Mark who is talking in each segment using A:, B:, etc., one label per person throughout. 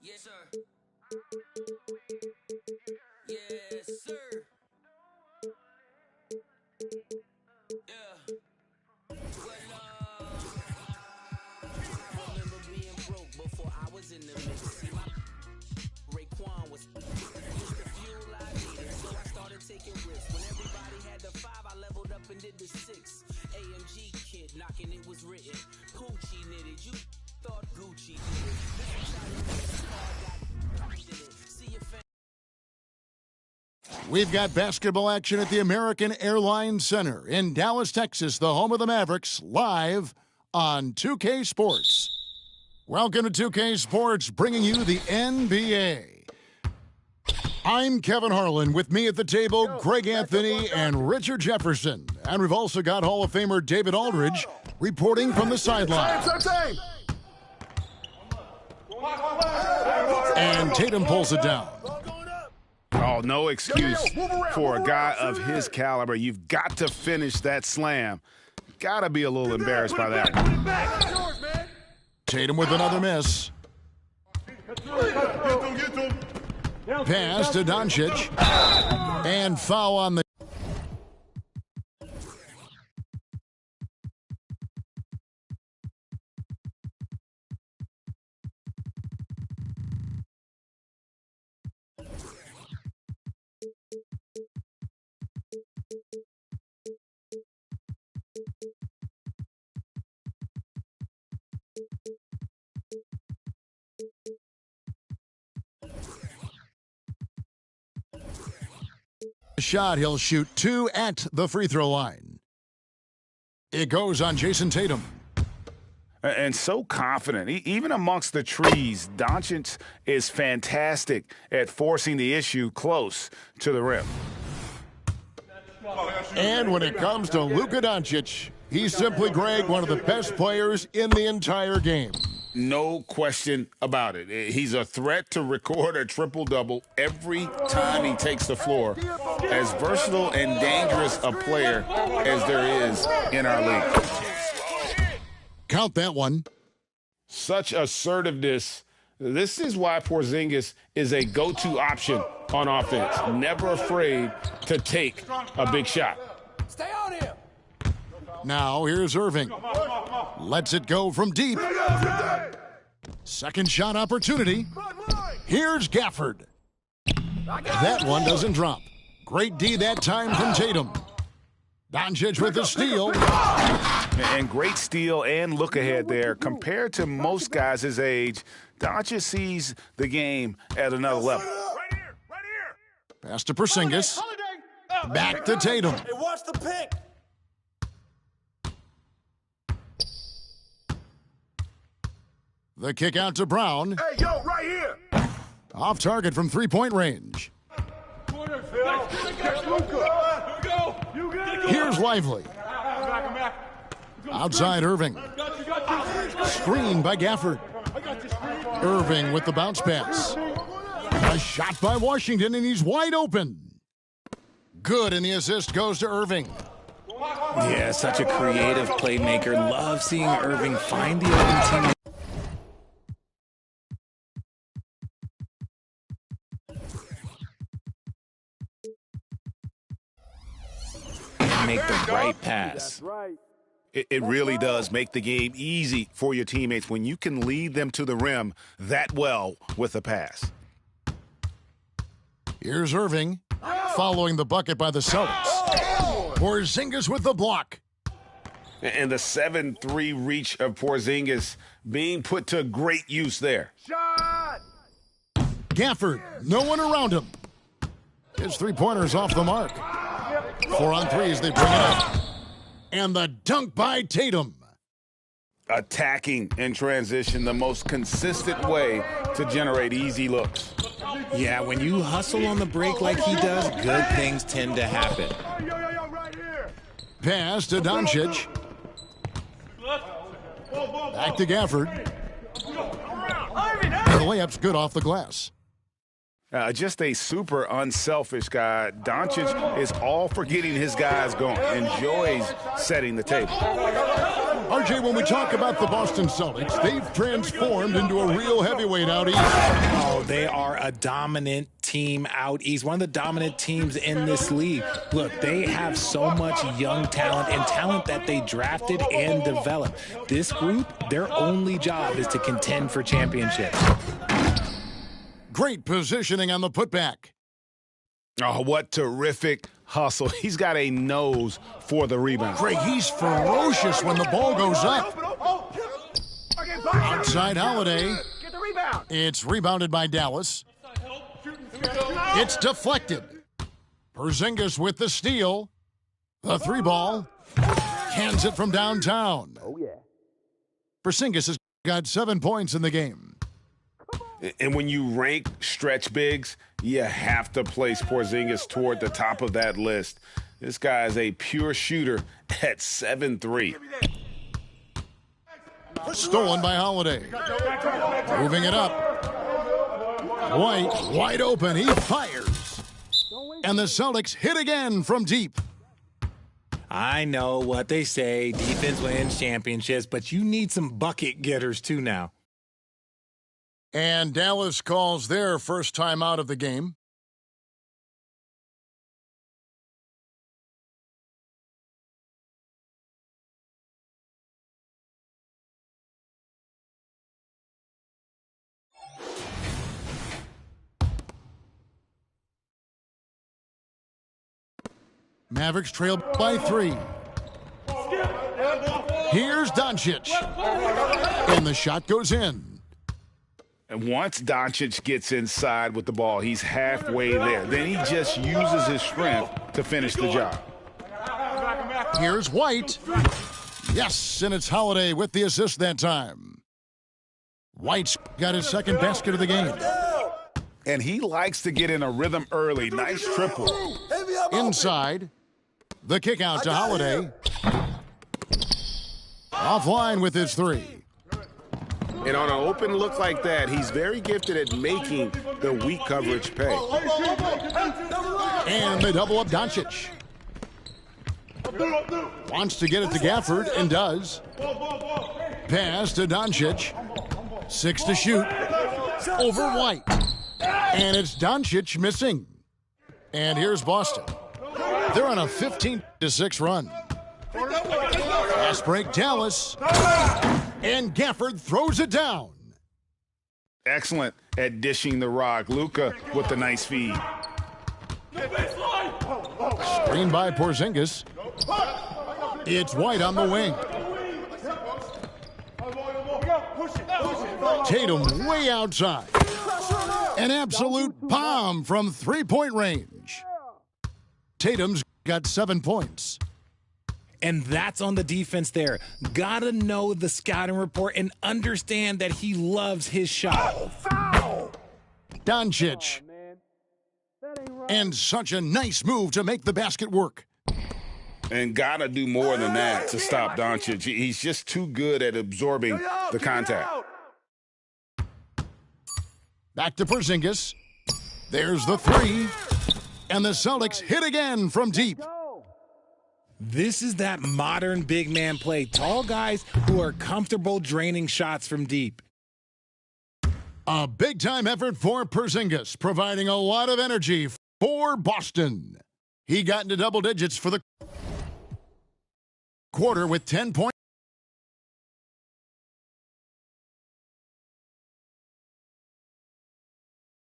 A: Yes, sir. Yes, sir. Yeah. I remember being broke before I was in the mix. See, my Raekwon was just the fuel I needed, so I started taking risks. When everybody had the 5, I leveled up and did the 6. AMG kid knocking, it was written. Poochie knitted, you thought Gucci did it. This is how your car got in it. See your fan.
B: We've got basketball action at the American Airlines Center in Dallas, Texas, the home of the Mavericks, live on 2K Sports. Welcome to 2K Sports, bringing you the NBA. I'm Kevin Harlan. With me at the table, Greg Anthony and Richard Jefferson. And we've also got Hall of Famer David Aldridge reporting from the sideline. And Tatum pulls it down.
C: Oh, no excuse for a guy of his caliber. You've got to finish that slam. Got to be a little embarrassed by that.
B: Tatum with another miss. Pass to Doncic. And foul on the... shot, he'll shoot 2 at the free throw line. It goes on Jason Tatum.
C: And so confident. Even amongst the trees, Doncic is fantastic at forcing the issue close to the rim.
B: And when it comes to Luka Doncic, he's simply, Greg, one of the best players in the entire game.
C: No question about it. He's a threat to record a triple-double every time he takes the floor. As versatile and dangerous a player as there is in our league.
B: Count that one.
C: Such assertiveness. This is why Porzingis is a go-to option on offense. Never afraid to take a big shot.
A: Stay on him.
B: Now here's Irving. Lets it go from deep. Second shot opportunity. Here's Gafford. That one doesn't drop. Great D that time from Tatum. Doncic with the steal.
C: And great steal and look ahead there. Compared to most guys his age, Doncic sees the game at another level.
D: Right here.
B: Pass to Porzingis. Back to Tatum.
D: Hey, watch the pick.
B: The kick out to Brown.
D: Hey, yo, right here.
B: Off target from three-point range. Here's Lively. Outside Irving. Screen by Gafford. Irving with the bounce pass. A shot by Washington, and he's wide open. Good, and the assist goes to Irving.
E: Yeah, such a creative playmaker. Love seeing Irving find the open teammate. Make the right pass.
C: It really does make the game easy for your teammates when you can lead them to the rim that well with a pass.
B: Here's Irving, following the bucket by the Celtics. Porzingis with the block.
C: And the 7-3 reach of Porzingis being put to great use there.
D: Shot.
B: Gafford, no one around him. His three-pointer's off the mark. 4 on 3 as they bring it up. And the dunk by Tatum.
C: Attacking in transition, the most consistent way to generate easy looks.
E: Yeah, when you hustle on the break like he does, good things tend to happen.
D: Yo, right here.
B: Pass to Doncic. Back to Gafford. And the layup's good off the glass.
C: Just a super unselfish guy. Doncic is all for getting his guys going, enjoys setting the table.
B: RJ, when we talk about the Boston Celtics, they've transformed into a real heavyweight out east.
E: Oh, they are a dominant team out east, one of the dominant teams in this league. Look, they have so much young talent and talent that they drafted and developed. This group, their only job is to contend for championships.
B: Great positioning on the putback.
C: Oh, what terrific hustle. He's got a nose for the rebound.
B: Greg, he's ferocious when the ball goes up. Outside Holiday.
D: Get the rebound.
B: It's rebounded by Dallas. It's deflected. Porzingis with the steal. The three ball. Hands it from downtown.
D: Oh, yeah.
B: Porzingis has got 7 points in the game.
C: And when you rank stretch bigs, you have to place Porzingis toward the top of that list. This guy is a pure shooter at 7'3".
B: Stolen by Holiday. Moving it up. White, wide open. He fires. And the Celtics hit again from deep.
E: I know what they say, defense wins championships, but you need some bucket getters too now.
B: And Dallas calls their first time out of the game. Mavericks trail by 3. Here's Doncic. And the shot goes in.
C: And once Doncic gets inside with the ball, he's halfway there. Then he just uses his strength to finish the job.
B: Here's White. Yes, and it's Holiday with the assist that time. White's got his second basket of the game.
C: And he likes to get in a rhythm early. Nice triple.
B: Inside. The kick out to Holiday. Offline with his 3.
C: And on an open look like that, he's very gifted at making the weak coverage pay.
B: And they double up Doncic. Wants to get it to Gafford and does. Pass to Doncic. 6 to shoot. Over White. And it's Doncic missing. And here's Boston. They're on a 15-6 run. Fast break Dallas. And Gafford throws it down.
C: Excellent at dishing the rock. Luka with the nice feed.
B: Screen by Porzingis. It's White on the wing. Tatum way outside. An absolute bomb from three-point range. Tatum's got 7 points.
E: And that's on the defense there. Gotta know the scouting report and understand that he loves his shot.
B: Doncic. And such a nice move to make the basket work.
C: And gotta do more than that to stop Doncic. He's just too good at absorbing the contact.
B: Back to Porzingis. There's the three. And the Celtics hit again from deep.
E: This is that modern big man play. Tall guys who are comfortable draining shots from deep.
B: A big-time effort for Porzingis, providing a lot of energy for Boston. He got into double digits for the quarter with 10 points.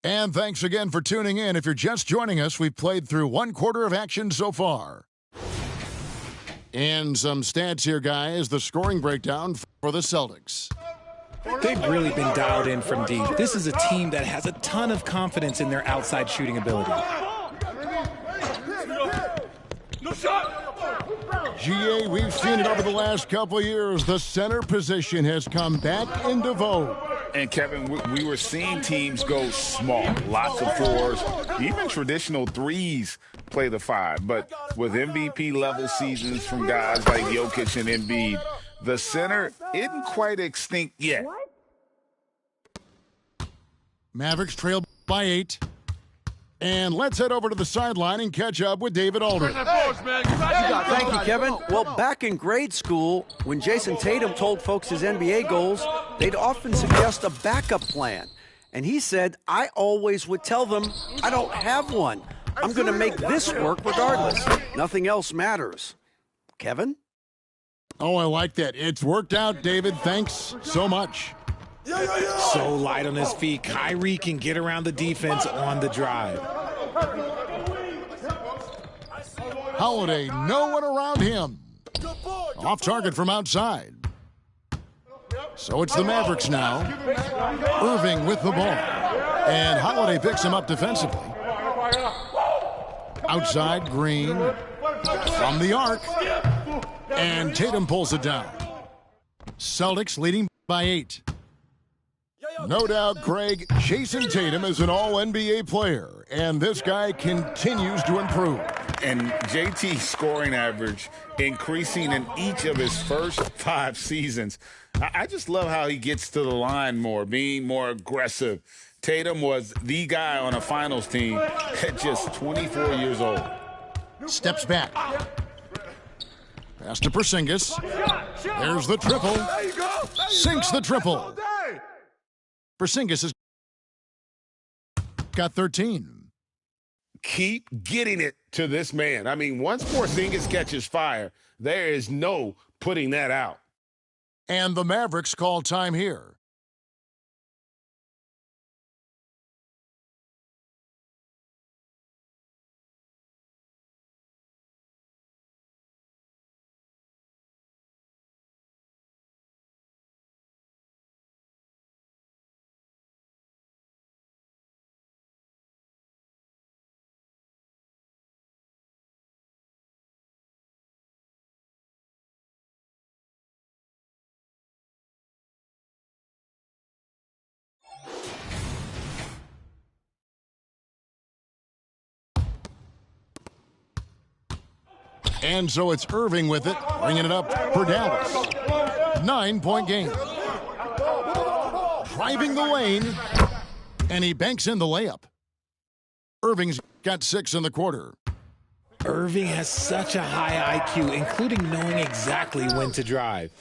B: And thanks again for tuning in. If you're just joining us, we've played through one quarter of action so far. And some stats here, guys. The scoring breakdown for the Celtics.
E: They've really been dialed in from deep. This is a team that has a ton of confidence in their outside shooting ability.
B: GA, we've seen it over the last couple of years. The center position has come back into vogue.
C: And Kevin, we were seeing teams go small, lots of fours, even traditional threes play the five. But with MVP level seasons from guys like Jokic and Embiid, the center isn't quite extinct yet.
B: Mavericks trail by 8. And let's head over to the sideline and catch up with David Aldridge.
F: Thank you, Kevin. Well, back in grade school, when Jason Tatum told folks his NBA goals, they'd often suggest a backup plan. And he said, I always would tell them, I don't have one. I'm going to make this work regardless. Nothing else matters. Kevin?
B: Oh, I like that. It's worked out, David. Thanks so much.
E: So light on his feet. Kyrie can get around the defense on the drive.
B: Holiday, no one around him. Off target from outside. So it's the Mavericks now. Irving with the ball. And Holiday picks him up defensively. Outside, Green. From the arc. And Tatum pulls it down. Celtics leading by 8. No doubt, Craig, Jason Tatum is an all-NBA player, and this guy continues to improve.
C: And JT's scoring average increasing in each of his first 5 seasons. I just love how he gets to the line more, being more aggressive. Tatum was the guy on a finals team at just 24 years old.
B: Steps back. Pass to Porzingis. There's the triple. Sinks the triple. Porzingis has got 13.
C: Keep getting it to this man. I mean, once Porzingis catches fire, there is no putting that out.
B: And the Mavericks call time here. And so it's Irving with it, bringing it up for Dallas. 9-point game. Driving the lane, and he banks in the layup. Irving's got 6 in the quarter.
E: Irving has such a high IQ, including knowing exactly when to drive.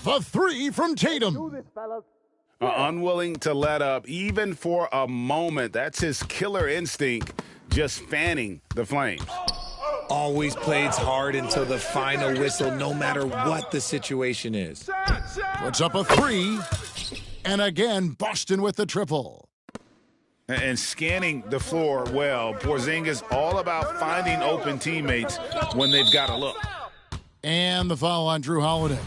B: The 3 from Tatum.
C: unwilling to let up even for a moment. That's his killer instinct, just fanning the flames.
E: Always plays hard until the final whistle, no matter what the situation is.
B: Puts up a 3. And again, Boston with the triple.
C: And scanning the floor well, Porzingis all about finding open teammates when they've got a look.
B: And the foul on Drew Holiday.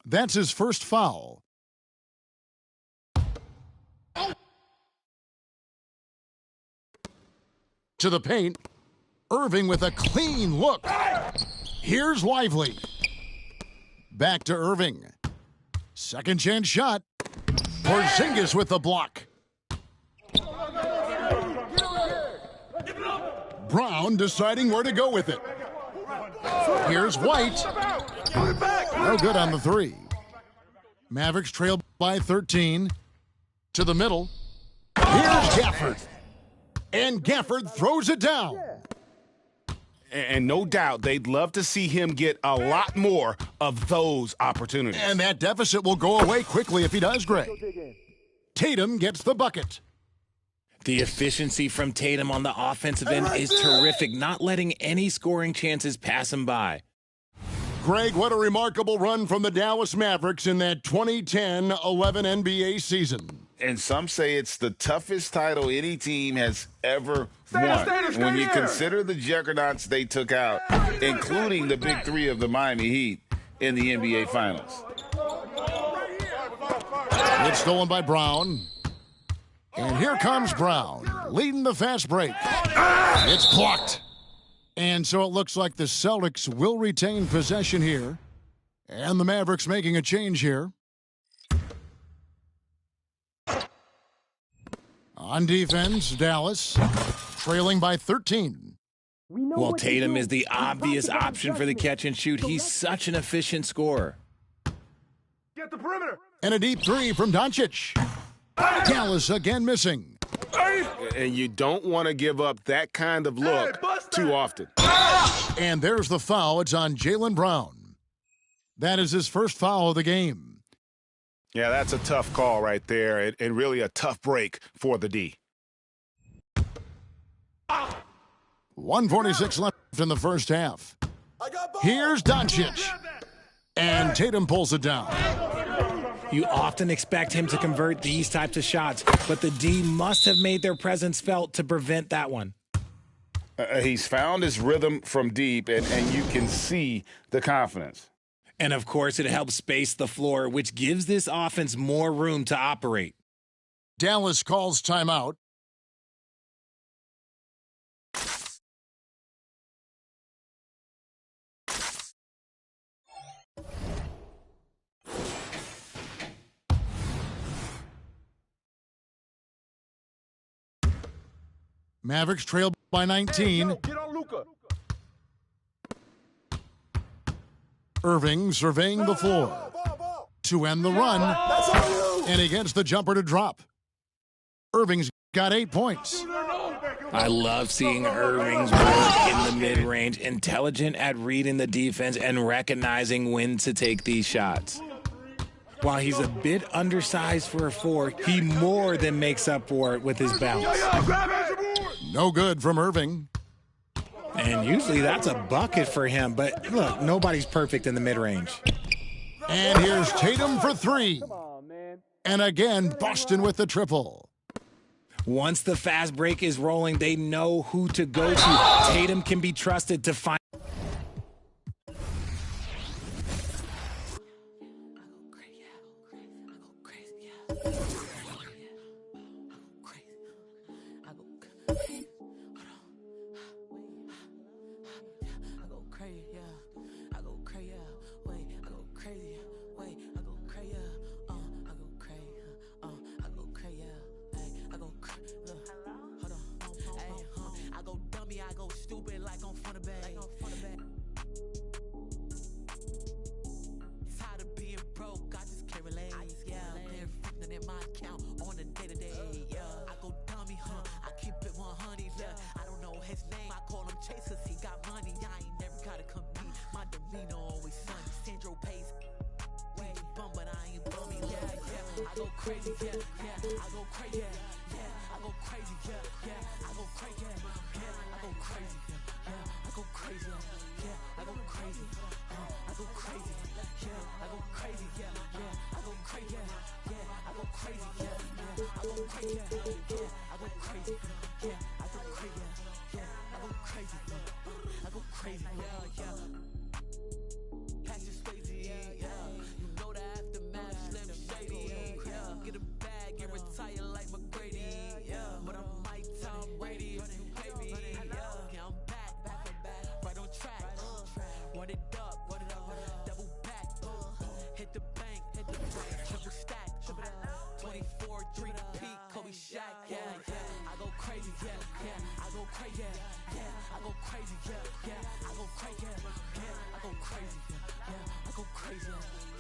B: That's his first foul. To the paint. Irving with a clean look. Here's Lively. Back to Irving. Second chance shot. Porzingis with the block. Brown deciding where to go with it. Here's White. No good on the 3. Mavericks trail by 13. To the middle. Here's Gafford. And Gafford throws it down.
C: And no doubt they'd love to see him get a lot more of those opportunities.
B: And that deficit will go away quickly if he does, Greg. Tatum gets the bucket.
E: The efficiency from Tatum on the offensive end is terrific, not letting any scoring chances pass him by.
B: Greg, what a remarkable run from the Dallas Mavericks in that 2010-11 NBA season.
C: And some say it's the toughest title any team has ever won. When you consider the juggernauts they took out, including the big 3 of the Miami Heat in the NBA Finals.
B: It's stolen by Brown. And here comes Brown, leading the fast break. It's blocked. And so it looks like the Celtics will retain possession here. And the Mavericks making a change here. On defense, Dallas trailing by 13.
E: Well, Tatum is the obvious option for the catch and shoot. He's such an efficient scorer.
D: Get the perimeter.
B: And a deep 3 from Doncic. Dallas again missing.
C: And you don't want to give up that kind of look too often.
B: And there's the foul. It's on Jaylen Brown. That is his first foul of the game.
C: Yeah, that's a tough call right there, and really a tough break for the D.
B: 1:46 left in the first half. Here's Doncic. And Tatum pulls it down.
E: You often expect him to convert these types of shots, but the D must have made their presence felt to prevent that one.
C: He's found his rhythm from deep, and you can see the confidence.
E: And, of course, it helps space the floor, which gives this offense more room to operate.
B: Dallas calls timeout. Mavericks trail by 19.
D: Get on Luka.
B: Irving surveying the floor to end the run, and he gets the jumper to drop. Irving's got 8 points.
E: I love seeing Irving's work in the mid-range, intelligent at reading the defense and recognizing when to take these shots. While he's a bit undersized for a 4, he more than makes up for it with his bounce.
B: No good from Irving.
E: And usually that's a bucket for him, but look, nobody's perfect in the mid-range.
B: And here's Tatum for 3. And again, Boston with the triple.
E: Once the fast break is rolling, they know who to go to. Tatum can be trusted to find.
A: crazy, yeah, yeah. I go crazy, yeah, yeah. I go crazy, yeah, yeah. I go crazy, yeah, yeah. I go crazy, yeah. I go crazy, yeah. I go crazy, I go crazy, yeah. I go crazy, yeah, yeah. I go crazy, yeah. I go crazy, yeah, yeah. I go crazy, yeah, yeah. I go crazy, yeah. I go crazy, yeah. I go crazy, I go crazy, yeah, yeah. Cassius Swayze, yeah. You know the aftermath, Slim Shady, yeah. Get a bag and retire like McGrady, yeah. But I'm Mike Tom Brady, if you pay me, yeah. Yeah, I'm back, right on track. Run it up, double back. Hit the bank, triple stack. 24, 3-peat, Kobe Shaq, yeah, yeah. I go crazy, yeah, yeah. I go crazy, yeah. I go crazy, yeah, yeah. I go crazy, yeah. I go crazy, yeah. I go crazy,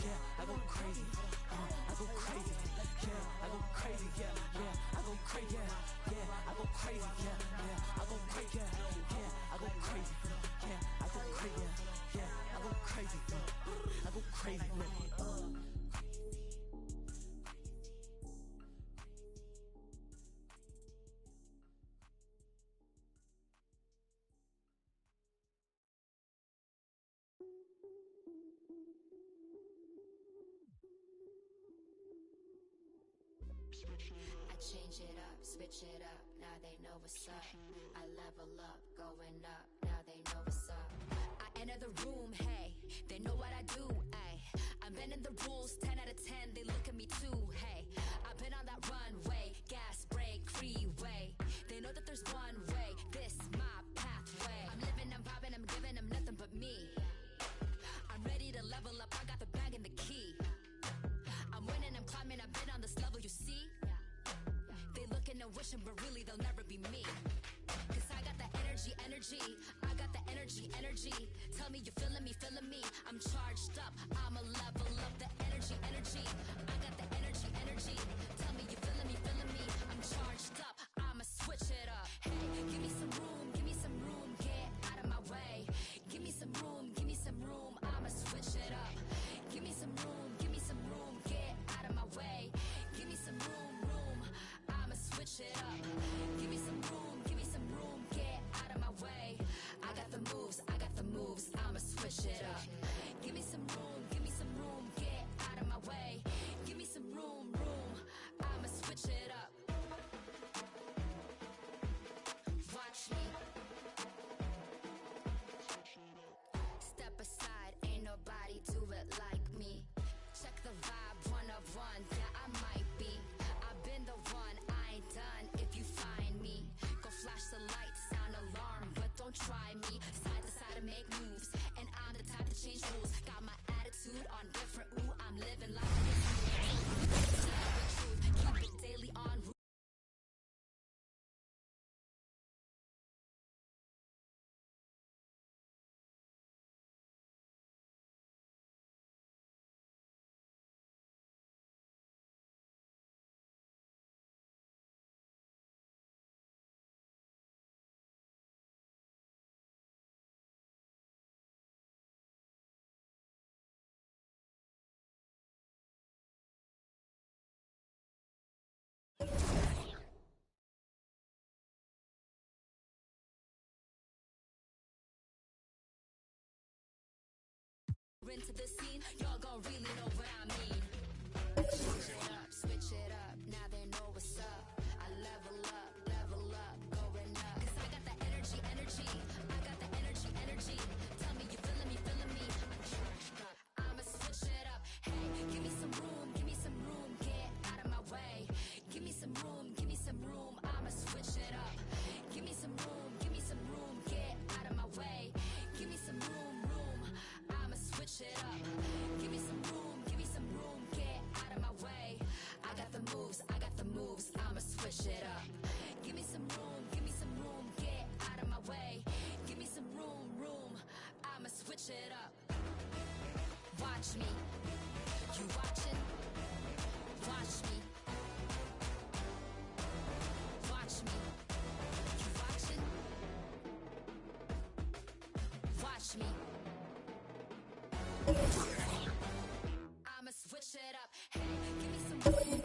A: yeah. I go crazy, I go crazy, yeah. I go crazy, yeah, yeah. I go crazy, yeah. I go crazy, yeah, yeah. I go crazy, yeah. I go crazy, yeah. I go crazy, yeah. I go crazy, I go crazy,
G: I change it up, switch it up, now they know what's up. I level up, going up, now they know what's up. I enter the room, hey, they know what I do, ay. I'm bending the rules, 10 out of 10, they look at me too, hey. I've been on that runway, gas, brake, freeway. They know that there's one way, this my pathway. I'm living, I'm vibing, I'm giving them nothing but me. I'm ready to level up, I got the bag and the key. I'm winning, I'm climbing, I've been on this level, you see? They looking and wishing, but really they'll never be me. Cause I got the energy, I got the energy. Tell me you feeling me, I'm charged up, I'ma level up the energy. I got the energy. Tell me you feeling me, I'm charged up, I'ma switch it up. Hey, give me some room, get out of my way. Give me some room, I'ma switch it up. Give me some room, get out of my way. Give me some room, I'ma switch it up. Give me some room, get out of my way. I got the moves, I'ma switch it up. Give me some room, get out of my way. Give me some room, I'ma switch it up. Watch me. Step aside, ain't nobody do it like me. Check the vibe, 1 of 1, yeah, I might be. I've been the one, I ain't done if you find me. Go flash the lights, sound alarm, but don't try me. Side to side to make moves, and I'm the type to change rules. Got my attitude on different, ooh, I'm living life. Keep it daily on route. Into the scene, y'all gon' really know what I mean. Switch it up, now they know what's up. I level up, going up. Cause I got the energy, I got the energy. Tell me you feeling me, I'm charged up, I'ma switch it up. Hey, give me some room, get out of my way. Give me some room, I'ma switch it up. Give me some room, get out of my way. Give me some room, I'ma switch it up. Give me some room, get out of my way. I got the moves, I'ma switch it up. Give me some room, get out of my way. Give me some room, I'ma switch it up. Watch me, you watching? Watch me. Watch me, you watching? Watch me. I'ma switch it up. Hey, give me some room,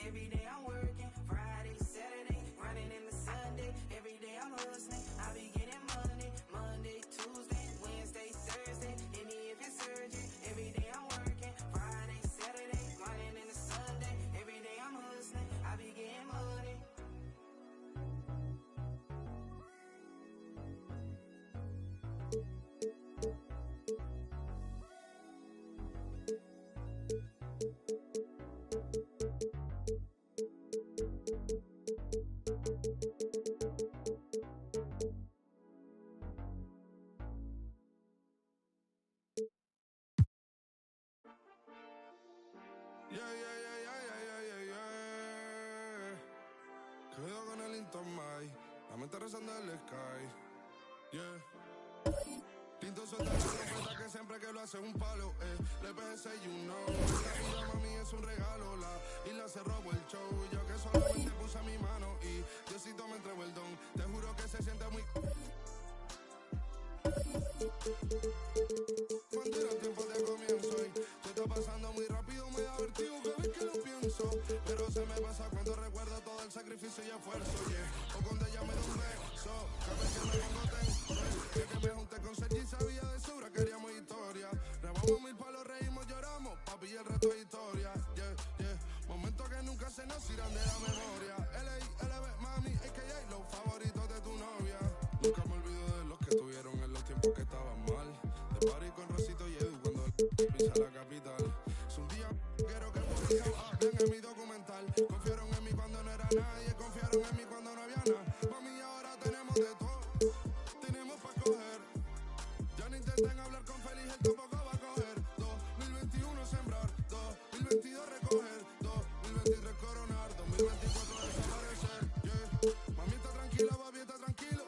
A: Every day I'm working, Friday, Saturday, running into Sunday. Every day I'm hustling, I be getting money. Monday, Tuesday, Wednesday, Thursday. Hit me if it's urgent. Every day I'm working, Friday, Saturday, running into Sunday. Every day I'm hustling, I be getting money.
H: Cuidado con el Intomai, la mente rezando el sky. Tinto suelta la trompeta que siempre que lo hace un palo, Le PG you know. Esta vida mami es un regalo, la isla se robó el show. Yo que solamente puse mi mano y Diosito me entregó el don. Te juro que se siente muy... Cuando era el tiempo de comienzo y tú estás pasando muy rápido, me da vertigo cada vez que lo pienso. Pero se me pasa cuando recuerdo todo el sacrificio y esfuerzo, O cuando ella me da un beso, cada vez que me pongo tenso. Que me junté con Sergi y sabía de sobra, queríamos historia. Rebamos 1000 palos, reímos, lloramos, papi, y el resto es historia. Momentos que nunca se nos irán de la memoria. L.A.L.B. mami, a.k.a. los favoritos de tu novia. Nunca me olvido de los que estuvieron en los tiempos que estaban mal. De party con Rosito y Edu cuando pisa la capital. Es un día quiero que hablen en mi documental. Confiaron en mí cuando no era nadie, confiaron en mí cuando no había nada. Mami, ahora tenemos de todo, tenemos para coger. Ya no intenten hablar con Feliz, él tampoco va a coger. 2021 sembrar, 2022 recoger, 2023 coronar, 2024 desaparecer. Mami está tranquila, papi está tranquilo.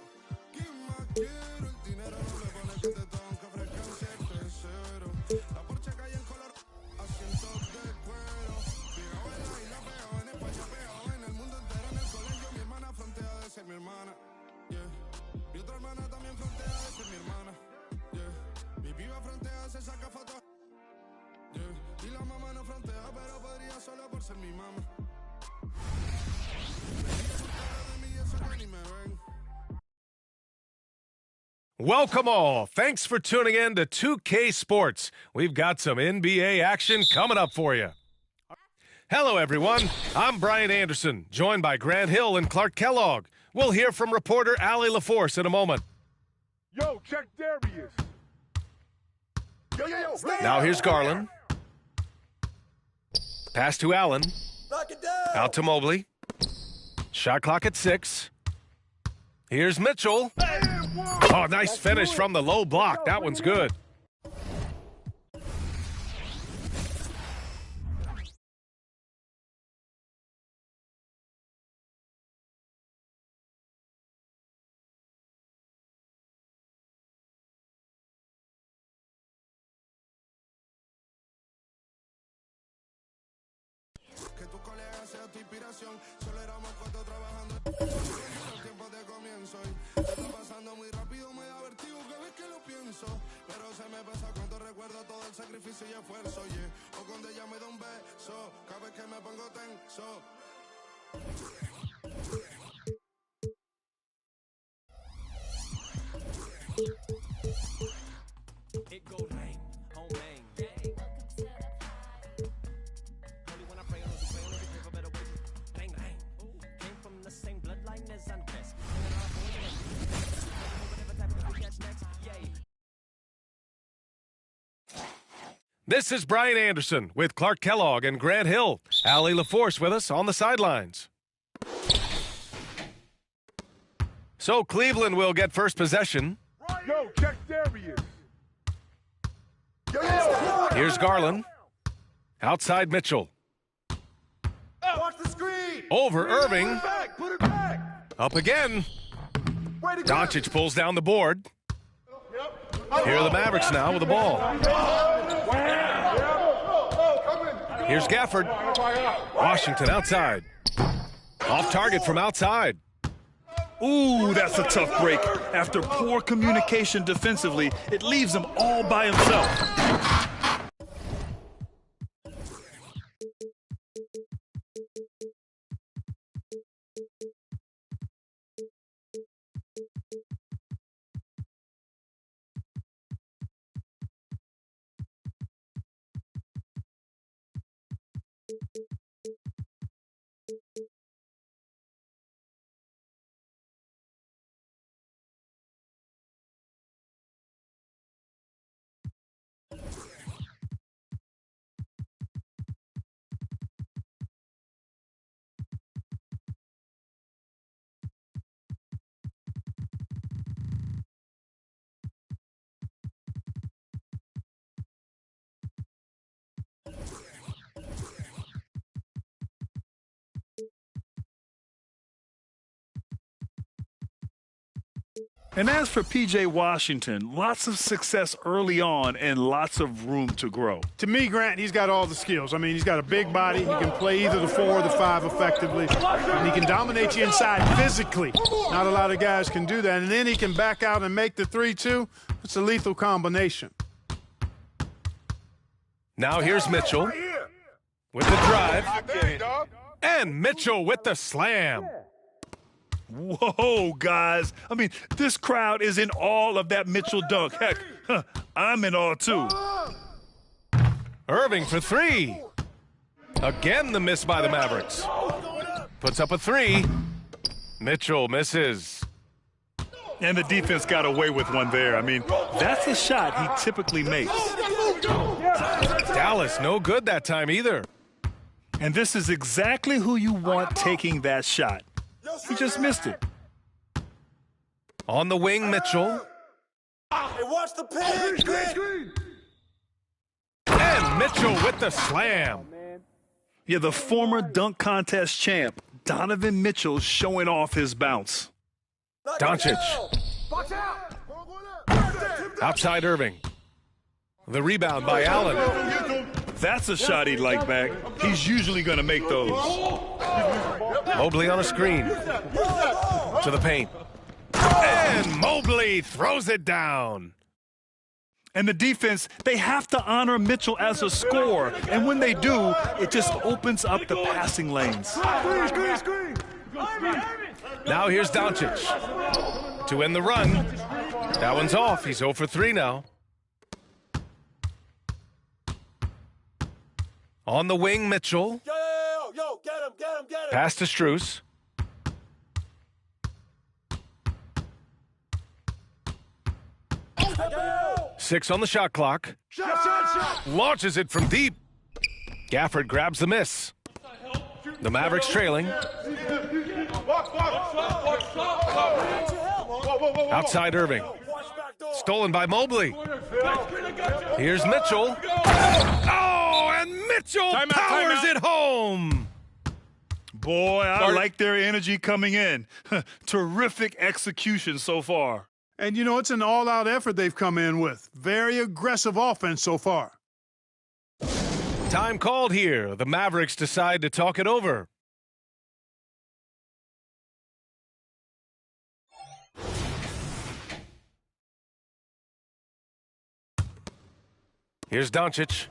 H: ¿Quién más quiero? El dinero no le pone que te toca ofrezcan 7-0. La Porsche cae en color, asientos de cuero. Pegado en la isla, pegado en España, pegado en el mundo entero. En el colegio mi hermana frontea de ser mi hermana. Mi otra hermana también frontea de ser mi hermana. Mi piba frontea, se saca fotos. Y la mamá no frontea, pero podría solo por ser mi mamá. De mí eso que ni me ven.
I: Welcome all. Thanks for tuning in to 2K Sports. We've got some NBA action coming up for you. Hello, everyone. I'm Brian Anderson, joined by Grant Hill and Clark Kellogg. We'll hear from reporter Allie LaForce in a moment.
D: Yo, check there he is. Yo.
I: Now here's Garland. Pass to Allen.
D: Knock it down.
I: Out to Mobley. Shot clock at 6. Here's Mitchell. Oh, nice finish from the low block. That one's good.
H: Que tus colegas sean tu inspiración. Solo éramos 4 trabajando. El tiempo de comienzo y te está pasando muy rápido, me da vertigo cada vez que lo pienso. Pero se me pasa cuando recuerdo todo el sacrificio y esfuerzo, O cuando ella me da un beso, cada vez que me pongo tenso.
A: It goes bang, home bang. Only when I pray on the pray for better ways. Bang bang. Came from the same bloodline as Andres. Whatever type of we catch next, yay.
I: This is Brian Anderson with Clark Kellogg and Grant Hill. Allie LaForce with us on the sidelines. So Cleveland will get first possession.
D: Yo, check there he is. Yo.
I: Here's Garland. Outside Mitchell.
D: Watch the screen.
I: Over Irving.
D: Put it back.
I: Up again.
D: Way to go.
I: Doncic pulls down the board. Here are the Mavericks now with the ball. Here's Gafford. Washington outside. Off target from outside.
J: Ooh, that's a tough break. After poor communication defensively, it leaves him all by himself. And as for P.J. Washington, lots of success early on and lots of room to grow.
K: To me, Grant, he's got all the skills. I mean, he's got a big body. He can play either the 4 or the 5 effectively. And he can dominate you inside physically. Not a lot of guys can do that. And then he can back out and make the 3, too. It's a lethal combination.
I: Now here's Mitchell with the drive. And Mitchell with the slam.
J: Whoa, guys. I mean, this crowd is in awe of that Mitchell dunk. Heck, I'm in awe, too.
I: Irving for 3. Again, the miss by the Mavericks. Puts up a 3. Mitchell misses.
J: And the defense got away with one there. I mean, that's a shot he typically makes.
I: Dallas, no good that time either.
J: And this is exactly who you want taking that shot. He just missed it.
I: On the wing, Mitchell.
D: Hey, watch the pin.
I: And Mitchell with the slam.
J: Yeah, the former dunk contest champ, Donovan Mitchell, showing off his bounce.
I: Doncic. Outside Irving. The rebound by Allen.
J: That's a shot he'd like back. He's usually going to make those.
I: Mobley on a screen. To the paint. And Mobley throws it down.
J: And the defense, they have to honor Mitchell as a scorer. And when they do, it just opens up the passing lanes.
I: Now here's Doncic to end the run. That one's off. He's 0 for 3 now. On the wing, Mitchell.
D: Yo, get him.
I: Pass to Strus. Six on the shot clock. Launches it from deep. Gafford grabs the miss. The Mavericks trailing. Outside Irving. Stolen by Mobley. Here's Mitchell. Oh, and Mitchell powers it home.
J: Boy, I like their energy coming in. Terrific execution so far.
K: And, you know, it's an all-out effort they've come in with. Very aggressive offense so far.
I: Time called here. The Mavericks decide to talk it over. Here's Doncic.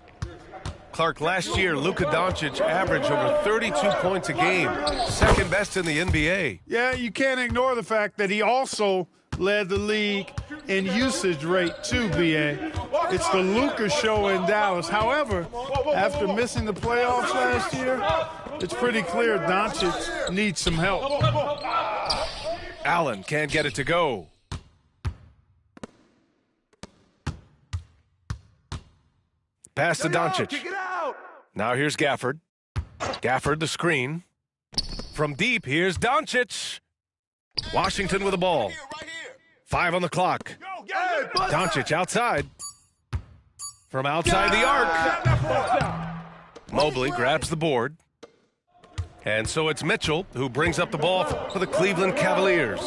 I: Clark, last year, Luka Doncic averaged over 32 points a game. Second best in the NBA.
K: Yeah, you can't ignore the fact that he also led the league in usage rate too, B.A. It's the Luka show in Dallas. However, after missing the playoffs last year, it's pretty clear Doncic needs some help.
I: Allen can't get it to go. Pass to Doncic. Now here's Gafford. Gafford the screen. From deep, here's Doncic. Washington with the ball. 5 on the clock. Doncic outside. From outside the arc. Mobley grabs the board. And so it's Mitchell who brings up the ball for the Cleveland Cavaliers.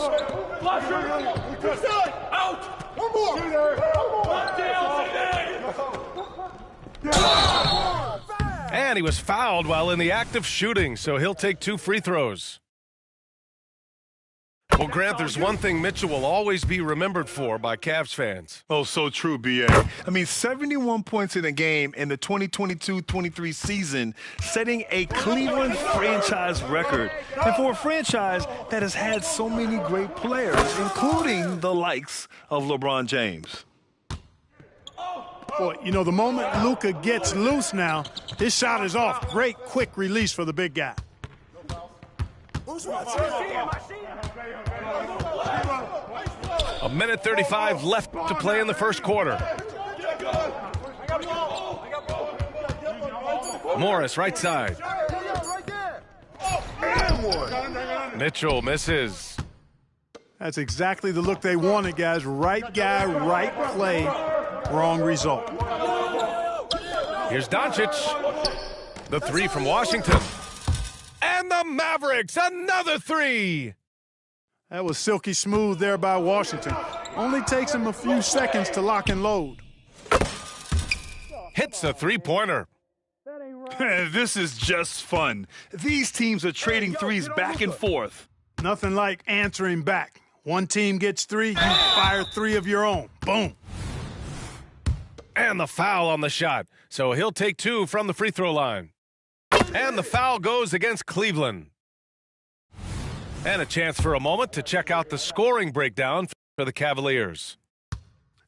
I: And he was fouled while in the act of shooting, so he'll take 2 free throws. Well, Grant, there's one thing Mitchell will always be remembered for by Cavs fans.
J: Oh, so true, B.A. I mean, 71 points in a game in the 2022-23 season, setting a Cleveland franchise record. And for a franchise that has had so many great players, including the likes of LeBron James.
K: Boy, you know, the moment Luka gets loose now, his shot is off. Great quick release for the big guy.
I: A minute 35 left to play in the first quarter. Morris, right side. Mitchell misses.
K: That's exactly the look they wanted, guys. Right guy, right play, wrong result.
I: Here's Doncic. The 3 from Washington. And the Mavericks, another 3.
K: That was silky smooth there by Washington. Only takes him a few seconds to lock and load.
I: Hits a three-pointer.
J: This is just fun. These teams are trading threes back and forth.
K: Nothing like answering back. One team gets three, you fire three of your own. Boom.
I: And the foul on the shot. So he'll take 2 from the free throw line. And the foul goes against Cleveland. And a chance for a moment to check out the scoring breakdown for the Cavaliers.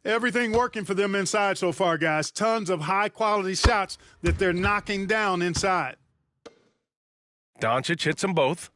K: Everything working for them inside so far, guys. Tons of high-quality shots that they're knocking down inside.
I: Doncic hits them both.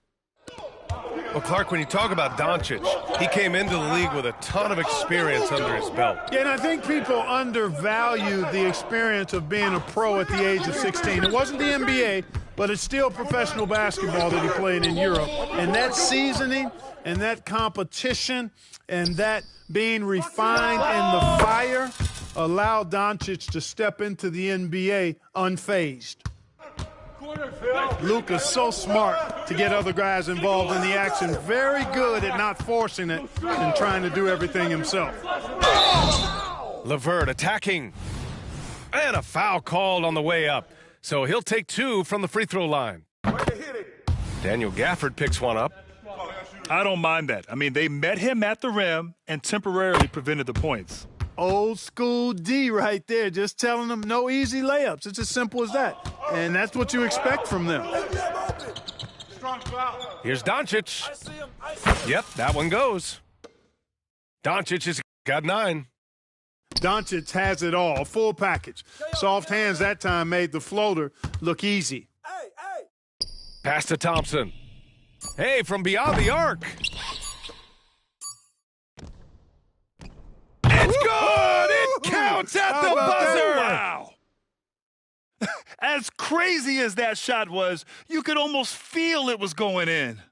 I: Well, Clark, when you talk about Doncic, he came into the league with a ton of experience under his belt.
K: Yeah, and I think people undervalue the experience of being a pro at the age of 16. It wasn't the NBA, but it's still professional basketball that he played in Europe. And that seasoning and that competition and that being refined in the fire allowed Doncic to step into the NBA unfazed. Luka's so smart to get other guys involved in the action. Very good at not forcing it and trying to do everything himself.
I: LeVert attacking. And a foul called on the way up. So he'll take 2 from the free throw line. Daniel Gafford picks one up.
J: I don't mind that. I mean, they met him at the rim and temporarily prevented the points.
K: Old school D right there, just telling them no easy layups. It's as simple as that. And that's what you expect from them.
I: Here's Doncic. Yep, that one goes. Doncic has got 9.
K: Doncic has it all, full package. Soft hands that time made the floater look easy.
I: Pass to Thompson. Hey, from beyond the arc. It's good! It counts at the buzzer!
J: Wow. As crazy as that shot was, you could almost feel it was going in.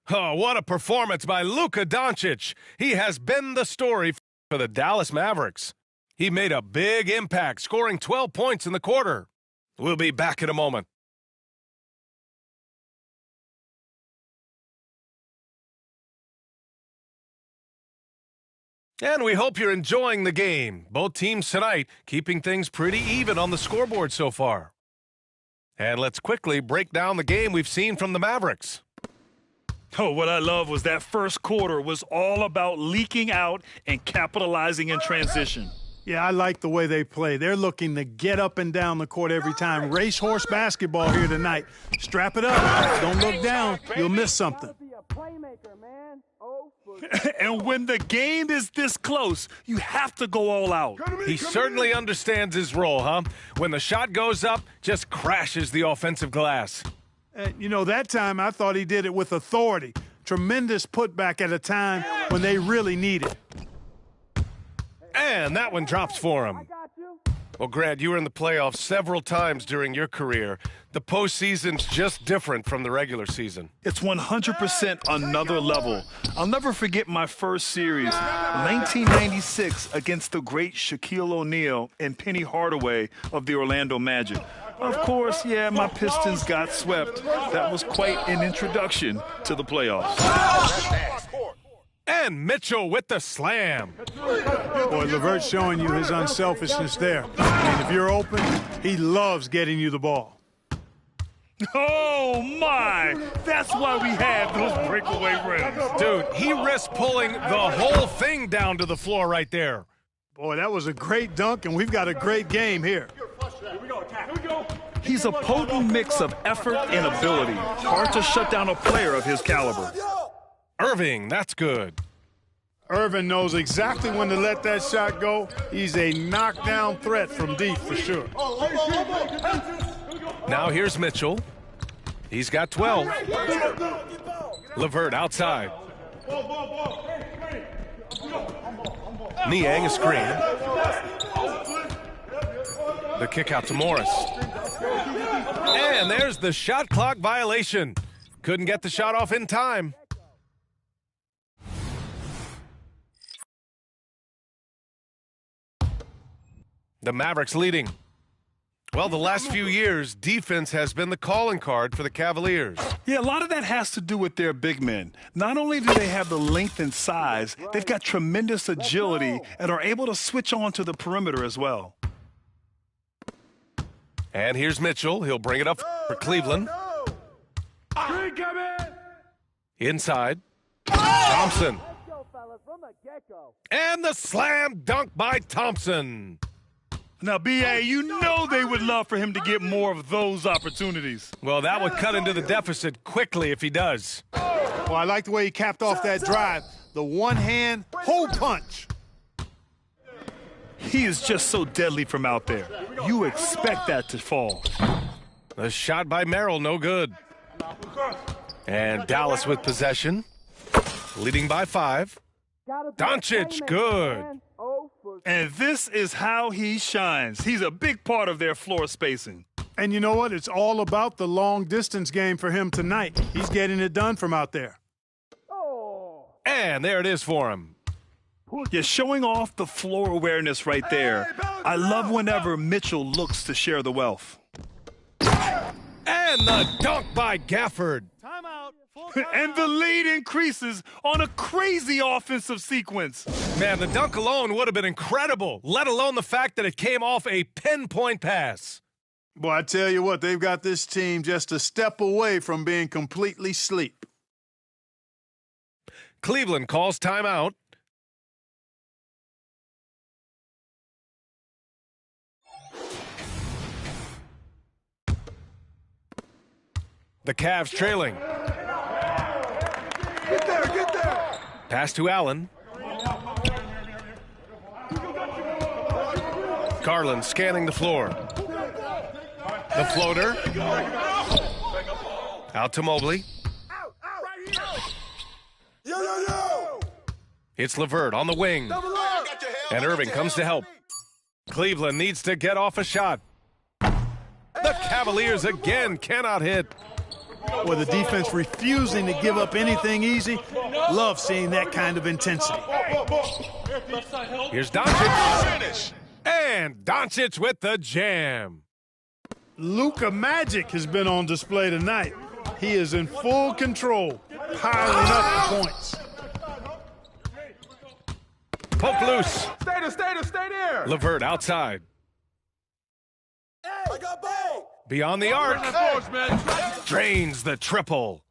I: Oh, what a performance by Luka Doncic. He has been the story for the Dallas Mavericks. He made a big impact, scoring 12 points in the quarter. We'll be back in a moment. And we hope you're enjoying the game. Both teams tonight keeping things pretty even on the scoreboard so far. And let's quickly break down the game we've seen from the Mavericks.
J: Oh, what I love was that first quarter was all about leaking out and capitalizing in transition.
K: Yeah, I like the way they play. They're looking to get up and down the court every time. Racehorse basketball here tonight. Strap it up. Don't look down. You'll miss something.
J: And when the game is this close, you have to go all out.
I: He certainly understands his role, huh? When the shot goes up, just crashes the offensive glass.
K: You know, that time I thought he did it with authority. Tremendous putback at a time when they really need it.
I: And that one drops for him. Well, Grant, you were in the playoffs several times during your career. The postseason's just different from the regular season.
J: It's 100% another level. I'll never forget my first series, 1996, against the great Shaquille O'Neal and Penny Hardaway of the Orlando Magic. Of course, yeah, my Pistons got swept. That was quite an introduction to the playoffs.
I: And Mitchell with the slam.
K: Boy, LeVert's showing you his unselfishness there. I mean, if you're open, he loves getting you the ball.
J: Oh, my! That's why we have those breakaway rims.
I: Dude, he risked pulling the whole thing down to the floor right there.
K: Boy, that was a great dunk, and we've got a great game here.
J: He's a potent mix of effort and ability. Hard to shut down a player of his caliber.
I: Irving, that's good.
K: Irving knows exactly when to let that shot go. He's a knockdown threat from deep for sure.
I: Now here's Mitchell. He's got 12. LeVert outside. Niang a screen. The kick out to Morris. And there's the shot clock violation. Couldn't get the shot off in time. The Mavericks leading. Well, the last few years, defense has been the calling card for the Cavaliers.
J: Yeah, a lot of that has to do with their big men. Not only do they have the length and size, they've got tremendous agility and are able to switch on to the perimeter as well.
I: And here's Mitchell. He'll bring it up for Cleveland. Inside. Thompson. And the slam dunk by Thompson.
J: Now, B.A., you know they would love for him to get more of those opportunities.
I: Well, that would cut into the deficit quickly if he does.
K: Well, I like the way he capped off that drive. The one-hand hole punch.
J: He is just so deadly from out there. You expect that to fall.
I: The shot by Merrill, no good. And Dallas with possession, leading by 5. Doncic, good.
J: And this is how he shines. He's a big part of their floor spacing.
K: And you know what? It's all about the long-distance game for him tonight. He's getting it done from out there.
I: And there it is for him.
J: You're showing off the floor awareness right there. I love whenever Mitchell looks to share the wealth.
I: And the dunk by Gafford.
J: And the lead increases on a crazy offensive sequence.
I: Man, the dunk alone would have been incredible, let alone the fact that it came off a pinpoint pass.
K: Boy, I tell you what, they've got this team just a step away from being completely asleep.
I: Cleveland calls timeout. The Cavs trailing.
D: Get there!
I: Pass to Allen. Garland scanning the floor. The floater. Out to Mobley.
D: Yo!
I: It's LeVert on the wing. And Irving comes to help. Cleveland needs to get off a shot. The Cavaliers again cannot hit.
K: With the defense refusing to give up anything easy, love seeing that kind of intensity.
I: Here's Doncic. And Doncic with the jam.
K: Luka Magic has been on display tonight. He is in full control, piling up the points.
I: Poke loose.
D: Stay there!
I: LeVert outside.
D: I got ball!
I: Beyond the arc. Drains the triple.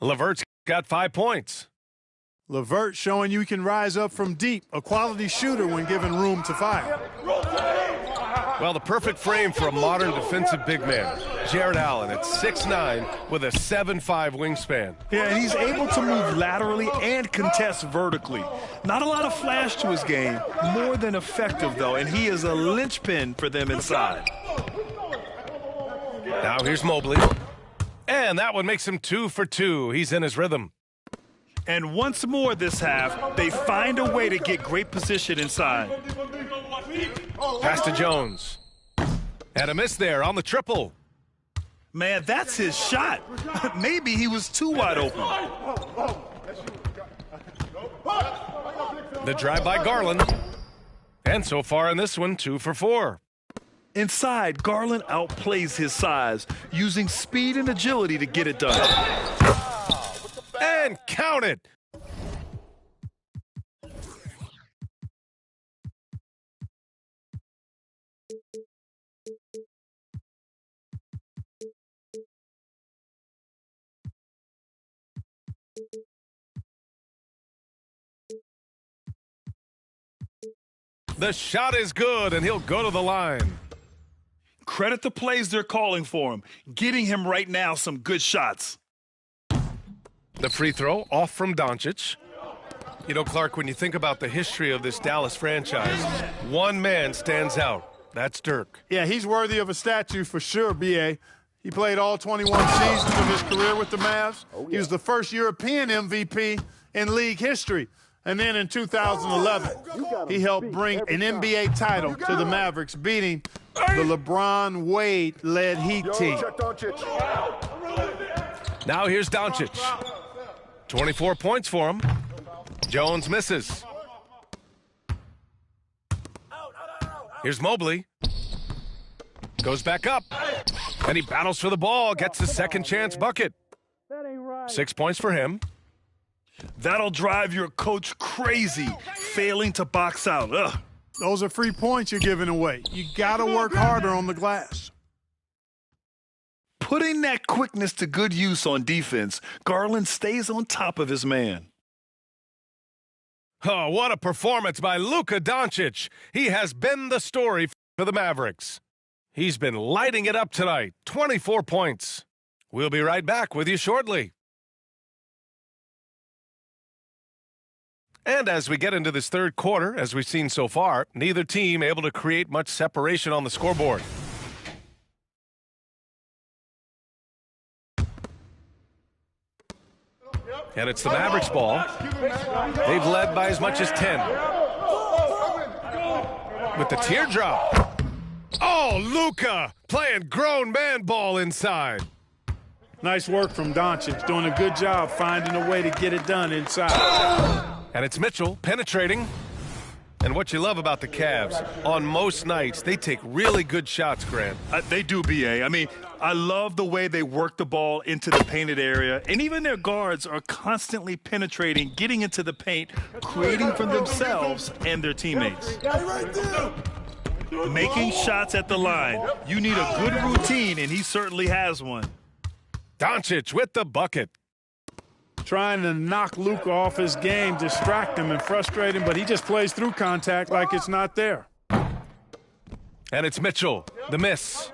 I: LeVert's got 5 points.
K: LeVert showing you can rise up from deep, a quality shooter when given room to fire.
I: Well, the perfect frame for a modern defensive big man. Jared Allen at 6'9" with a 7'5" wingspan.
J: Yeah, and he's able to move laterally and contest vertically. Not a lot of flash to his game, more than effective, though, and he is a linchpin for them inside.
I: Now here's Mobley. And that one makes him 2 for 2. He's in his rhythm.
J: And once more this half, they find a way to get great position inside.
I: Pass to Jones. And a miss there on the triple.
J: Man, that's his shot. Maybe he was too wide open.
I: The drive by Garland. And so far in this one, 2 for 4.
J: Inside, Garland outplays his size, using speed and agility to get it done.
I: And count it. The shot is good, and he'll go to the line.
J: Credit the plays they're calling for him, getting him right now some good shots.
I: The free throw off from Doncic. You know, Clark, when you think about the history of this Dallas franchise, one man stands out. That's Dirk.
K: Yeah, he's worthy of a statue for sure, B.A. He played all 21 seasons of his career with the Mavs. He was the first European MVP in league history. And then in 2011, he helped bring an NBA title to the Mavericks, beating the LeBron Wade-led Heat team.
I: Now here's Doncic. 24 points for him. Jones misses. Here's Mobley. Goes back up. And he battles for the ball, gets the second chance bucket. 6 points for him.
J: That'll drive your coach crazy, failing to box out. Ugh.
K: Those are free points you're giving away. You got to work harder on the glass.
J: Putting that quickness to good use on defense, Garland stays on top of his man.
I: Oh, what a performance by Luka Doncic. He has been the story for the Mavericks. He's been lighting it up tonight. 24 points. We'll be right back with you shortly. And as we get into this third quarter, as we've seen so far, neither team able to create much separation on the scoreboard. And it's the Mavericks' ball. They've led by as much as 10. With the teardrop. Oh, Luka playing grown man ball inside.
K: Nice work from Doncic, doing a good job finding a way to get it done inside.
I: And it's Mitchell penetrating. And what you love about the Cavs, on most nights, they take really good shots, Grant.
J: They do, B.A. I mean, I love the way they work the ball into the painted area. And even their guards are constantly penetrating, getting into the paint, creating for themselves and their teammates. Making shots at the line. You need a good routine, and he certainly has one.
I: Doncic with the bucket.
K: Trying to knock Luka off his game, distract him and frustrate him, but he just plays through contact like it's not there.
I: And it's Mitchell, the miss.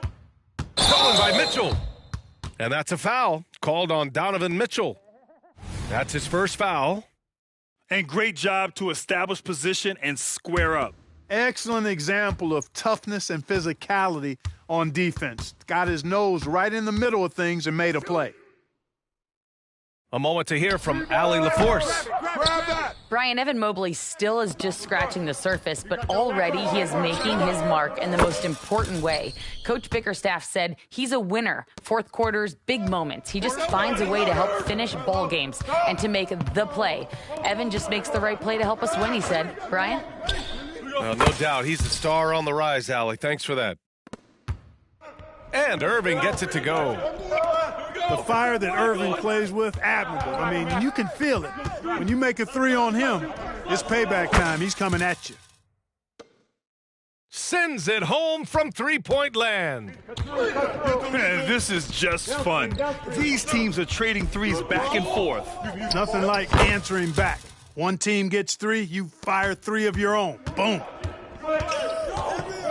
I: Stolen by Mitchell. And that's a foul called on Donovan Mitchell. That's his first foul.
J: And great job to establish position and square up.
K: Excellent example of toughness and physicality on defense. Got his nose right in the middle of things and made a play.
I: A moment to hear from Allie LaForce.
L: Brian, Evan Mobley still is just scratching the surface, but already he is making his mark in the most important way. Coach Bickerstaff said he's a winner. Fourth quarter's big moments. He just finds a way to help finish ball games and to make the play. Evan just makes the right play to help us win, he said. Brian?
I: No doubt. He's a star on the rise, Allie. Thanks for that. And Irving gets it to go.
K: The fire that Irving plays with, admirable. I mean, you can feel it. When you make a three on him, it's payback time. He's coming at you.
I: Sends it home from three-point land.
J: Man, this is just fun. These teams are trading threes back and forth.
K: Nothing like answering back. One team gets three, you fire three of your own. Boom.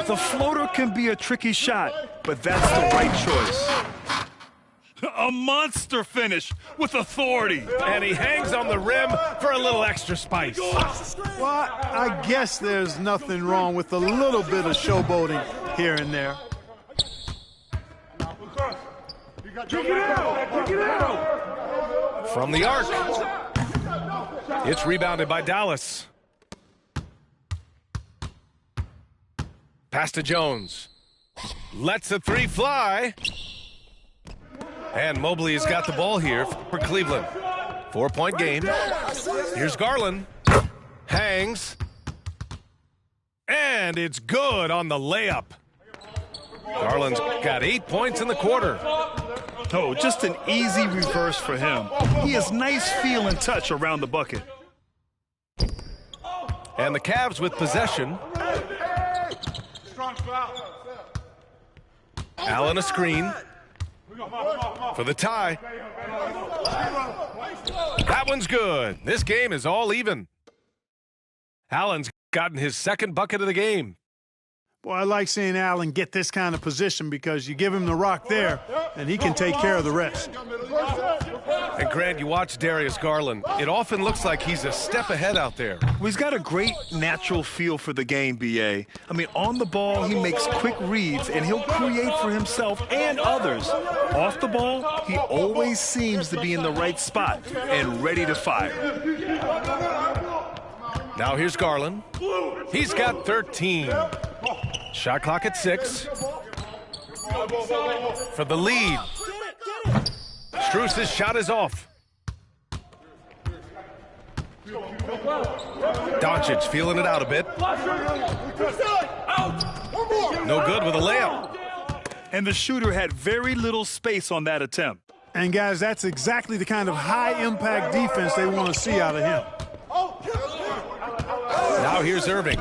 J: The floater can be a tricky shot, but that's the right choice. A monster finish with authority.
I: And he hangs on the rim for a little extra spice.
K: Well, I guess there's nothing wrong with a little bit of showboating here and there.
I: From the arc. It's rebounded by Dallas. Pass to Jones. Lets the three fly. And Mobley has got the ball here for Cleveland. 4-point game. Here's Garland. Hangs. And it's good on the layup. Garland's got 8 points in the quarter.
J: Oh, just an easy reverse for him. He has nice feel and touch around the bucket.
I: And the Cavs with possession. Allen a screen. For the tie. That one's good. This game is all even. Allen's gotten his second bucket of the game.
K: Boy, I like seeing Allen get this kind of position because you give him the rock there, and he can take care of the rest.
I: And Grant, you watch Darius Garland. It often looks like he's a step ahead out there.
J: Well, he's got a great natural feel for the game, B.A. I mean, on the ball, he makes quick reads, and he'll create for himself and others. Off the ball, he always seems to be in the right spot and ready to fire.
I: Now here's Garland. He's got 13. Shot clock at 6. For the lead. Strus's shot is off. Doncic feeling it out a bit. No good with a layup.
J: and the shooter had very little space on that attempt.
K: And, guys, that's exactly the kind of high-impact defense they want to see out of him.
I: Now here's Irving.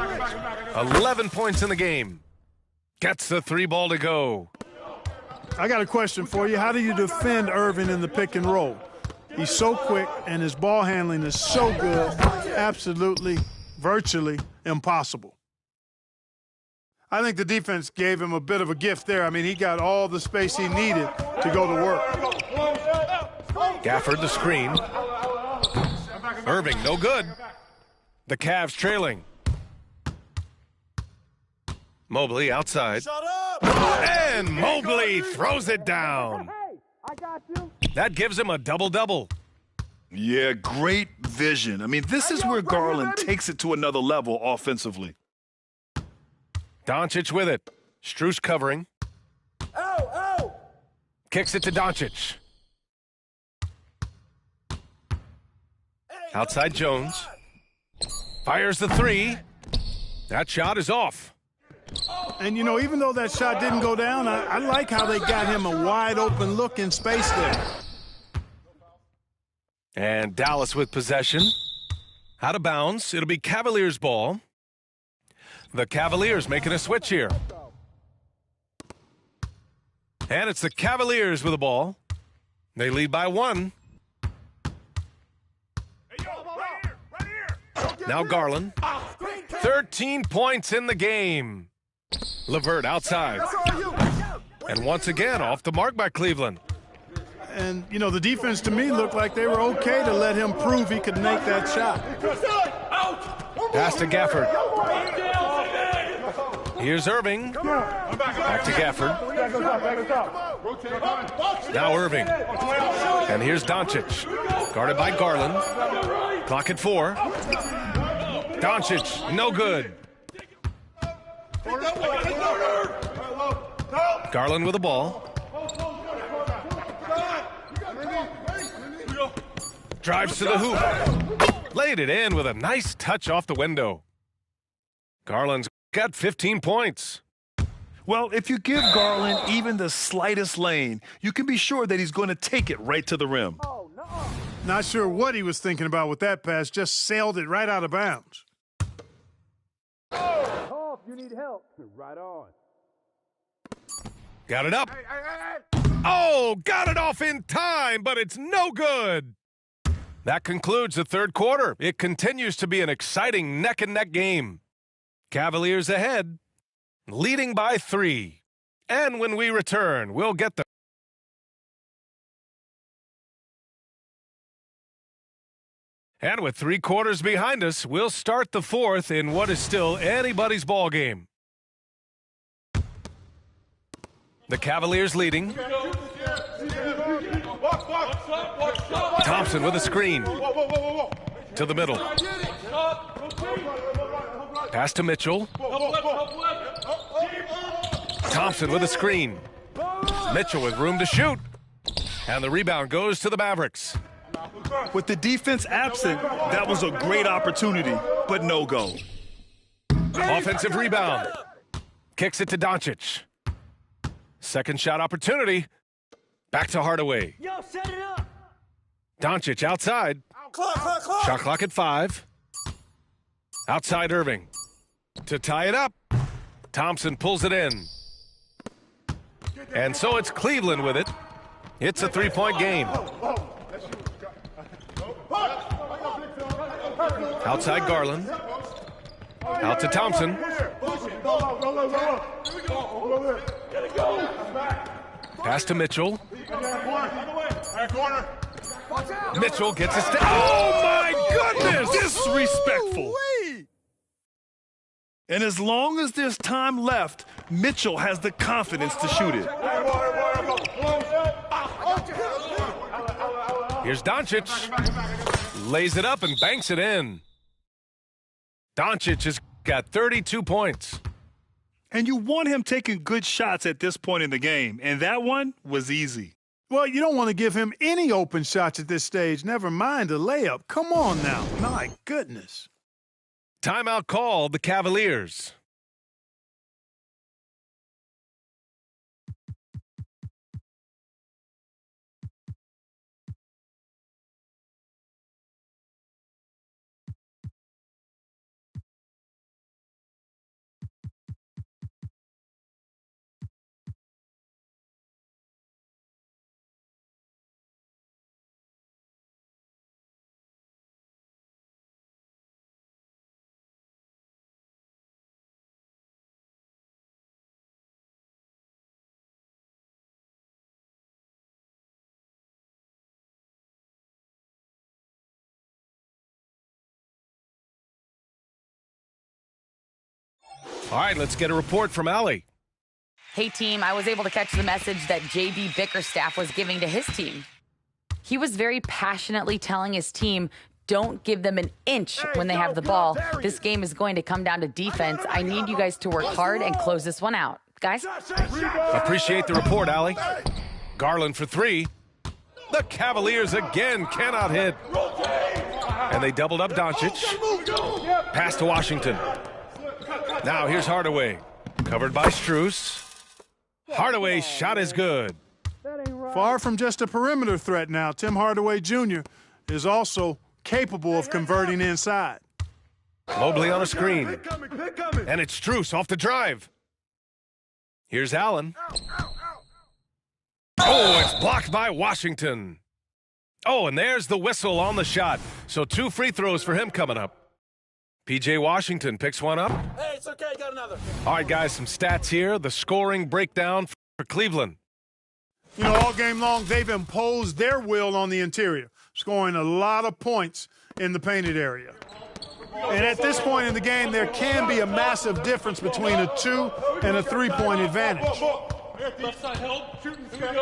I: 11 points in the game. Gets the 3 ball to go.
K: I got a question for you. How do you defend Irving in the pick and roll? He's so quick, and his ball handling is so good, absolutely, virtually impossible. I think the defense gave him a bit of a gift there. I mean, he got all the space he needed to go to work.
I: Gafford the screen. Irving, no good. The Cavs trailing. Mobley outside. And Mobley throws it down. That gives him a double-double.
J: Yeah, great vision. I mean, this is where Garland takes it to another level offensively.
I: Doncic with it. Strus covering. Kicks it to Doncic. Outside Jones. Fires the 3. That shot is off.
K: And, you know, even though that shot didn't go down, I like how they got him a wide-open look in space there.
I: And Dallas with possession. Out of bounds. It'll be Cavaliers ball. The Cavaliers making a switch here. And it's the Cavaliers with the ball. They lead by 1. Now Garland. 13 points in the game. LeVert outside. And once again, off the mark by Cleveland.
K: And, you know, the defense to me looked like they were okay to let him prove he could make that shot.
I: Pass to Gafford. Here's Irving. Back to Gafford. Now Irving. And here's Doncic. Guarded by Garland. Clock at 4. Doncic, no good. Garland with the ball. Drives to the hoop. Laid it in with a nice touch off the window. Garland's got 15 points.
J: Well, if you give Garland even the slightest lane, you can be sure that he's going to take it right to the rim.
K: Not sure what he was thinking about with that pass, just sailed it right out of bounds.
D: Oh, if you need help, right on.
I: Got it up. Oh, got it off in time, but it's no good. That concludes the third quarter. It continues to be an exciting neck-and-neck game. Cavaliers ahead, leading by 3. And when we return, we'll get the And with 3 quarters behind us, we'll start the fourth in what is still anybody's ball game. The Cavaliers leading. Thompson with a screen. To the middle. Pass to Mitchell. Thompson with a screen. Mitchell with room to shoot. And the rebound goes to the Mavericks.
J: With the defense absent, that was a great opportunity, but no go.
I: Offensive rebound. Kicks it to Doncic. Second shot opportunity. Back to Hardaway.
D: Yo, set it up.
I: Doncic outside.
D: Clock.
I: Shot clock at 5. Outside Irving. To tie it up. Thompson pulls it in. And so it's Cleveland with it. It's a 3-point game. Outside Garland. Out to Thompson. Pass to Mitchell. Mitchell gets a step. Oh, my goodness!
J: Disrespectful. And as long as there's time left, Mitchell has the confidence to shoot it.
I: Here's Doncic. Lays it up and banks it in. Doncic has got 32 points.
J: And you want him taking good shots at this point in the game, and that one was easy.
K: Well, you don't want to give him any open shots at this stage, never mind a layup. Come on now. My goodness.
I: Timeout called the Cavaliers. All right, let's get a report from Allie.
L: Hey, team, I was able to catch the message that J.B. Bickerstaff was giving to his team. He was very passionately telling his team, don't give them an inch when they have the ball. This game is going to come down to defense. I need you guys to work hard and close this one out. Guys?
I: Appreciate the report, Allie. Garland for three. The Cavaliers again cannot hit. And they doubled up Doncic. Pass to Washington. Now here's Hardaway. Covered by Strus. Hardaway's shot is good.
K: Far from just a perimeter threat now, Tim Hardaway Jr. is also capable of converting inside.
I: Mobley on a screen. And it's Strus off the drive. Here's Allen. Oh, it's blocked by Washington. Oh, and there's the whistle on the shot. So 2 free throws for him coming up. P.J. Washington picks one up.
D: Hey, it's okay, got another.
I: All right, guys, some stats here. The scoring breakdown for Cleveland.
K: You know, all game long, they've imposed their will on the interior, scoring a lot of points in the painted area. And at this point in the game, there can be a massive difference between a 2 and a 3-point advantage.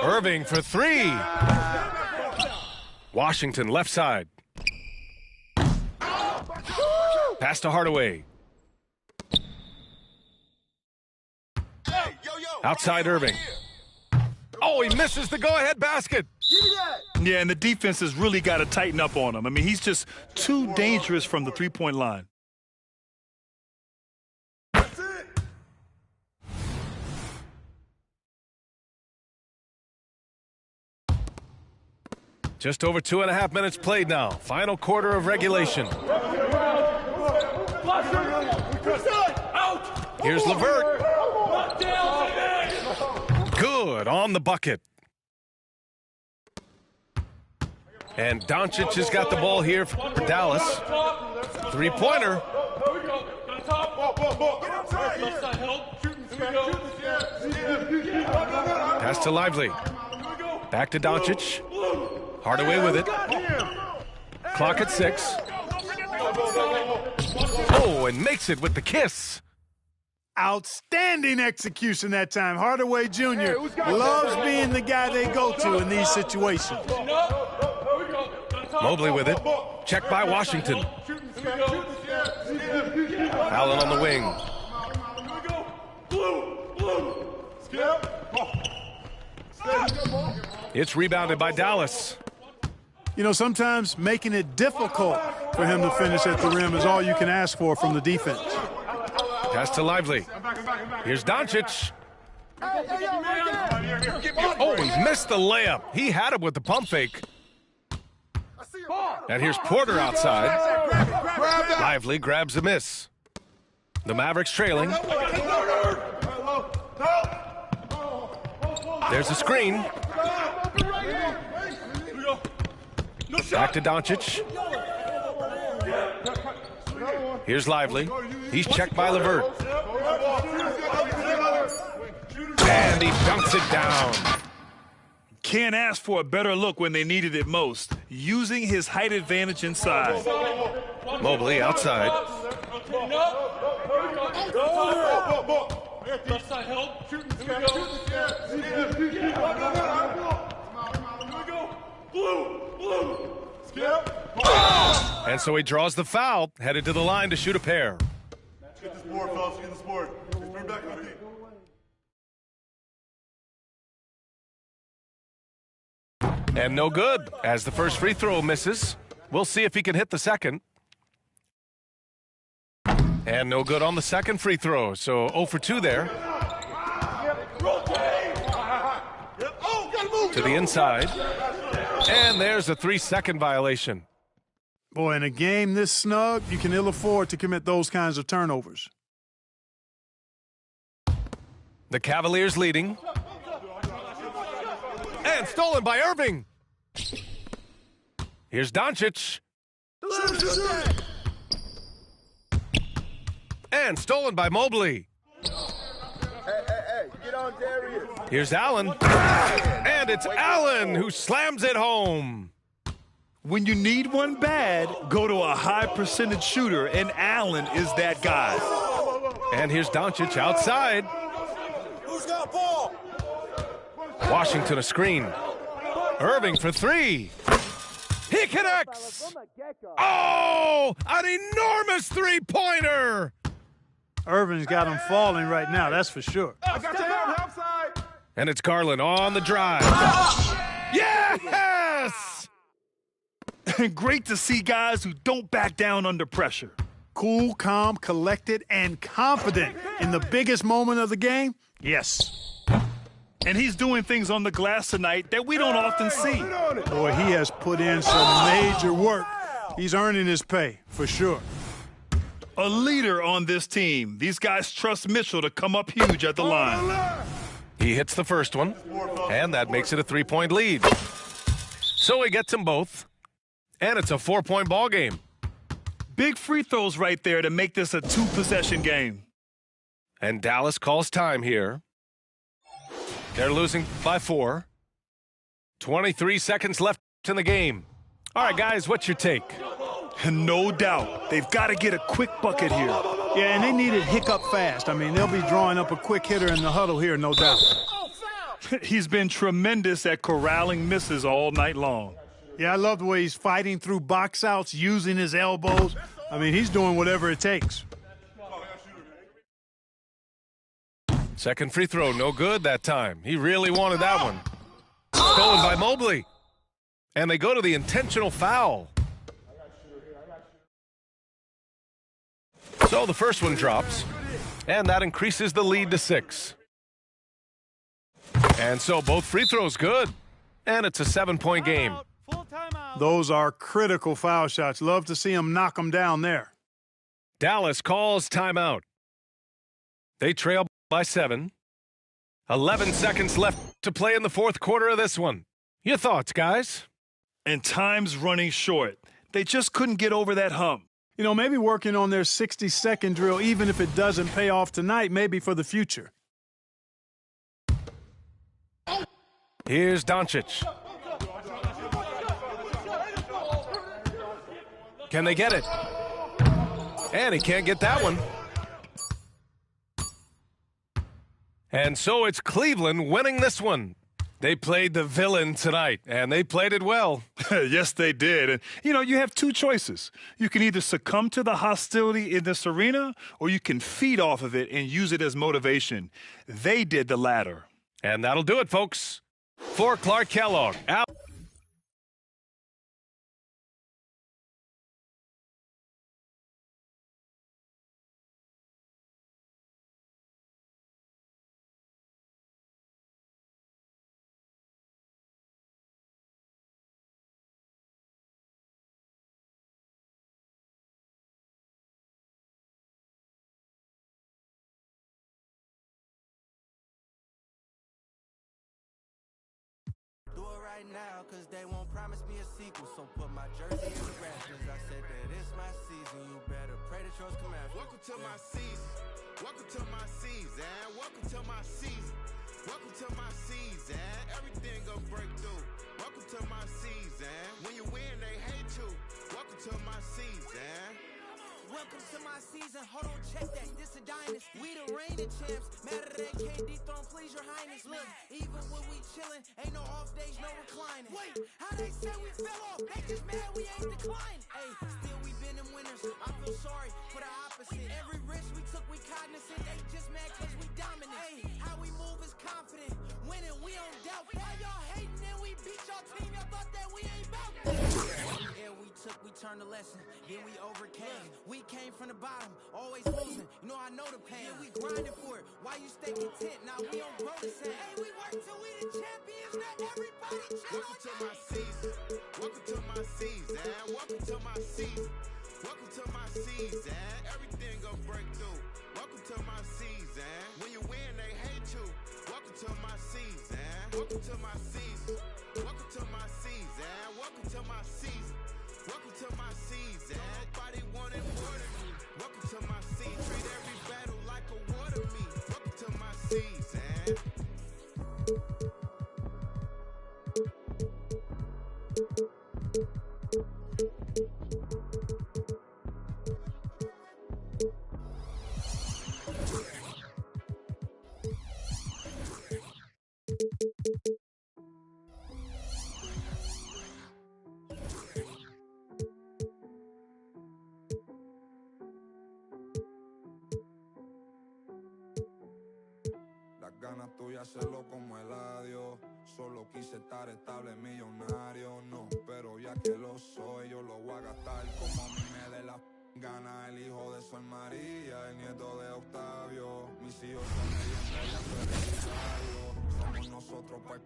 I: Irving for three. Washington left side. Pass to Hardaway. Outside Irving. Oh, he misses the go-ahead basket.
J: Yeah, and the defense has really got to tighten up on him. I mean, he's just too dangerous from the three-point line.
I: Just over 2.5 minutes played now. Final quarter of regulation. Here's LeVert. Good on the bucket. And Doncic has got the ball here for Dallas. 3-pointer. Pass to Lively. Back to Doncic. Hardaway with it. Clock at 6. Oh, and makes it with the kiss.
K: Outstanding execution that time. Hardaway Jr. loves being the guy they go to in these situations.
I: Mobley with it. Checked by Washington. Allen on the wing. It's rebounded by Dallas.
K: You know, sometimes making it difficult for him to finish at the rim is all you can ask for from the defense.
I: Pass to Lively. Here's Doncic. Oh, he missed the layup. He had him with the pump fake. And here's Porter outside. Lively grabs a miss. The Mavericks trailing. There's a screen. Back to Doncic. Here's Lively. He's checked by LeVert. And he dunks it down.
J: Can't ask for a better look when they needed it most. Using his height advantage inside.
I: Mobley outside. And so he draws the foul, headed to the line to shoot a pair.
H: Get this board, fellas. Get this board. Bring back on me.
I: And no good, as the first free throw misses. We'll see if he can hit the second. And no good on the second free throw, so 0 for 2 there. To the inside. And there's a 3-second violation.
K: Boy, in a game this snug, you can ill afford to commit those kinds of turnovers.
I: The Cavaliers leading. And stolen by Irving. Here's Doncic. And stolen by Mobley.
H: Hey, get on Darius.
I: Here's Allen. And it's Allen who slams it home.
J: When you need one bad, go to a high percentage shooter, and Allen is that guy.
I: And here's Doncic outside.
D: Who's got ball?
I: Washington a screen. Irving for three. He connects. Oh, an enormous three-pointer.
K: Irving's got him falling right now, that's for sure.
D: I got you outside.
I: And it's Garland on the drive. Yes!
J: Great to see guys who don't back down under pressure.
K: Cool, calm, collected, and confident in the biggest moment of the game? Yes.
J: And he's doing things on the glass tonight that we don't often see.
K: Boy, he has put in some major work. He's earning his pay, for sure.
J: A leader on this team. These guys trust Mitchell to come up huge at the line.
I: He hits the first one, and that makes it a 3-point lead. So he gets them both, and it's a 4-point ball game.
J: Big free throws right there to make this a 2-possession game.
I: And Dallas calls time here. They're losing by 4. 23 seconds left in the game. All right, guys, what's your take?
J: No doubt. They've got to get a quick bucket here.
K: Yeah, and they need it hiccup fast. I mean, they'll be drawing up a quick hitter in the huddle here, no doubt.
J: He's been tremendous at corralling misses all night long.
K: Yeah, I love the way he's fighting through box outs, using his elbows. I mean, he's doing whatever it takes.
I: Second free throw, no good that time. He really wanted that one. Stolen by Mobley. And they go to the intentional foul. So the first one drops, and that increases the lead to 6. And so both free throws good, and it's a 7-point game.
K: Those are critical foul shots. Love to see him knock them down there.
I: Dallas calls timeout. They trail by 7. 11 seconds left to play in the fourth quarter of this one. Your thoughts, guys?
J: And time's running short. They just couldn't get over that hump.
K: You know, maybe working on their 60-second drill, even if it doesn't pay off tonight, maybe for the future.
I: Here's Doncic. Can they get it? And he can't get that one. And so it's Cleveland winning this one. They played the villain tonight, and they played it well.
J: Yes, they did. And, you know, you have two choices. You can either succumb to the hostility in this arena, or you can feed off of it and use it as motivation. They did the latter.
I: And that'll do it, folks. For Clark Kellogg, out.
M: Right now, cause they won't promise me a sequel. So put my jersey in the rafters. I said that it's my season. You better pray that yours come after.
H: Welcome to my season. Welcome to my season. Welcome to my season. Welcome to my season. Everything gonna break through. Welcome to my season. When you win, they hate you. Welcome to my season.
M: Welcome to my season. Hold on, check that. This a dynasty. We the reigning champs. Matter they can't dethrone, please your highness. Look, even when we chillin', ain't no off days, no reclining. Wait, how they say we fell off? They just mad we ain't declining. Hey, still we been them winners. I feel sorry for the opposite. Every risk we took, we cognizant. They just mad cause we dominant. Hey, how we move is confident. Winning, we don't doubt. Why y'all hating and we beat y'all team? Y'all thought that we ain't bout that. Yeah, we took, we turned the lesson. Then we overcame. We came from the bottom, always losing. You know I know the pain. Yeah, we grinding for it. Why you stay content? Now we don't grow the same. Hey, we work till we the champions. Not everybody chill.
H: Welcome to my season. Welcome to my season. Welcome to my season. Welcome to my season. Everything gonna break through. Welcome to my season. When you win, they hate you. Welcome to my season. Welcome to my season. Welcome to my season. Welcome to my season. Welcome to my season. Nobody wanted more than me. Welcome to my season. Treat every battle like a war to me. Welcome to my season. hacerlo como el adiós. Solo quise estar estable, millonario, no. Pero ya que lo soy, yo lo voy a gastar como a mí me dé la gana. El hijo de Sol María, el nieto de Octavio. Mis hijos son leyendas, somos nosotros, pues.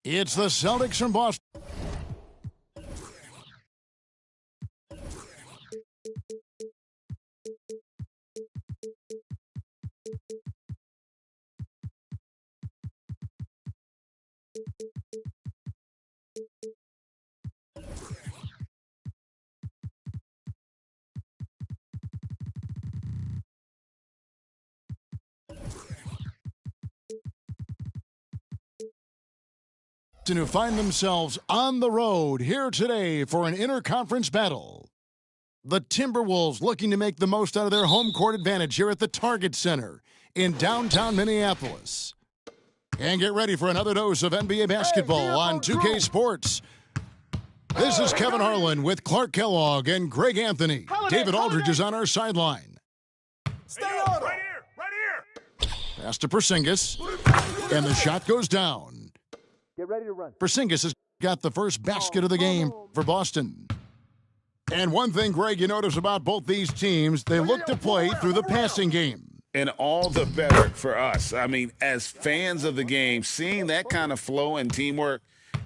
B: It's the Celtics from Boston. Who find themselves on the road here today for an interconference battle. The Timberwolves looking to make the most out of their home court advantage here at the Target Center in downtown Minneapolis. And get ready for another dose of NBA basketball on 2K Sports. This is Kevin Harlan with Clark Kellogg and Greg Anthony. David Aldridge is on our sideline.
D: Stay on right here.
B: Pass to Porzingis, and the shot goes down.
N: Get ready to run.
B: Porzingis has got the first basket of the game for Boston. And one thing, Greg, you notice about both these teams, they look to play through the passing game.
C: And all the better for us. I mean, as fans of the game, seeing that kind of flow and teamwork,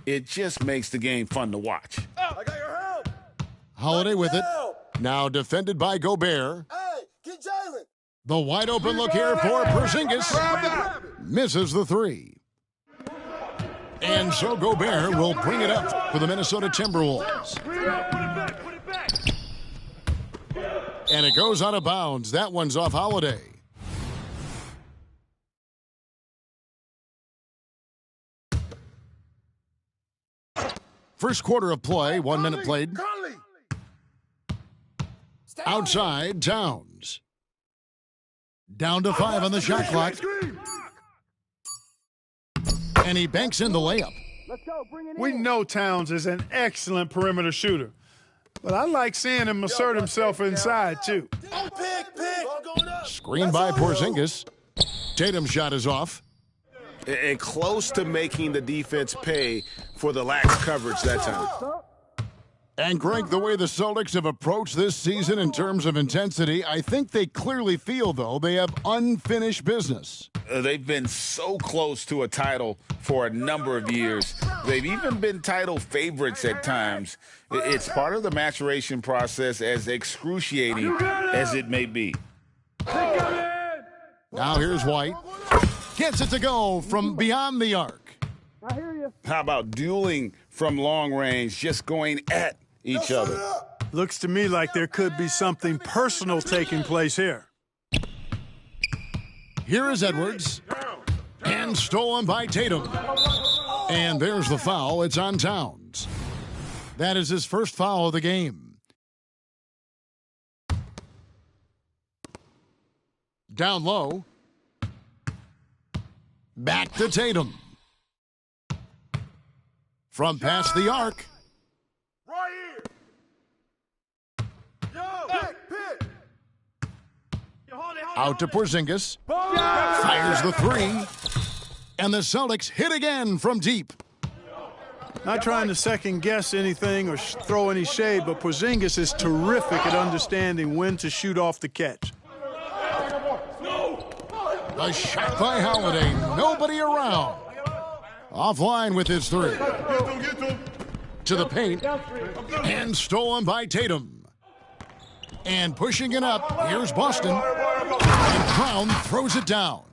C: it just makes the game fun to watch.
D: I got your help.
B: Holiday with it. Now defended by Gobert.
D: Hey, get Jalen.
B: The wide open look here for Porzingis. Misses the three. And so Gobert will bring it up for the Minnesota Timberwolves. And it goes out of bounds. That one's off Holiday. First quarter of play, 1 minute played. Outside, Towns. Down to 5 on the shot clock. And he banks in the layup.
K: We know Towns is an excellent perimeter shooter, but I like seeing him assert himself inside, too.
B: Screen by Porzingis. Tatum's shot is off.
C: And close to making the defense pay for the lax coverage that time.
B: And, Greg, the way the Celtics have approached this season in terms of intensity, I think they clearly feel, though, they have unfinished business.
C: They've been so close to a title for a number of years. They've even been title favorites at times. It's part of the maturation process, as excruciating as it may be.
B: Now here's White. Gets it to go from beyond the arc.
N: I hear you.
C: How about dueling from long range, just going at each other?
K: Looks to me like there could be something personal taking place here.
B: Here is Edwards. And stolen by Tatum. And there's the foul. It's on Towns. That is his first foul of the game. Down low. Back to Tatum. From past the arc.
D: Right here. Yo, pick.
B: Out to Porzingis. Fires the three. And the Celtics hit again from deep.
K: Not trying to second-guess anything or throw any shade, but Porzingis is terrific at understanding when to shoot off the catch.
B: A shot by Holiday. Nobody around. Offline with his three. To the paint. And stolen by Tatum. And pushing it up. Here's Boston. And Brown throws it down.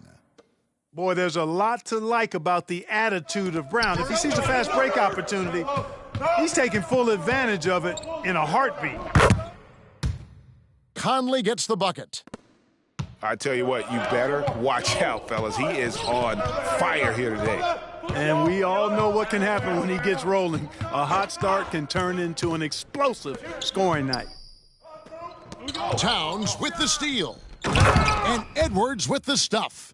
K: Boy, there's a lot to like about the attitude of Brown. If he sees a fast break opportunity, he's taking full advantage of it in a heartbeat.
B: Conley gets the bucket.
C: I tell you what, you better watch out, fellas. He is on fire here today.
K: And we all know what can happen when he gets rolling. A hot start can turn into an explosive scoring night.
B: Towns with the steal. And Edwards with the stuff.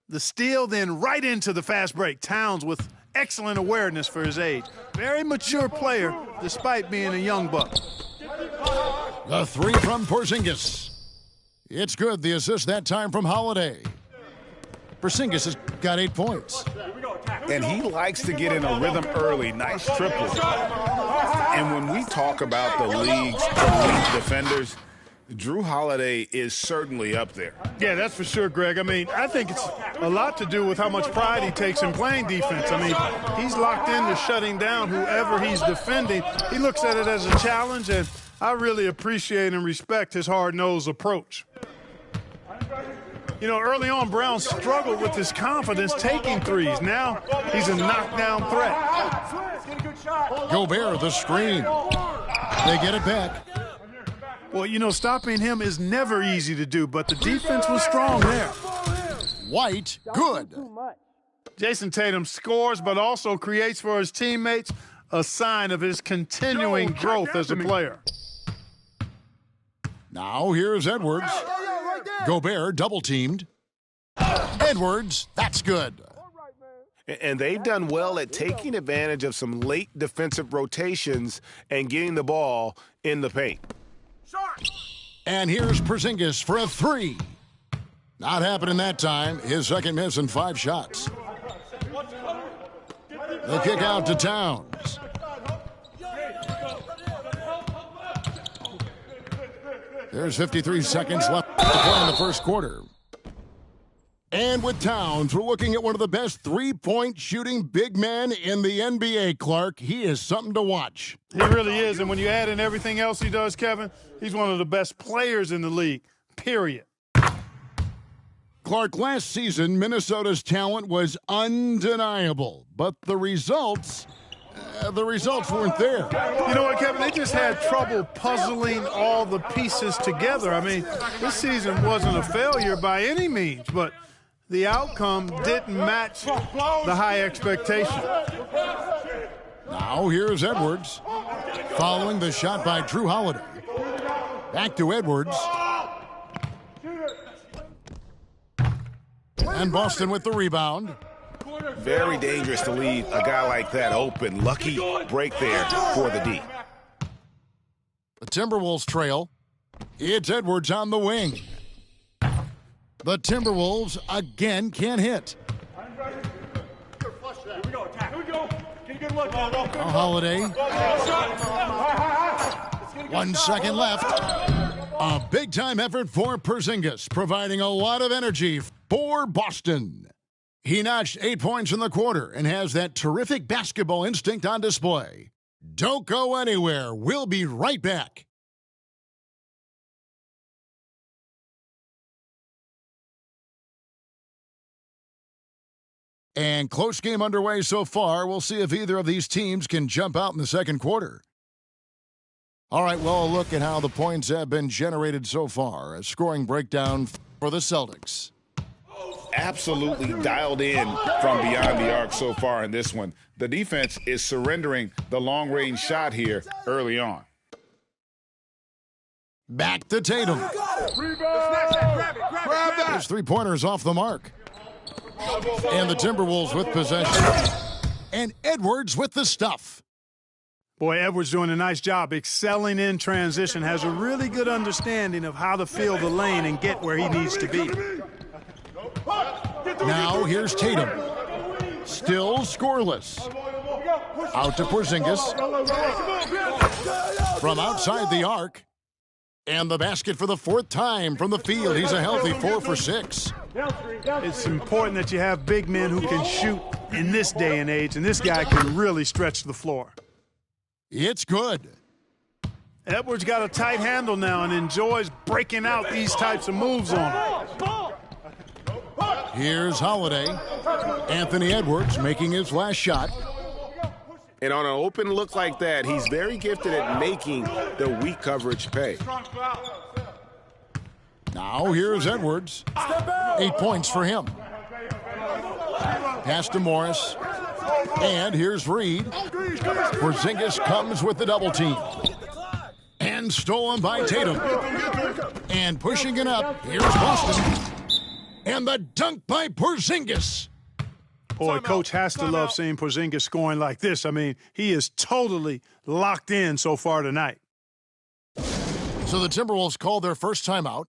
K: The steal, then right into the fast break. Towns with excellent awareness for his age. Very mature player, despite being a young buck.
B: The three from Porzingis. It's good. The assist that time from Holiday. Porzingis has got 8 points.
C: And he likes to get in a rhythm early. Nice triple. And when we talk about the league's elite defenders, Drew Holiday is certainly up there.
K: Yeah, that's for sure, Greg. I mean, I think it's a lot to do with how much pride he takes in playing defense. I mean, he's locked into shutting down whoever he's defending. He looks at it as a challenge, and I really appreciate and respect his hard-nosed approach. You know, early on, Brown struggled with his confidence taking threes. Now he's a knockdown threat.
B: Gobert, the screen. They get it back.
K: Well, you know, stopping him is never easy to do, but the defense was strong there.
B: White, good.
K: Jason Tatum scores, but also creates for his teammates, a sign of his continuing growth as a player.
B: Now here's Edwards. Gobert double-teamed. Edwards, that's good.
I: And they've done well at taking advantage of some late defensive rotations and getting the ball in the paint.
B: And here's Porzingis for a three. Not happening that time. His second miss in 5 shots. The kick out to Towns. There's 53 seconds left to play in the first quarter. And with Towns, we're looking at one of the best three-point shooting big men in the NBA, Clark. He is something to watch.
K: He really is, and when you add in everything else he does, Kevin, he's one of the best players in the league, period.
B: Clark, last season, Minnesota's talent was undeniable, but the results weren't there.
K: You know what, Kevin? They just had trouble puzzling all the pieces together. I mean, this season wasn't a failure by any means, but the outcome didn't match the high expectation.
B: Now here's Edwards, following the shot by Drew Holiday. Back to Edwards. And Boston with the rebound.
I: Very dangerous to leave a guy like that open. Lucky break there for the D.
B: The Timberwolves trail. It's Edwards on the wing. The Timberwolves again can't hit. Holiday. 1 second left. A big-time effort for Porzingis, providing a lot of energy for Boston. He notched 8 points in the quarter and has that terrific basketball instinct on display. Don't go anywhere. We'll be right back. And close game underway so far. We'll see if either of these teams can jump out in the second quarter. All right, well, a look at how the points have been generated so far. A scoring breakdown for the Celtics.
C: Absolutely dialed in from beyond the arc so far in this one. The defense is surrendering the long-range shot here early on.
B: Back to Tatum. His three-pointer's off the mark. And the Timberwolves with possession. And Edwards with the stuff.
K: Boy, Edwards doing a nice job excelling in transition, has a really good understanding of how to fill the lane and get where he needs to be.
B: Now here's Tatum. Still scoreless. Out to Porzingis. From outside the arc. And the basket for the 4th time from the field. He's a healthy 4 for 6.
K: It's important that you have big men who can shoot in this day and age, and this guy can really stretch the floor.
B: It's good.
K: Edwards got a tight handle now and enjoys breaking out these types of moves on him.
B: Here's Holiday. Anthony Edwards making his last shot.
I: And on an open look like that, he's very gifted at making the weak coverage pay.
B: Now here's Edwards. 8 points for him. Pass to Morris. And here's Reed. Porzingis comes with the double team. And stolen by Tatum. And pushing it up. Here's Boston. And the dunk by Porzingis.
K: Boy, Coach has to love seeing Porzingis scoring like this. I mean, he is totally locked in so far tonight.
B: So the Timberwolves called their first timeout.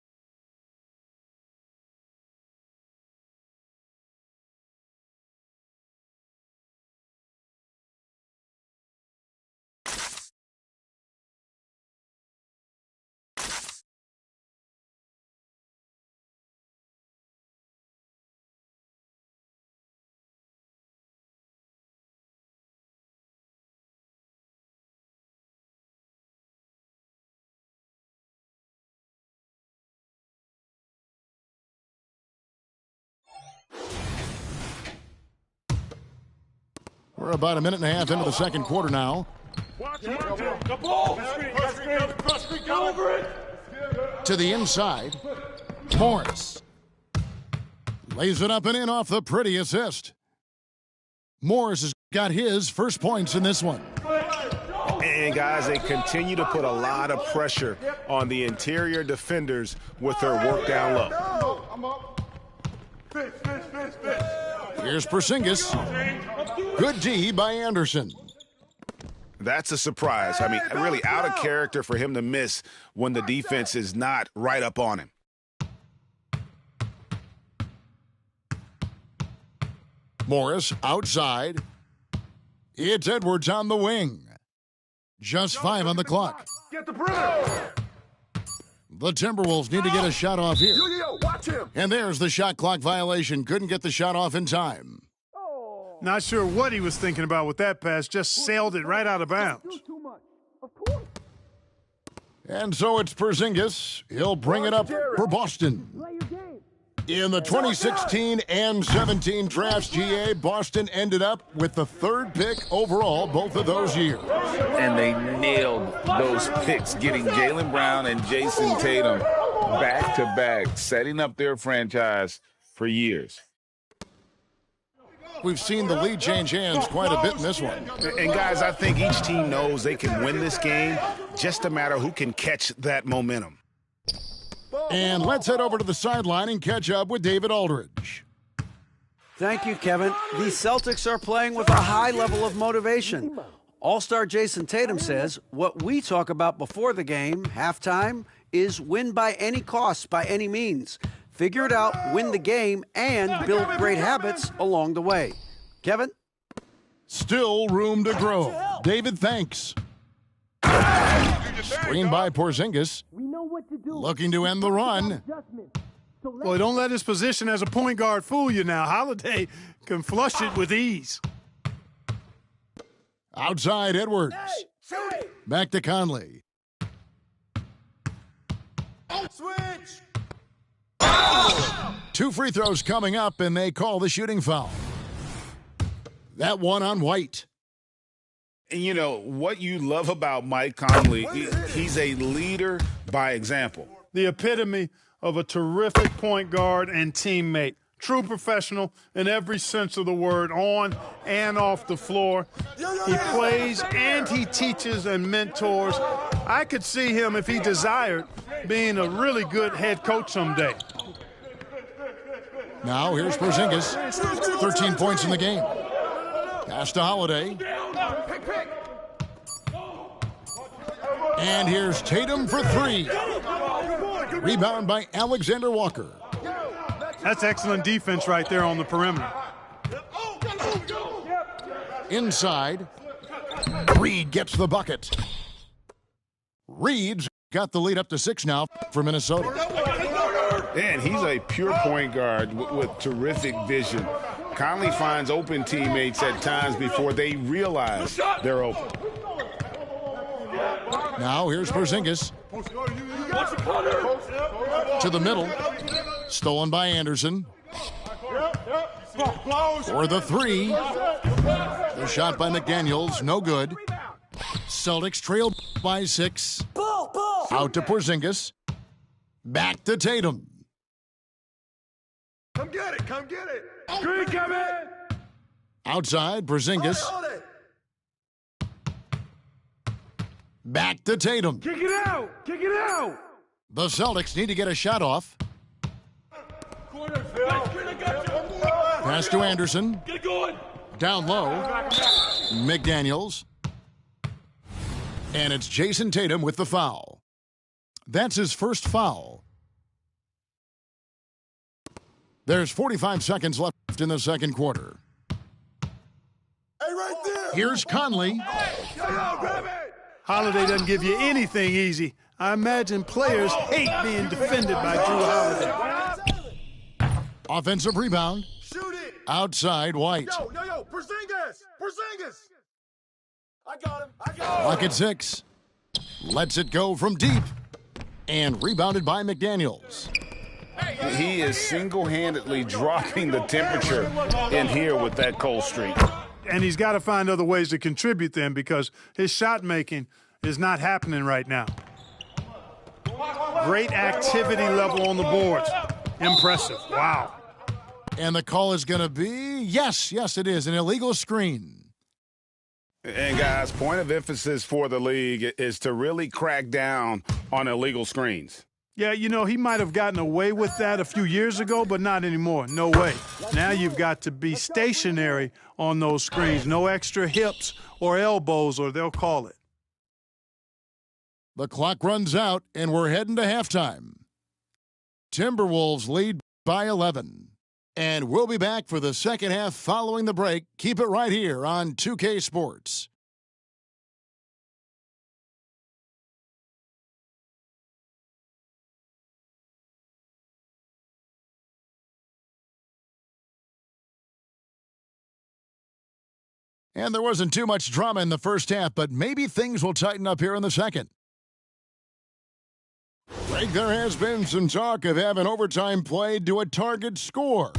B: We're about a minute and a half into the second quarter now.
D: The ball.
B: To the inside. Morris. Lays it up and in off the pretty assist. Morris has got his first points in this one.
O: And, guys, they continue to put a lot of pressure on the interior defenders with their work down low.
B: Here's Porzingis. Good D by Anderson.
O: That's a surprise. I mean, really out of character for him to miss when the defense is not right up on him.
B: Morris outside. It's Edwards on the wing. Just 5 on the clock.
D: Get the perimeter.
B: The Timberwolves need to get a shot off here.
D: Watch him.
B: And there's the shot clock violation. Couldn't get the shot off in time.
K: Not sure what he was thinking about with that pass. Just sailed it right out of bounds.
B: And so it's Porzingis. He'll bring it up for Boston. In the 2016 and 17 drafts, GA, Boston ended up with the 3rd pick overall both of those years.
C: And they nailed those picks, getting Jaylen Brown and Jason Tatum back-to-back, setting up their franchise for years.
B: We've seen the lead change hands quite a bit in this one.
O: And, guys, I think each team knows they can win this game, just a matter who can catch that momentum.
B: And let's head over to the sideline and catch up with David Aldridge.
F: Thank you, Kevin. The Celtics are playing with a high level of motivation. All-star Jason Tatum says what we talk about before the game, halftime, is win by any cost, by any means. Figure it out, win the game, and build great habits along the way. Kevin?
B: Still room to grow. David, thanks. Screen by Porzingis. Looking to end the run.
K: Boy, don't let his position as a point guard fool you now. Holiday can flush it with ease.
B: Outside Edwards. Back to Conley.
D: Switch.
B: 2 free throws coming up, and they call the shooting foul. That one on White.
C: And, you know, what you love about Mike Conley, he's a leader by example.
K: The epitome of a terrific point guard and teammate. True professional in every sense of the word, on and off the floor. He plays and he teaches and mentors. I could see him, if he desired, being a really good head coach someday.
B: Now here's Porzingis. 13 points in the game. Pass to Holiday. And here's Tatum for 3. Rebound by Alexander Walker.
K: That's excellent defense right there on the perimeter.
B: Inside. Reed gets the bucket. Reed's got the lead up to 6 now for Minnesota.
C: And he's a pure point guard with terrific vision. Conley finds open teammates at times before they realize they're open.
B: Now here's Porzingis. To the middle. Stolen by Anderson. For the 3. The shot by McDaniels, no good. Celtics trail by 6. Out to Porzingis. Back to Tatum.
D: Come get it. Come get it. Screen, Kevin.
B: Outside, Porzingis. Back to Tatum.
D: Kick it out. Kick it out.
B: The Celtics need to get a shot off. Pass to Anderson.
D: Get it going.
B: Down low. McDaniels. And it's Jason Tatum with the foul. That's his first foul. There's 45 seconds left in the second quarter.
D: Hey, right there.
B: Here's Conley.
K: Holiday doesn't give you anything easy. I imagine players hate being defended by Drew Holiday.
B: Offensive rebound.
D: Shoot it.
B: Outside White.
D: Yo, Porzingis. I got him.
B: Clock at 6. Lets it go from deep. And rebounded by McDaniels.
C: He is single-handedly dropping the temperature in here with that cold streak.
K: And he's got to find other ways to contribute then because his shot making is not happening right now. Great activity level on the boards. Impressive. Wow.
B: And the call is going to be, yes, it is, an illegal screen.
C: And, guys, point of emphasis for the league is to really crack down on illegal screens.
K: Yeah, you know, he might have gotten away with that a few years ago, but not anymore. No way. Now you've got to be stationary on those screens. No extra hips or elbows, or they'll call it.
B: The clock runs out, and we're heading to halftime. Timberwolves lead by 11. And we'll be back for the second half following the break. Keep it right here on 2K Sports. And there wasn't too much drama in the first half, but maybe things will tighten up here in the second. Like there has been some talk of having overtime played to a target score.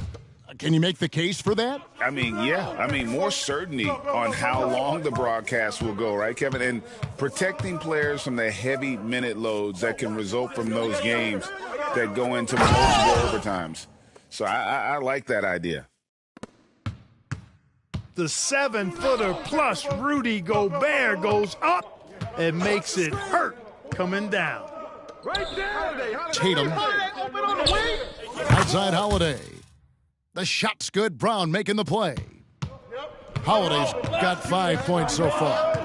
B: Can you make the case for that?
C: I mean, yeah. I mean, more certainty on how long the broadcast will go, right, Kevin? And protecting players from the heavy minute loads that can result from those games that go into multiple overtimes. So I like that idea.
K: The 7-footer plus Rudy Gobert goes up and makes it hurt coming down.
D: Right there.
B: Tatum. Outside Holiday. The shot's good. Brown making the play. Holiday's got 5 points so far.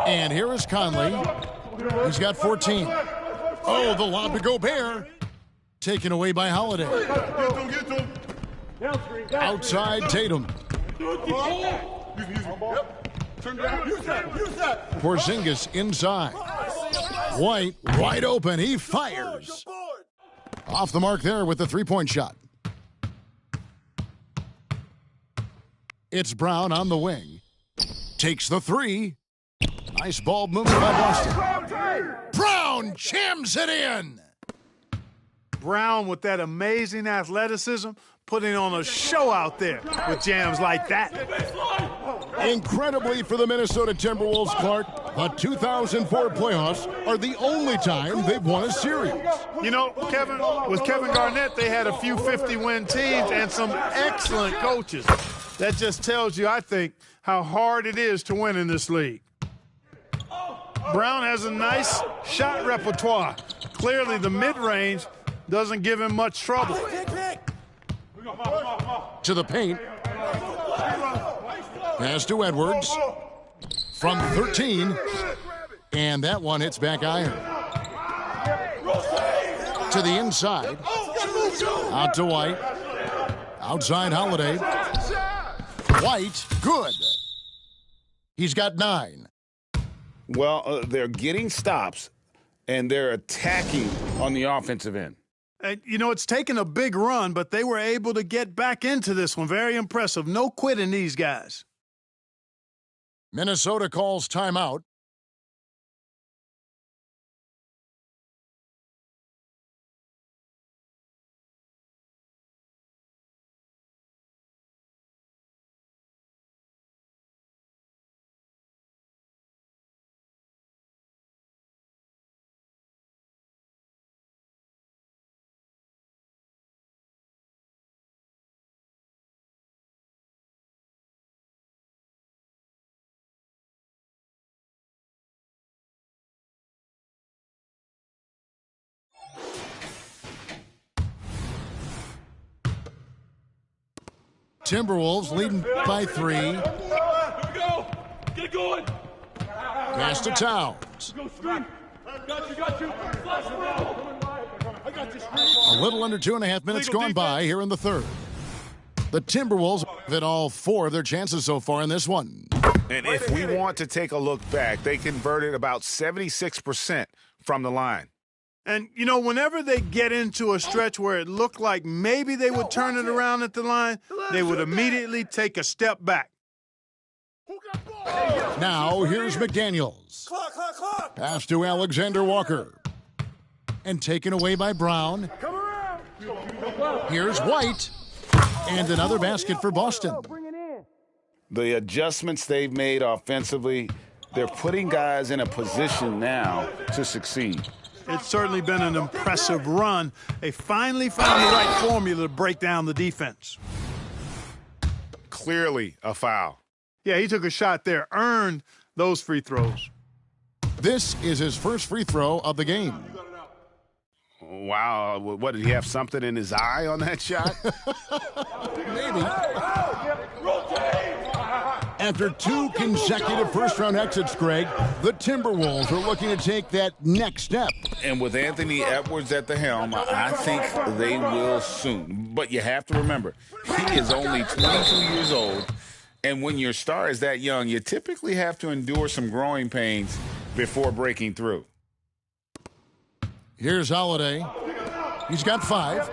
B: And here is Conley. He's got 14. Oh, the lob to Gobert. Taken away by Holiday. Outside Tatum. Porzingis inside. White wide open. He fires. Off the mark there with the three-point shot. It's Brown on the wing. Takes the three. Nice ball movement by Boston. Brown jams it in.
K: Brown with that amazing athleticism, putting on a show out there with jams like that.
B: Incredibly for the Minnesota Timberwolves, Clark, the 2004 playoffs are the only time they've won a series.
K: You know, Kevin, with Kevin Garnett, they had a few 50-win teams and some excellent coaches. That just tells you, I think, how hard it is to win in this league. Brown has a nice shot repertoire. Clearly, the mid-range doesn't give him much trouble.
B: To the paint. Pass to Edwards. From 13. And that one hits back iron. To the inside. Out to White. Outside Holiday. White, good. He's got 9.
C: Well, they're getting stops, and they're attacking on the offensive end.
K: You know, it's taken a big run, but they were able to get back into this one. Very impressive. No quitting these guys.
B: Minnesota calls timeout. Timberwolves leading by 3.
D: Here we go. Get it going.
B: Pass to Towns.
D: Got you. I got you.
B: A little under 2.5 minutes gone by here in the third. The Timberwolves have hit all 4 of their chances so far in this one.
C: And if we want to take a look back, they converted about 76% from the line.
K: And, you know, whenever they get into a stretch where it looked like maybe they would turn it around at the line, they would immediately take a step back.
B: Now, here's McDaniels. Pass to Alexander Walker. And taken away by Brown. Here's White. And another basket for Boston.
C: The adjustments they've made offensively, they're putting guys in a position now to succeed.
K: It's certainly been an impressive run. They finally found the right formula to break down the defense.
O: Clearly a foul.
K: Yeah, he took a shot there, earned those free throws.
B: This is his first free throw of the game.
O: Wow, what, did he have something in his eye on that shot?
B: Maybe. After 2 consecutive first-round exits, Greg, the Timberwolves are looking to take that next step.
C: And with Anthony Edwards at the helm, I think they will soon. But you have to remember, he is only 22 years old, and when your star is that young, you typically have to endure some growing pains before breaking through.
B: Here's Holiday. He's got 5.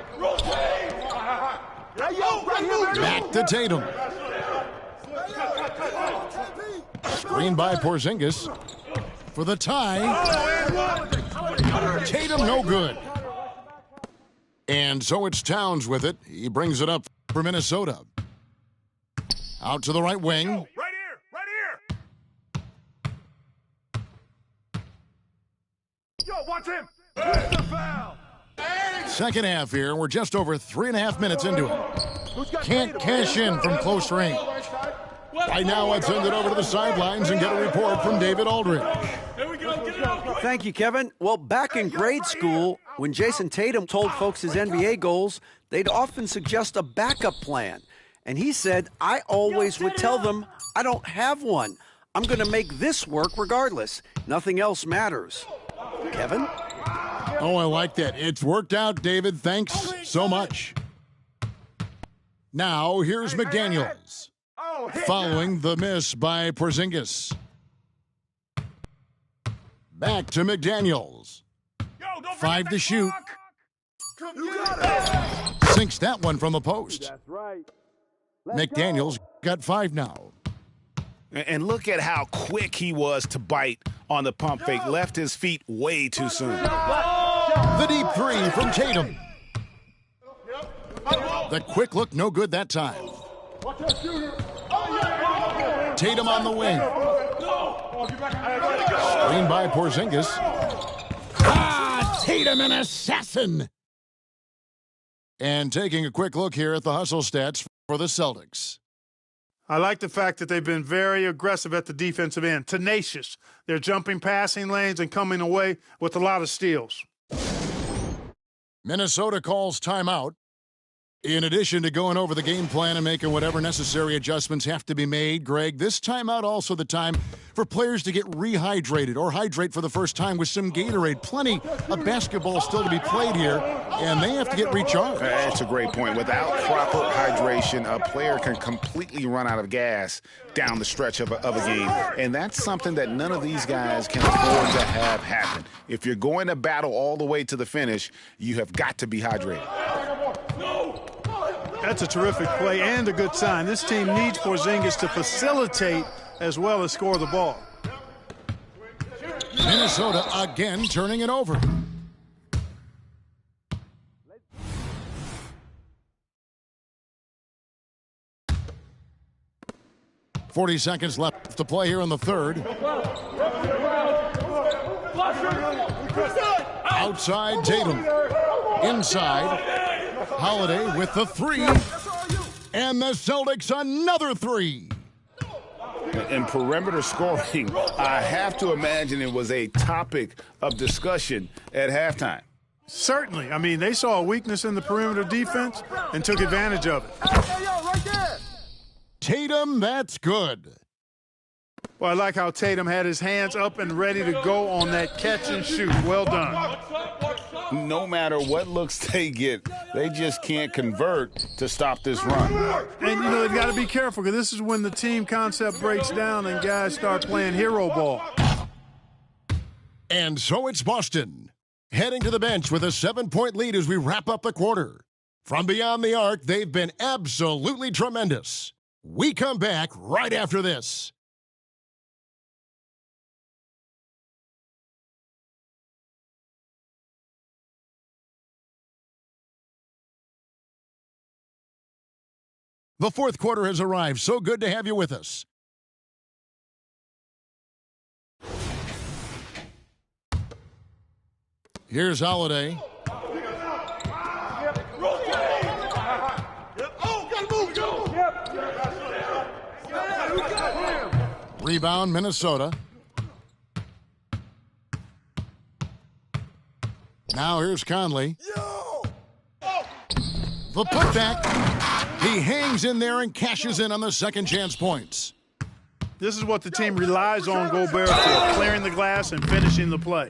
B: Back to Tatum. Screen by Porzingis for the tie. Tatum no good. And so it's Towns with it. He brings it up for Minnesota. Out to the right wing.
D: Right here. Yo, watch him. That's the foul.
B: Second half here. We're just over 3.5 minutes into it. Can't cash in from close range. Right now, let's send it over to the sidelines and get a report from David Aldridge.
F: Thank you, Kevin. Well, back in grade school, when Jason Tatum told folks his NBA goals, they'd often suggest a backup plan. And he said, I always would tell them, I don't have one. I'm going to make this work regardless. Nothing else matters. Kevin?
B: Oh, I like that. It's worked out, David. Thanks so much. Now, here's McDaniels. Following the miss by Porzingis. Back to McDaniels. 5 to shoot. Sinks that one from the post. McDaniels got 5 now.
O: And look at how quick he was to bite on the pump fake. Left his feet way too soon.
B: The deep 3 from Tatum. The quick look, no good that time. Tatum on the wing. Screen by Porzingis. Tatum, an assassin. And taking a quick look here at the hustle stats for the Celtics.
K: I like the fact that they've been very aggressive at the defensive end, tenacious. They're jumping passing lanes and coming away with a lot of steals.
B: Minnesota calls timeout. In addition to going over the game plan and making whatever necessary adjustments have to be made, Greg, this timeout also the time for players to get rehydrated or hydrate for the first time with some Gatorade. Plenty of basketball still to be played here, and they have to get recharged.
O: That's a great point. Without proper hydration, a player can completely run out of gas down the stretch of a game, and that's something that none of these guys can afford to have happen. If you're going to battle all the way to the finish, you have got to be hydrated.
K: That's a terrific play and a good sign. This team needs Porzingis to facilitate as well as score the ball.
B: Minnesota again turning it over. .40 seconds left to play here in the third. Outside Tatum. Inside. Holiday with the 3. And the Celtics another 3.
C: In perimeter scoring, I have to imagine it was a topic of discussion at halftime.
K: Certainly. I mean, they saw a weakness in the perimeter defense and took advantage of it.
B: Tatum, that's good.
K: Well, I like how Tatum had his hands up and ready to go on that catch and shoot. Well done.
C: No matter what looks they get, they just can't convert to stop this run.
K: And, they've got to be careful because this is when the team concept breaks down and guys start playing hero ball.
B: And so it's Boston, heading to the bench with a 7-point lead as we wrap up the quarter. From beyond the arc, they've been absolutely tremendous. We come back right after this. The fourth quarter has arrived. So good to have you with us. Here's Holiday. Rebound, Minnesota. Now here's Conley. The putback. He hangs in there and cashes in on the second chance points.
K: This is what the team relies on Gobert for, clearing the glass and finishing the play.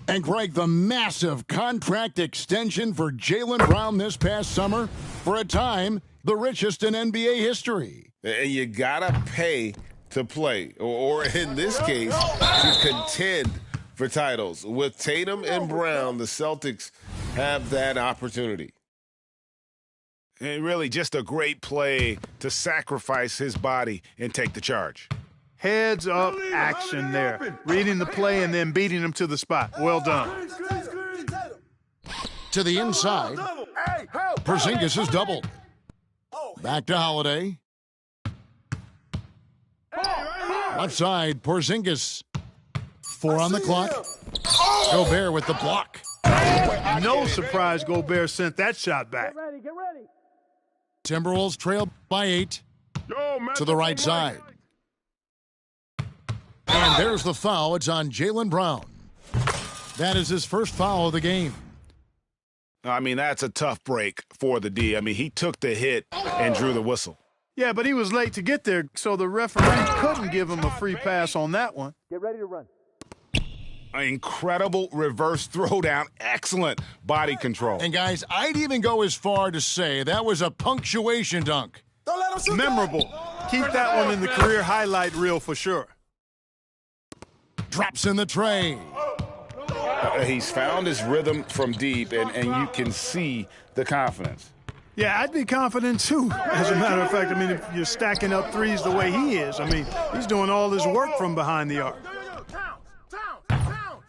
B: And Greg, the massive contract extension for Jaylen Brown this past summer, for a time, the richest in NBA history.
C: And you gotta pay to play, or in this case, to contend for titles. With Tatum and Brown, the Celtics have that opportunity.
O: And really just a great play to sacrifice his body and take the charge.
K: Heads up action there. Reading the play and then beating him to the spot. Well done.
B: To the inside. Porzingis is doubled. Back to Holiday. Left side, Porzingis. 4 on the clock. Gobert with the block.
K: No surprise Gobert sent that shot back.
N: Get ready.
B: Timberwolves trail by 8 to the right side. And there's the foul. It's on Jaylen Brown. That is his first foul of the game.
O: I mean, that's a tough break for the D. I mean, he took the hit and drew the whistle.
K: Yeah, but he was late to get there, so the referee couldn't give him a free pass on that one.
N: Get ready to run.
O: An incredible reverse throwdown. Excellent body control.
B: And, guys, I'd even go as far to say that was a punctuation dunk.
K: Memorable. Keep that one in the career highlight reel for sure.
B: Drops in the tray.
C: He's found his rhythm from deep, and you can see the confidence.
K: Yeah, I'd be confident, too. As a matter of fact, I mean, if you're stacking up threes the way he is, I mean, he's doing all his work from behind the arc.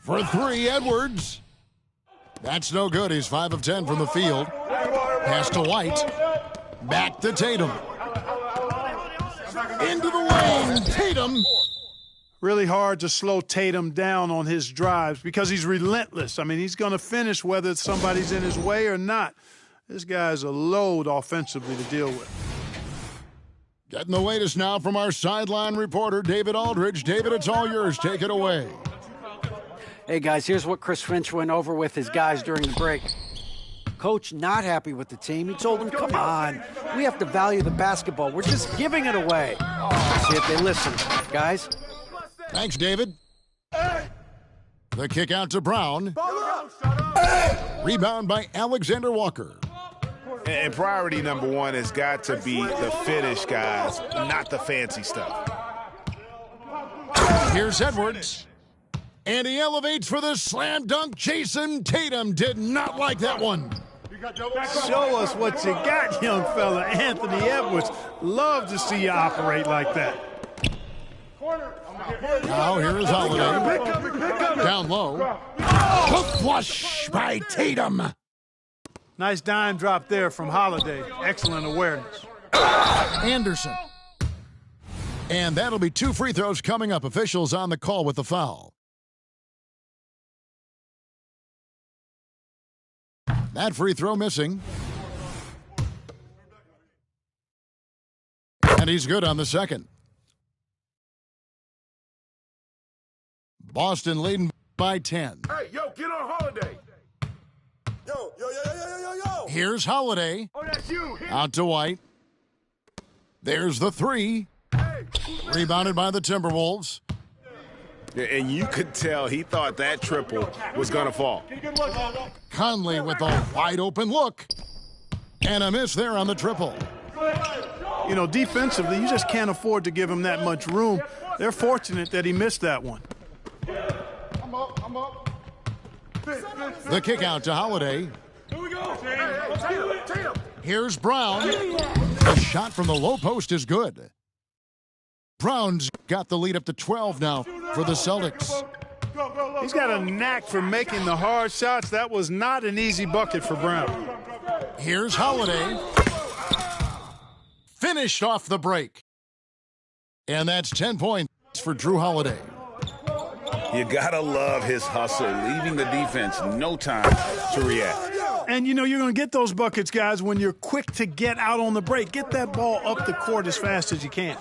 B: For 3, Edwards. That's no good. He's 5 of 10 from the field. Pass to White. Back to Tatum. Into the lane. Tatum.
K: Really hard to slow Tatum down on his drives because he's relentless. I mean, he's going to finish whether somebody's in his way or not. This guy's a load offensively to deal with.
B: Getting the latest now from our sideline reporter, David Aldridge. David, it's all yours. Take it away.
F: Hey, guys, here's what Chris Finch went over with his guys during the break. Coach not happy with the team. He told them, come on, we have to value the basketball. We're just giving it away. See if they listen, guys.
B: Thanks, David. The kick out to Brown. Rebound by Alexander Walker.
O: And priority number 1 has got to be the finish, guys, not the fancy stuff.
B: Here's Edwards. And he elevates for the slam dunk. Jason Tatum did not like that one.
K: Show us what you got, young fella. Anthony Edwards. Love to see you operate like that.
B: Now here is Holiday. Down low. Hook flush by Tatum.
K: Nice dime drop there from Holiday. Excellent awareness.
B: Anderson. And that'll be 2 free throws coming up. Officials on the call with the foul. That free throw missing. And he's good on the second. Boston leading by 10.
D: Hey, yo, get on Holiday. Yo.
B: Here's Holiday.
D: Oh, that's you.
B: Out to White. There's the 3. Rebounded by the Timberwolves.
O: And you could tell he thought that triple was going to fall.
B: Conley with a wide open look. And a miss there on the triple.
K: You know, defensively, you just can't afford to give him that much room. They're fortunate that he missed that one.
D: I'm up.
B: The kick out to Holiday.
D: Here we go. Tatum.
B: Here's Brown. The shot from the low post is good. Brown's got the lead up to 12 now for the Celtics.
K: He's got a knack for making the hard shots. That was not an easy bucket for Brown.
B: Here's Holiday. finished off the break. And that's 10 points for Drew Holiday.
C: You gotta love his hustle, leaving the defense no time to react.
K: And, you know, you're going to get those buckets, guys, when you're quick to get out on the break. Get that ball up the court as fast as you can.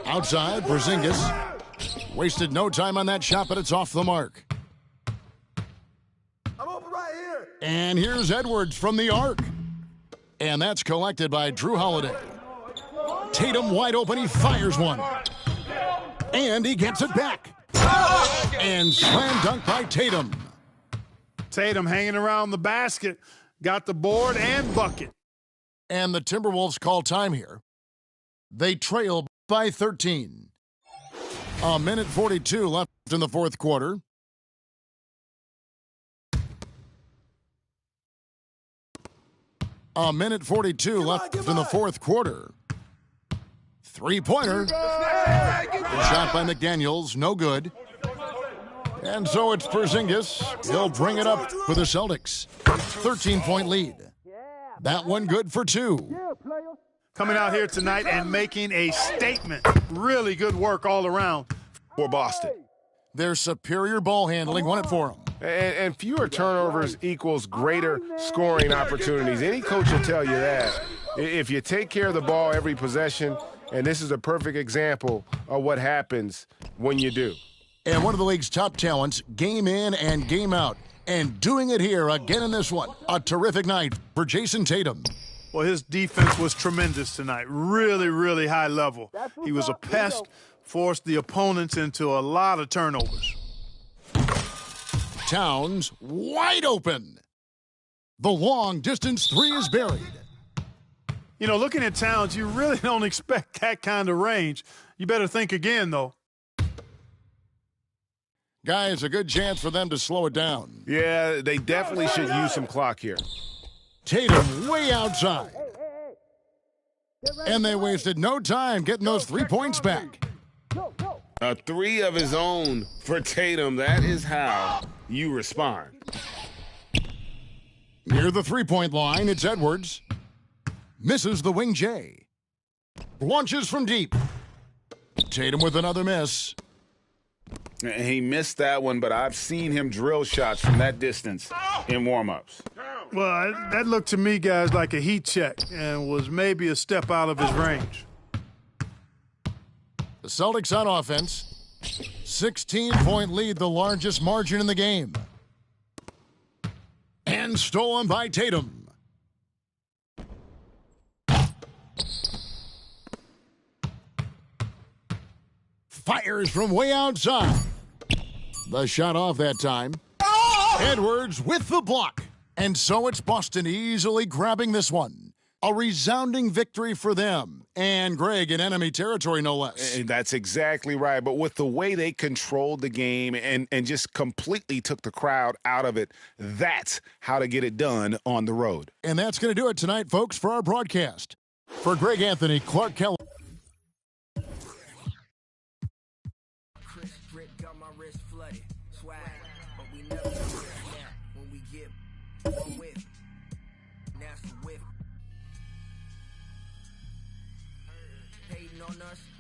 B: Outside, Porzingis. Wasted no time on that shot, but it's off the mark.
D: I'm open right here.
B: And here's Edwards from the arc. And that's collected by Drew Holiday. Tatum wide open, he fires one. And he gets it back. And slam dunk by Tatum.
K: Tatum hanging around the basket, got the board and bucket.
B: And the Timberwolves call time here. They trail by 13. A minute 42 left in the fourth quarter. A minute 42 left in the fourth quarter. Three-pointer. Shot by McDaniels, no good. And so it's Porzingis. He'll bring it up for the Celtics. 13-point lead. That one good for two.
K: Coming out here tonight and making a statement. Really good work all around
O: for Boston.
B: Their superior ball handling won it for them.
P: And fewer turnovers equals greater scoring opportunities. Any coach will tell you that. If you take care of the ball every possession, and this is a perfect example of what happens when you do.
B: And one of the league's top talents, game in and game out. And doing it here again in this one. A terrific night for Jason Tatum.
K: Well, his defense was tremendous tonight. Really, really high level. He was a pest, forced the opponents into a lot of turnovers.
B: Towns wide open. The long distance three is buried.
K: You know, looking at Towns, you really don't expect that kind of range. You better think again, though.
B: Guys, a good chance for them to slow it down.
P: Yeah, they definitely should use some clock here.
B: Tatum way outside. And they wasted no time getting those 3 points back.
C: A three of his own for Tatum. That is how you respond.
B: Near the three-point line, it's Edwards. Misses the wing J. Launches from deep. Tatum with another miss.
C: He missed that one, but I've seen him drill shots from that distance in warm-ups.
K: Well, that looked to me, guys, like a heat check and was maybe a step out of his range.
B: The Celtics on offense. 16-point lead, the largest margin in the game. And stolen by Tatum. Fires from way outside. The shot off that time. Edwards with the block. And so it's Boston easily grabbing this one. A resounding victory for them. And Greg in enemy territory, no less.
O: And that's exactly right. But with the way they controlled the game and just completely took the crowd out of it, that's how to get it done on the road.
B: And that's going to do it tonight, folks, for our broadcast. For Greg Anthony, Clark Kelly.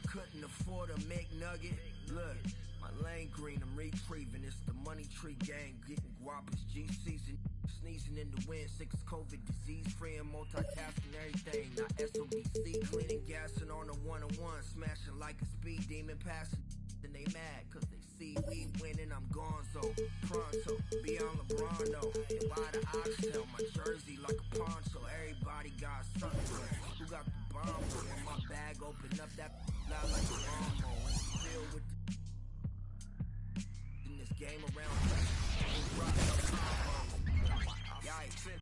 M: Couldn't afford a McNugget. Look, my lane green, I'm retrieving. It's the money tree gang, getting guapas, G season, sneezing in the wind, 6 COVID, disease free and multitasking everything. Not SODC, cleaning, gassing on a 1-on-1, smashing like a speed demon, passing. Then they mad, cause they see we winning, I'm gonzo, pronto, beyond LeBron, no. And by the oxtail, my jersey like a poncho, everybody got something. Who got the bomb? When my bag open up, that loud like a lawnmower, and filled with the in this game around. Yikes.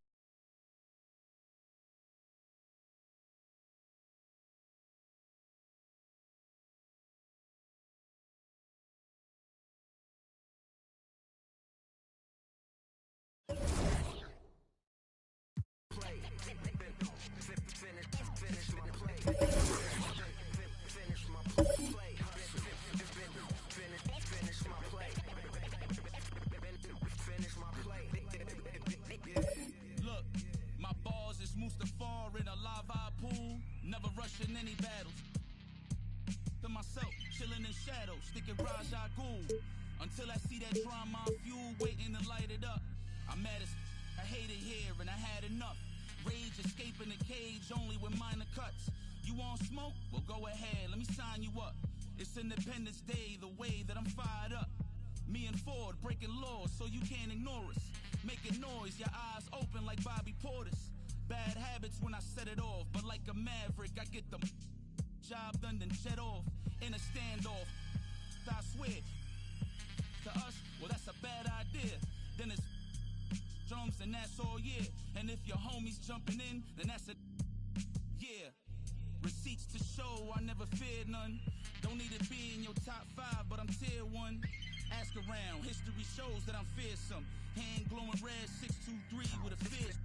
M: Finish my play.
Q: myself, chilling in shadow, sticking Raja Ghul. Until I see that drama fuel waiting to light it up. I'm mad as I hate it here and I had enough. Rage escaping the cage only with minor cuts. You want smoke? Well, go ahead, let me sign you up. It's Independence Day, the way that I'm fired up. Me and Ford breaking laws so you can't ignore us. Making noise, your eyes open like Bobby Portis. Bad habits when I set it off, but like a maverick, I get the job done then jet off in a standoff. I swear, to us, well that's a bad idea. Then it's drums and that's all, yeah. And if your homies jumping in, then that's a yeah. Receipts to show, I never feared none. Don't need to be in your top 5, but I'm tier 1. Ask around, history shows that I'm fearsome. Hand glowing red, 623 with a fist.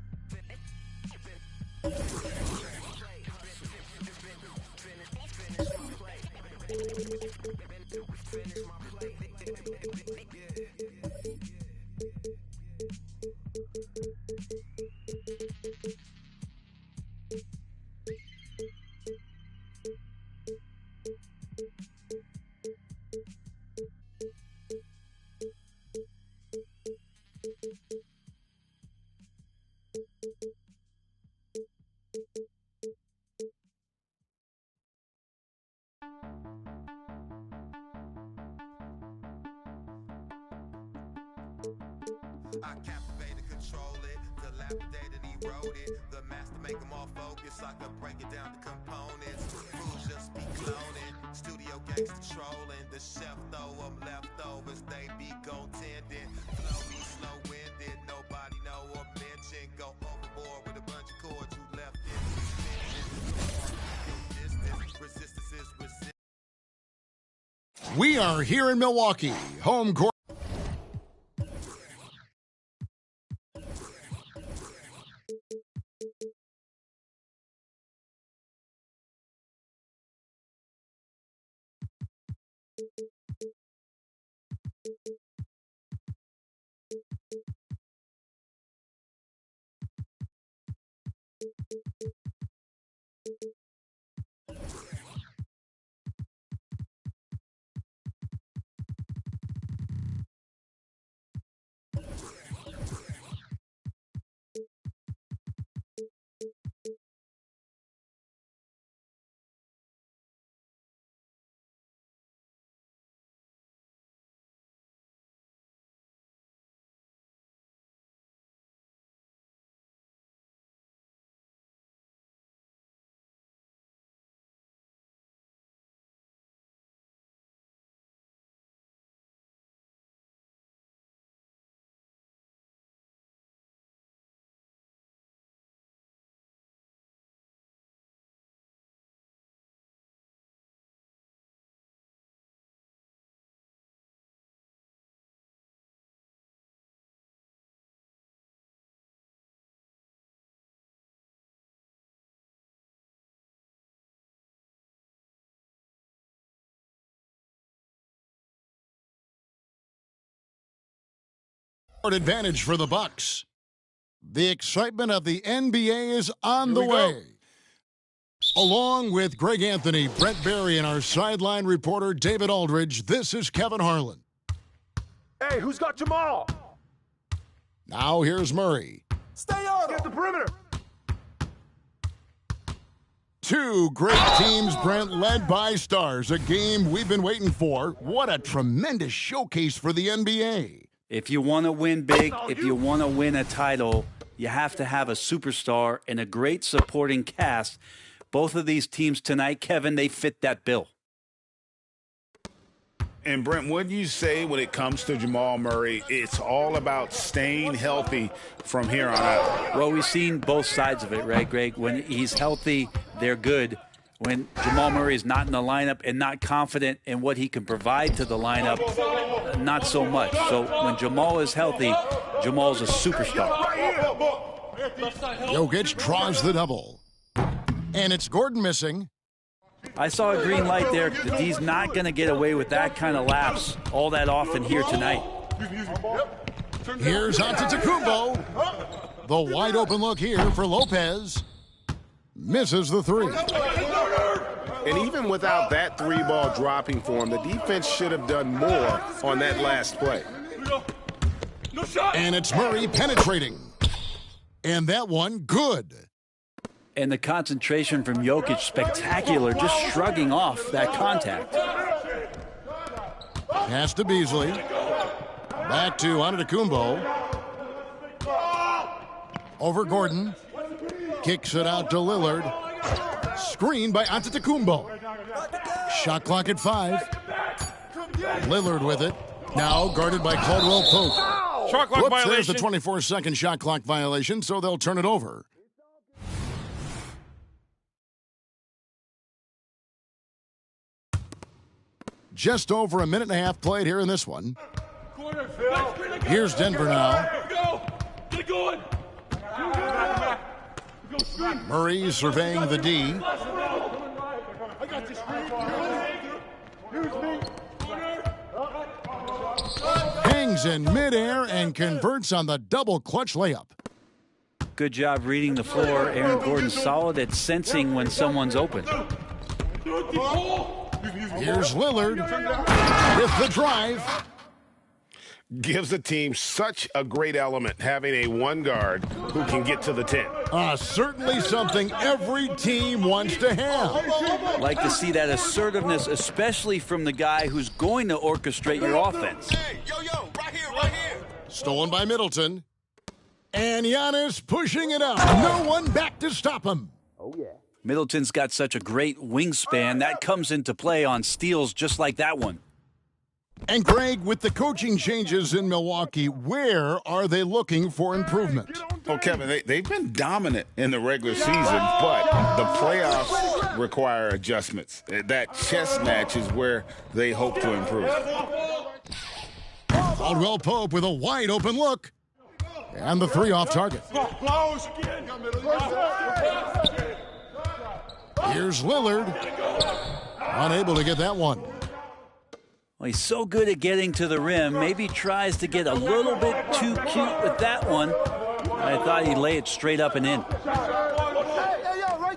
R: I captivated, control it, dilapidated, eroded. The master make them all focus, I can break it down to components. Fools just be cloning, studio gangsta trolling. The chef throw them leftovers, they be goaltending. Flow be slow-winded, nobody know or mention. Go overboard with a bunch of chords you left in suspension. Resistance is resistance.
B: We are here in Milwaukee, home court. Advantage for the Bucks. The excitement of the NBA is on the way. Along with Greg Anthony, Brett Barry, and our sideline reporter David Aldridge, this is Kevin Harlan.
D: Hey, who's got Jamal?
B: Now here's Murray.
D: Stay on. Get the perimeter.
B: Two great teams, Brent, led by stars. A game we've been waiting for. What a tremendous showcase for the NBA.
F: If you want to win big, if you want to win a title, you have to have a superstar and a great supporting cast. Both of these teams tonight, Kevin, they fit that bill.
C: And, Brent, what do you say when it comes to Jamal Murray? It's all about staying healthy from here on out.
F: Well, we've seen both sides of it, right, Greg? When he's healthy, they're good. When Jamal Murray is not in the lineup and not confident in what he can provide to the lineup, not so much. So when Jamal is healthy, Jamal's a superstar.
B: Jokic draws the double. And it's Gordon missing.
F: I saw a green light there. The D's not going to get away with that kind of lapse all that often here tonight.
B: Here's Antetokounmpo. The wide open look here for Lopez. Misses the three.
O: And even without that 3-ball dropping for him, the defense should have done more on that last play.
B: And it's Murray penetrating. And that one, good.
F: And the concentration from Jokic, spectacular, just shrugging off that contact.
B: Pass to Beasley. Back to Antetokounmpo. Over Gordon. Kicks it out to Lillard. Screen by Antetokounmpo. Shot clock at 5. Lillard with it. Now guarded by Caldwell Pope.
I: Shot clock violation.
B: There's the 24-second shot clock violation, so they'll turn it over. Just over a minute and a half played here in this one. Here's Denver now. Murray surveying the D. Hangs in midair and converts on the double clutch layup.
F: Good job reading the floor. Aaron Gordon solid at sensing when someone's open.
B: Here's Lillard with the drive.
O: Gives a team such a great element having a one guard who can get to the 10.
B: Certainly something every team wants to have.
F: Like to see that assertiveness, especially from the guy who's going to orchestrate your offense.
H: Hey, right here.
B: Stolen by Middleton. And Giannis pushing it up. No one back to stop him.
F: Oh, yeah. Middleton's got such a great wingspan. That comes into play on steals just like that one.
B: And Greg, with the coaching changes in Milwaukee, where are they looking for improvement?
C: Well, Kevin, they've been dominant in the regular season, but the playoffs require adjustments. That chess match is where they hope to improve.
B: Caldwell Pope with a wide open look. And the 3 off target. Here's Lillard. Unable to get that one.
F: Well, he's so good at getting to the rim. Maybe tries to get a little bit too cute with that one. I thought he'd lay it straight up and in.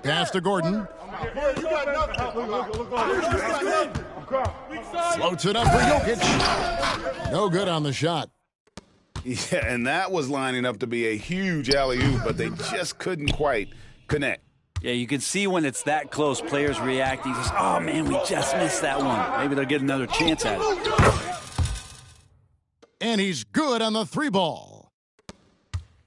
B: Pass to Gordon. Floats it up for Jokic. No good on the shot.
C: Yeah, and that was lining up to be a huge alley-oop, but they just couldn't quite connect.
F: Yeah, you can see when it's that close, players reacting. Just, oh, man, we just missed that one. Maybe they'll get another chance at it.
B: And he's good on the 3-ball.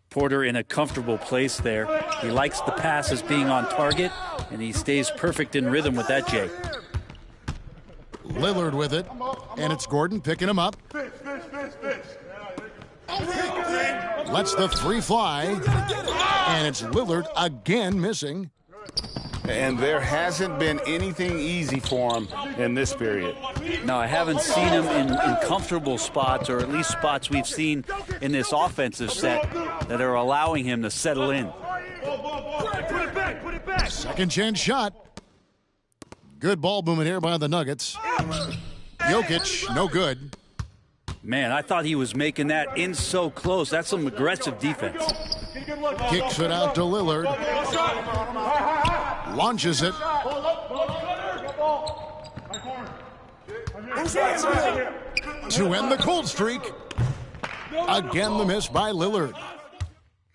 F: Porter in a comfortable place there. He likes the passes being on target, and he stays perfect in rhythm with that, Jay.
B: Lillard with it, and it's Gordon picking him up. Lets the 3 fly, and it's Lillard again missing.
C: And there hasn't been anything easy for him in this period.
F: No, I haven't seen him in comfortable spots, or at least spots we've seen in this offensive set that are allowing him to settle in.
B: Second chance shot. Good ball movement here by the Nuggets. Jokic, no good.
F: Man, I thought he was making that in so close. That's some aggressive defense.
B: Kicks it out to Lillard. Launches it. To end the cold streak. Again, the miss by Lillard.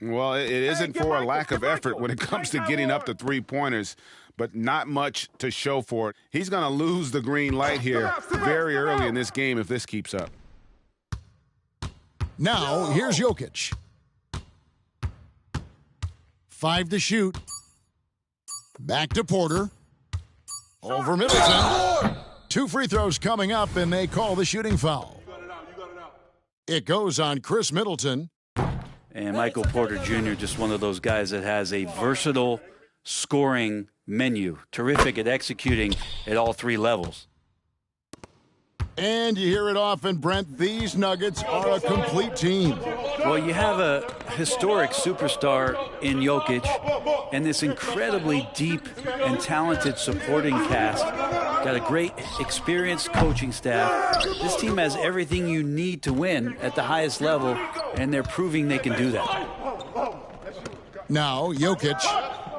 O: Well, it isn't for a lack of effort when it comes to getting up to 3-pointers, but not much to show for it. He's going to lose the green light here very early in this game if this keeps up.
B: Now, here's Jokic. 5 to shoot. Back to Porter. Over Middleton. 2 free throws coming up, and they call the shooting foul. It goes on Chris Middleton.
F: And Michael Porter Jr., just one of those guys that has a versatile scoring menu. Terrific at executing at all 3 levels.
B: And you hear it often, Brent, these Nuggets are a complete team.
F: Well, you have a historic superstar in Jokic and this incredibly deep and talented supporting cast. Got a great experienced coaching staff. This team has everything you need to win at the highest level, and they're proving they can do that.
B: Now, Jokic,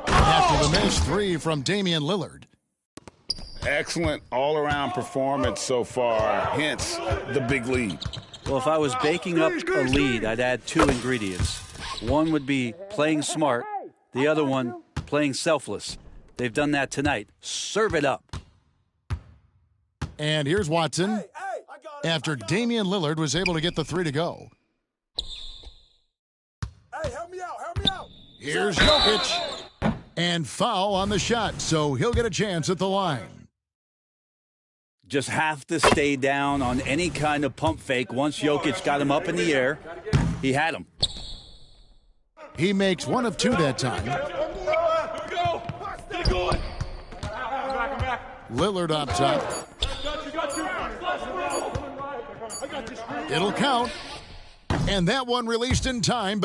B: after the missed 3 from Damian Lillard.
C: excellent all-around performance so far, hence the big lead.
F: Well, if I was baking up a lead, I'd add 2 ingredients. One would be playing smart, the other one playing selfless. They've done that tonight. Serve it up.
B: And here's Watson after Damian Lillard was able to get the 3 to go.
H: Hey, help me out.
B: Here's Jokic. And foul on the shot, so he'll get a chance at the line.
F: Just have to stay down on any kind of pump fake. Once Jokic got him up in the air, he had him.
B: He makes 1 of 2 that time. Lillard up top. It'll count. And that one released in time.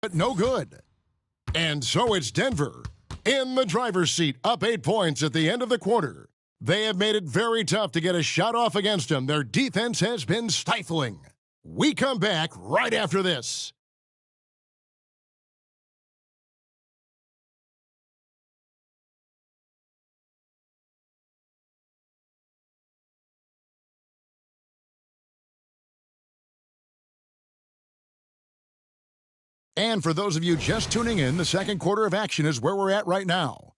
B: But no good. And so it's Denver in the driver's seat, up 8 points at the end of the quarter. They have made it very tough to get a shot off against them. Their defense has been stifling. We come back right after this. And for those of you just tuning in, the second quarter of action is where we're at right now.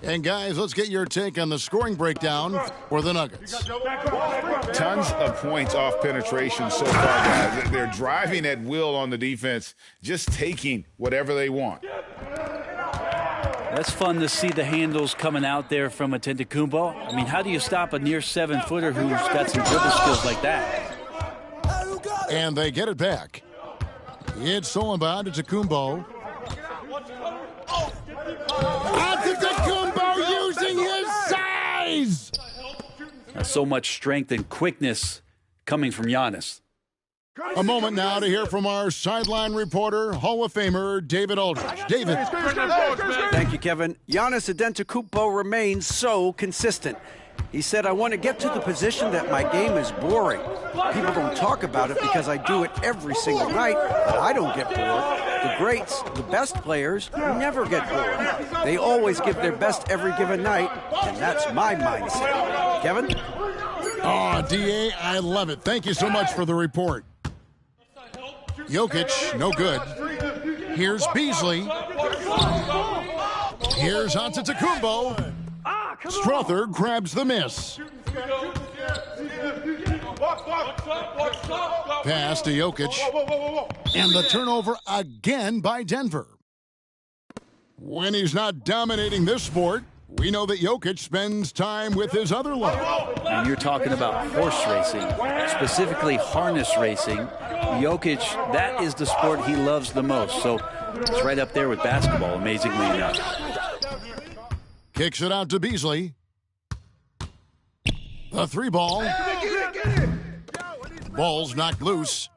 B: And guys, let's get your take on the scoring breakdown for the Nuggets.
C: Tons of points off penetration so far, guys. They're driving at will on the defense, just taking whatever they want.
F: That's fun to see the handles coming out there from Antetokounmpo. I mean, how do you stop a near 7-footer who's got some dribble skills like that?
B: And they get it back. It's Solomon to Antetokounmpo. Antetokounmpo using his size!
F: That's so much strength and quickness coming from Giannis.
B: A moment now to hear from our sideline reporter, Hall of Famer David Aldridge. David.
F: Thank you, Kevin. Giannis Antetokounmpo remains so consistent. He said, I want to get to the position that my game is boring. People don't talk about it because I do it every single night, but I don't get bored. The greats, the best players, never get bored. They always give their best every given night, and that's my mindset. Kevin?
B: Oh, D.A., I love it. Thank you so much for the report. Jokic, no good. Here's Beasley. Here's Antetokounmpo. Strother grabs the miss. Pass to Jokic. And the turnover again by Denver. When he's not dominating this sport, we know that Jokic spends time with his other love.
F: And you're talking about horse racing, specifically harness racing. Jokic, that is the sport he loves the most. So it's right up there with basketball, amazingly enough.
B: Kicks it out to Beasley. The three ball. Ball's knocked loose.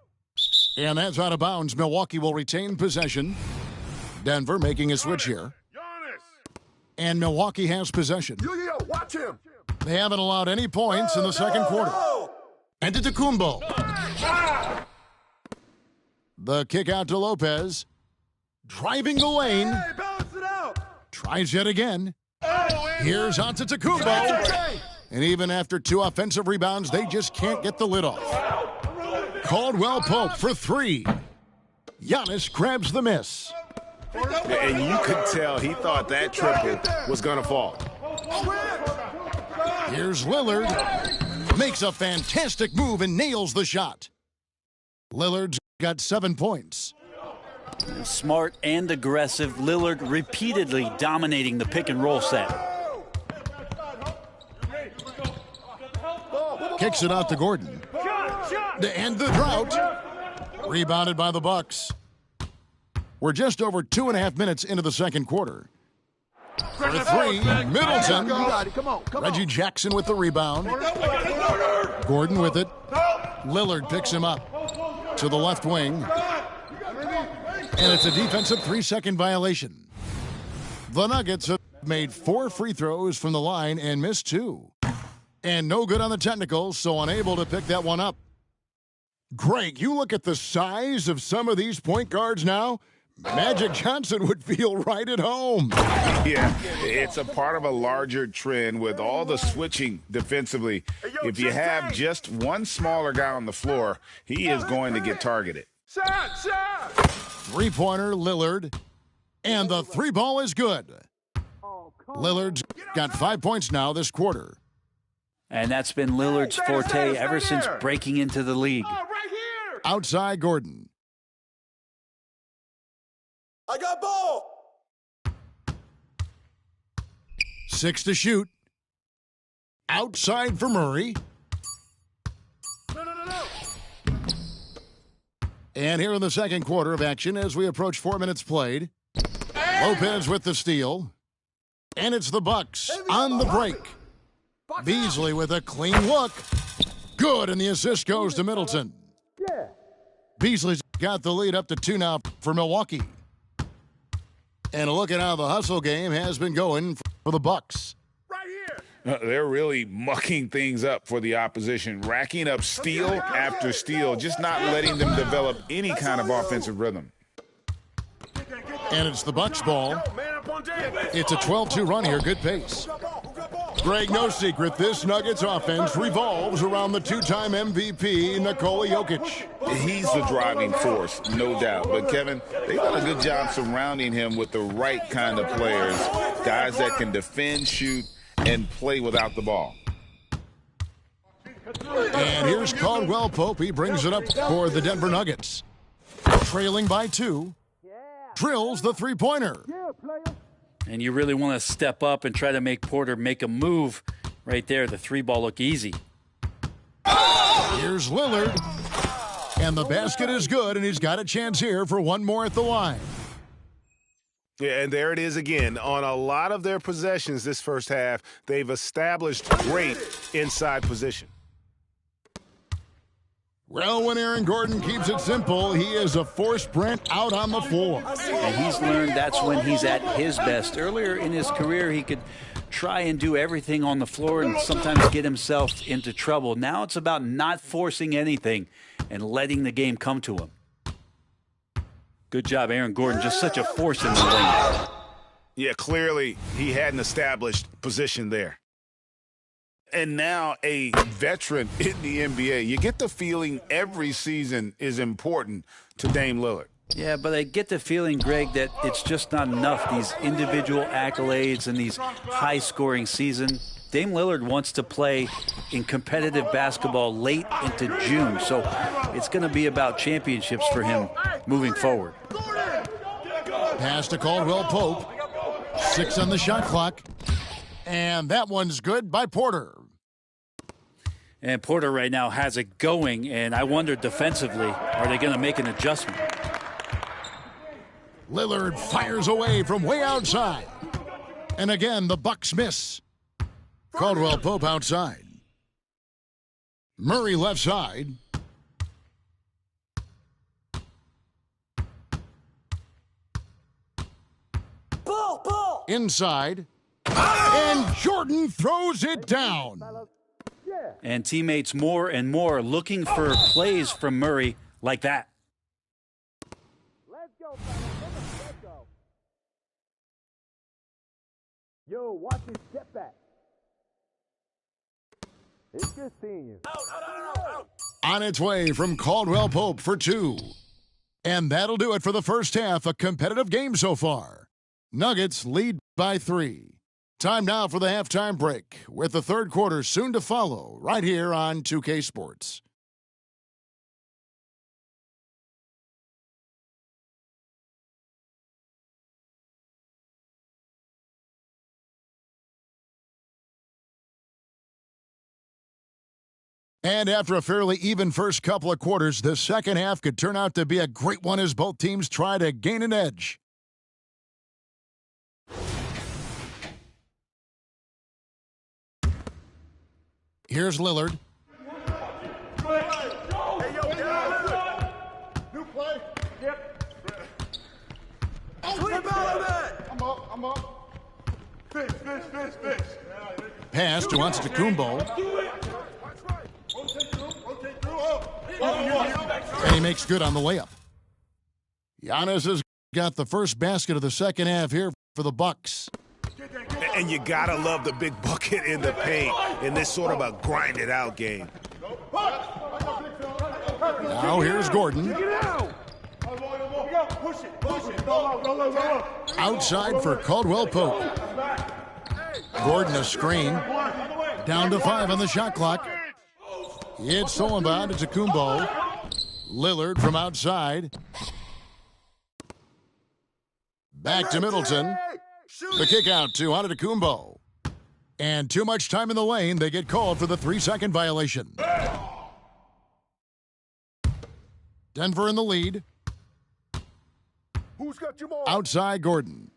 B: And that's out of bounds. Milwaukee will retain possession. Denver making a switch here. And Milwaukee has possession.
D: Watch him.
B: They haven't allowed any points in the second quarter. Antetokounmpo. The kick out to Lopez. Driving the lane. Tries yet again. Here's Antetokounmpo. And even after 2 offensive rebounds, they just can't get the lid off. Caldwell Pope for 3. Giannis grabs the miss.
O: And you could tell he thought that triple was going to fall.
B: Here's Lillard. Makes a fantastic move and nails the shot. Lillard's got 7 points.
F: Smart and aggressive. Lillard repeatedly dominating the pick and roll set.
B: Kicks it out to Gordon. To end the drought. Rebounded by the Bucks. We're just over 2.5 minutes into the second quarter. For 3, Middleton. Reggie Jackson with the rebound. Gordon with it. Lillard picks him up to the left wing. And it's a defensive 3-second violation. The Nuggets have made 4 free throws from the line and missed 2. And no good on the technicals, so unable to pick that one up. Greg, you look at the size of some of these point guards now. Magic Johnson would feel right at home.
O: Yeah, it's a part of a larger trend with all the switching defensively. If you have just one smaller guy on the floor, he is going to get targeted.
B: Three-pointer, Lillard. And the 3 ball is good. Lillard's got 5 points now this quarter.
F: And that's been Lillard's forte ever since breaking into the league.
B: Outside Gordon.
D: I got ball.
B: 6 to shoot. Outside for Murray. And here in the second quarter of action as we approach 4 minutes played. Lopez with the steal. And it's the Bucks on the break. Beasley with a clean look. Good, and the assist goes to Middleton. Beasley's got the lead up to 2 now for Milwaukee. And a look at how the hustle game has been going for the Bucks.
O: They're really mucking things up for the opposition, racking up steal after steal, just not letting them develop any kind of offensive rhythm.
B: And it's the Bucks ball. It's a 12-2 run here, good pace. Greg, no secret, this Nuggets offense revolves around the 2-time MVP, Nikola Jokic.
O: He's the driving force, no doubt. But, Kevin, they've done a good job surrounding him with the right kind of players, guys that can defend, shoot, and play without the ball.
B: And here's Caldwell Pope. He brings it up for the Denver Nuggets. Trailing by 2. Drills the three-pointer.
F: And you really want to step up and try to make Porter make a move right there. The 3 ball look easy.
B: Here's Lillard. And the basket is good, and he's got a chance here for one more at the line.
P: Yeah, and there it is again. On a lot of their possessions this first half, they've established great inside position.
B: Well, when Aaron Gordon keeps it simple, he is a force Brent out on the floor.
F: And he's learned that's when he's at his best. Earlier in his career, he could try and do everything on the floor and sometimes get himself into trouble. Now it's about not forcing anything and letting the game come to him. Good job, Aaron Gordon. Just such a force in the lane.
O: Yeah, clearly he had an established position there. And now a veteran in the NBA. You get the feeling every season is important to Dame Lillard.
F: Yeah, but I get the feeling, Greg, that it's just not enough. These individual accolades and these high-scoring seasons, Dame Lillard wants to play in competitive basketball late into June, so it's going to be about championships for him moving forward.
B: Pass to Caldwell Pope. 6 on the shot clock. And that one's good by Porter.
F: And Porter right now has it going, and I wonder defensively, are they going to make an adjustment?
B: Lillard fires away from way outside. And again, the Bucks miss. Caldwell Pope outside. Murray left side.
N: Ball!
B: Inside. And Jordan throws it down.
F: And teammates more and more looking for plays from Murray like that.
N: Let's go, fellas. Let's go. Yo, watch his step back. It's good seeing you. Out.
B: On its way from Caldwell Pope for 2. And that'll do it for the first half. A competitive game so far. Nuggets lead by 3. Time now for the halftime break, with the third quarter soon to follow, right here on 2K Sports. And after a fairly even first couple of quarters, the second half could turn out to be a great one as both teams try to gain an edge. Here's Lillard.
D: New play. Yep. I'm up. Fish.
B: Pass to Antetokounmpo. And he makes good on the layup. Giannis has got the first basket of the second half here for the Bucks.
P: And you gotta love the big bucket in the paint in this sort of a grinded-out game.
B: Now here's Gordon. Outside for Caldwell Pope. Gordon a screen. Down to 5 on the shot clock. It's stolen by Antetokounmpo. Lillard from outside. Back to Middleton. The kick out to Antetokounmpo. And too much time in the lane. They get called for the 3-second violation. Denver in the lead.
D: Who's got your ball?
B: Outside Gordon.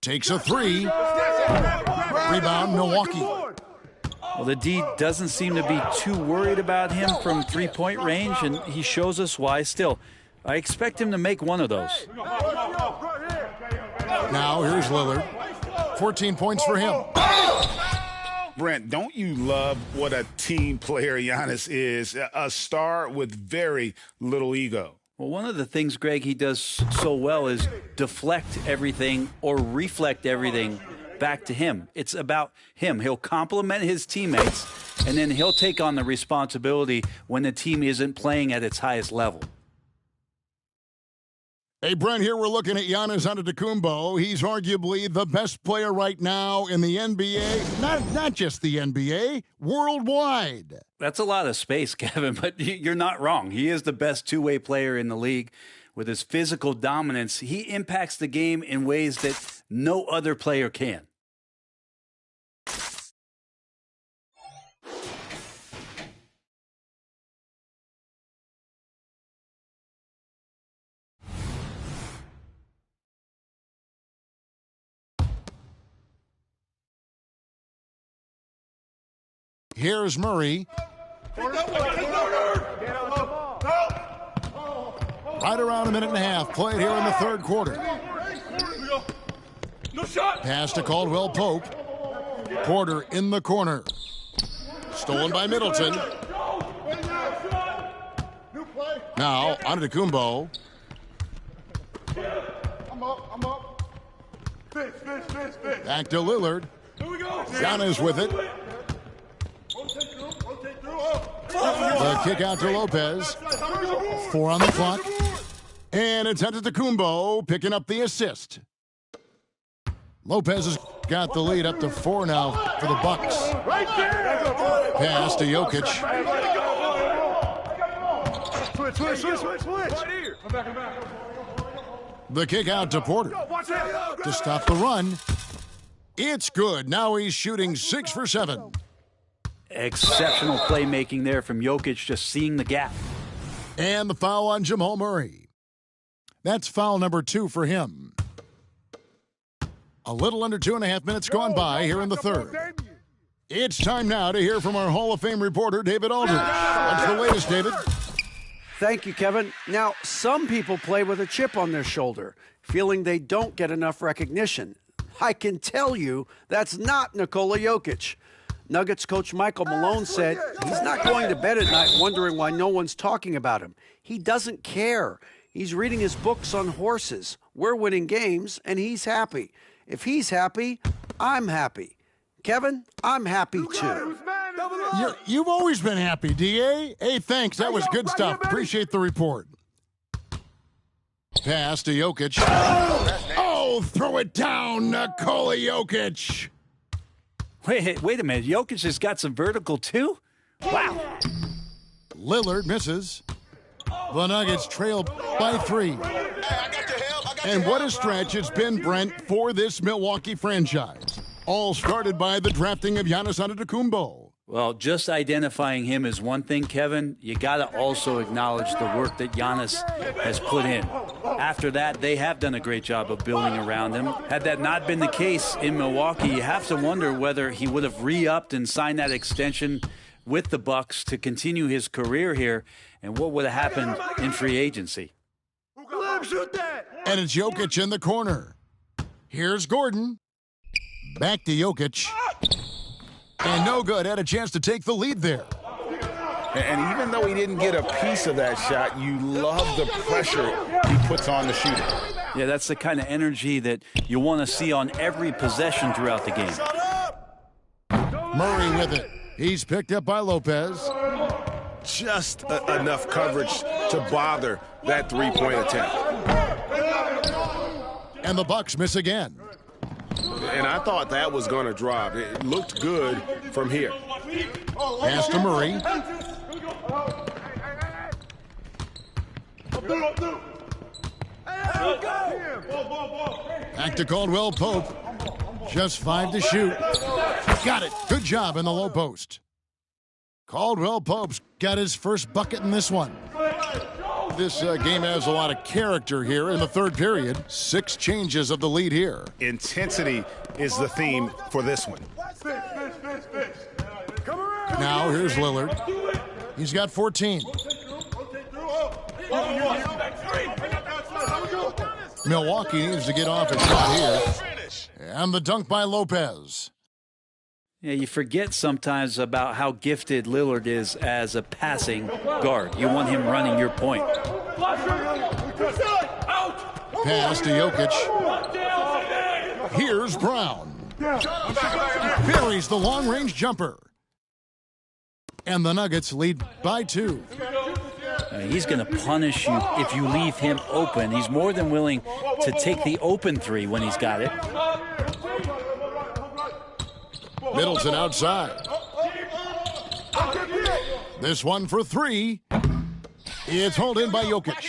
B: Takes a 3. Rebound Milwaukee.
F: Well, the D doesn't seem to be too worried about him from three-point range, and he shows us why. Still, I expect him to make one of those.
B: Now here's Lillard. 14 points for him.
O: Brent, don't you love what a team player Giannis is? A star with very little ego.
F: Well, one of the things, Greg, he does so well is deflect everything or reflect everything back to him. It's about him. He'll compliment his teammates, and then he'll take on the responsibility when the team isn't playing at its highest level.
B: Hey, Brent, here we're looking at Giannis Antetokounmpo. He's arguably the best player right now in the NBA. Not just the NBA, worldwide.
F: That's a lot of space, Kevin, but you're not wrong. He is the best two-way player in the league. With his physical dominance, he impacts the game in ways that no other player can.
B: Here's Murray. Right around a minute and a half played here in the third quarter. Pass to Caldwell Pope. Porter in the corner. Stolen by Middleton. Now, Antetokounmpo.
D: I'm up. Fish.
B: Back to Lillard. Giannis with it. The kick out to Lopez. 4 on the clock. And it's Antetokounmpo picking up the assist. Lopez is got the lead up to 4 now for the Bucks. Pass to Jokic.
D: Switch.
B: The kick out to Porter to stop the run. It's good. Now he's shooting 6 for 7.
F: Exceptional playmaking there from Jokic, just seeing the gap.
B: And the foul on Jamal Murray. That's foul number 2 for him. A little under 2.5 minutes gone by here in the third. It's time now to hear from our Hall of Fame reporter, David Aldridge. What's the latest, David?
F: Thank you, Kevin. Now, some people play with a chip on their shoulder, feeling they don't get enough recognition. I can tell you that's not Nikola Jokic. Nuggets coach Michael Malone said he's not going to bed at night wondering why no one's talking about him. He doesn't care. He's reading his books on horses. We're winning games, and he's happy. If he's happy, I'm happy. Kevin, I'm happy too.
B: You've always been happy, D.A. Hey, thanks. That was good stuff. Appreciate the report. Pass to Jokic. Oh, throw it down, Nikola Jokic.
F: Wait a minute. Jokic has got some vertical too? Wow.
B: Lillard misses. The Nuggets trail by 3. And what a stretch it's been, Brent, for this Milwaukee franchise. All started by the drafting of Giannis Antetokounmpo.
S: Well, just identifying him is one thing, Kevin. You got to also acknowledge the work that Giannis has put in. After that, they have done a great job of building around him. Had that not been the case in Milwaukee, you have to wonder whether he would have re-upped and signed that extension with the Bucks to continue his career here, and what would have happened in free agency.
B: And it's Jokic in the corner. Here's Gordon. Back to Jokic. And no good. Had a chance to take the lead there.
C: And even though he didn't get a piece of that shot, you love the pressure he puts on the shooter.
S: Yeah, that's the kind of energy that you want to see on every possession throughout the game.
B: Murray with it. He's picked up by Lopez.
P: Just enough coverage to bother that three-point attempt.
B: And the Bucks miss again.
P: And I thought that was going to drop. It looked good from here.
B: Pass to Murray. Back to Caldwell Pope. Just 5 to shoot. Got it. Good job in the low post. Caldwell Pope's got his first bucket in this one. This game has a lot of character here in the third period. 6 changes of the lead here.
O: Intensity is the theme for this one.
B: Now here's Lillard. He's got 14. Milwaukee needs to get off its shot here. And the dunk by Lopez.
S: Yeah, you forget sometimes about how gifted Lillard is as a passing guard. You want him running your point.
B: Pass to Jokic. Here's Brown. Buries the long-range jumper. And the Nuggets lead by 2.
S: He's going to punish you if you leave him open. He's more than willing to take the open 3 when he's got it.
B: Middleton outside. This one for 3. It's hauled in by Jokic.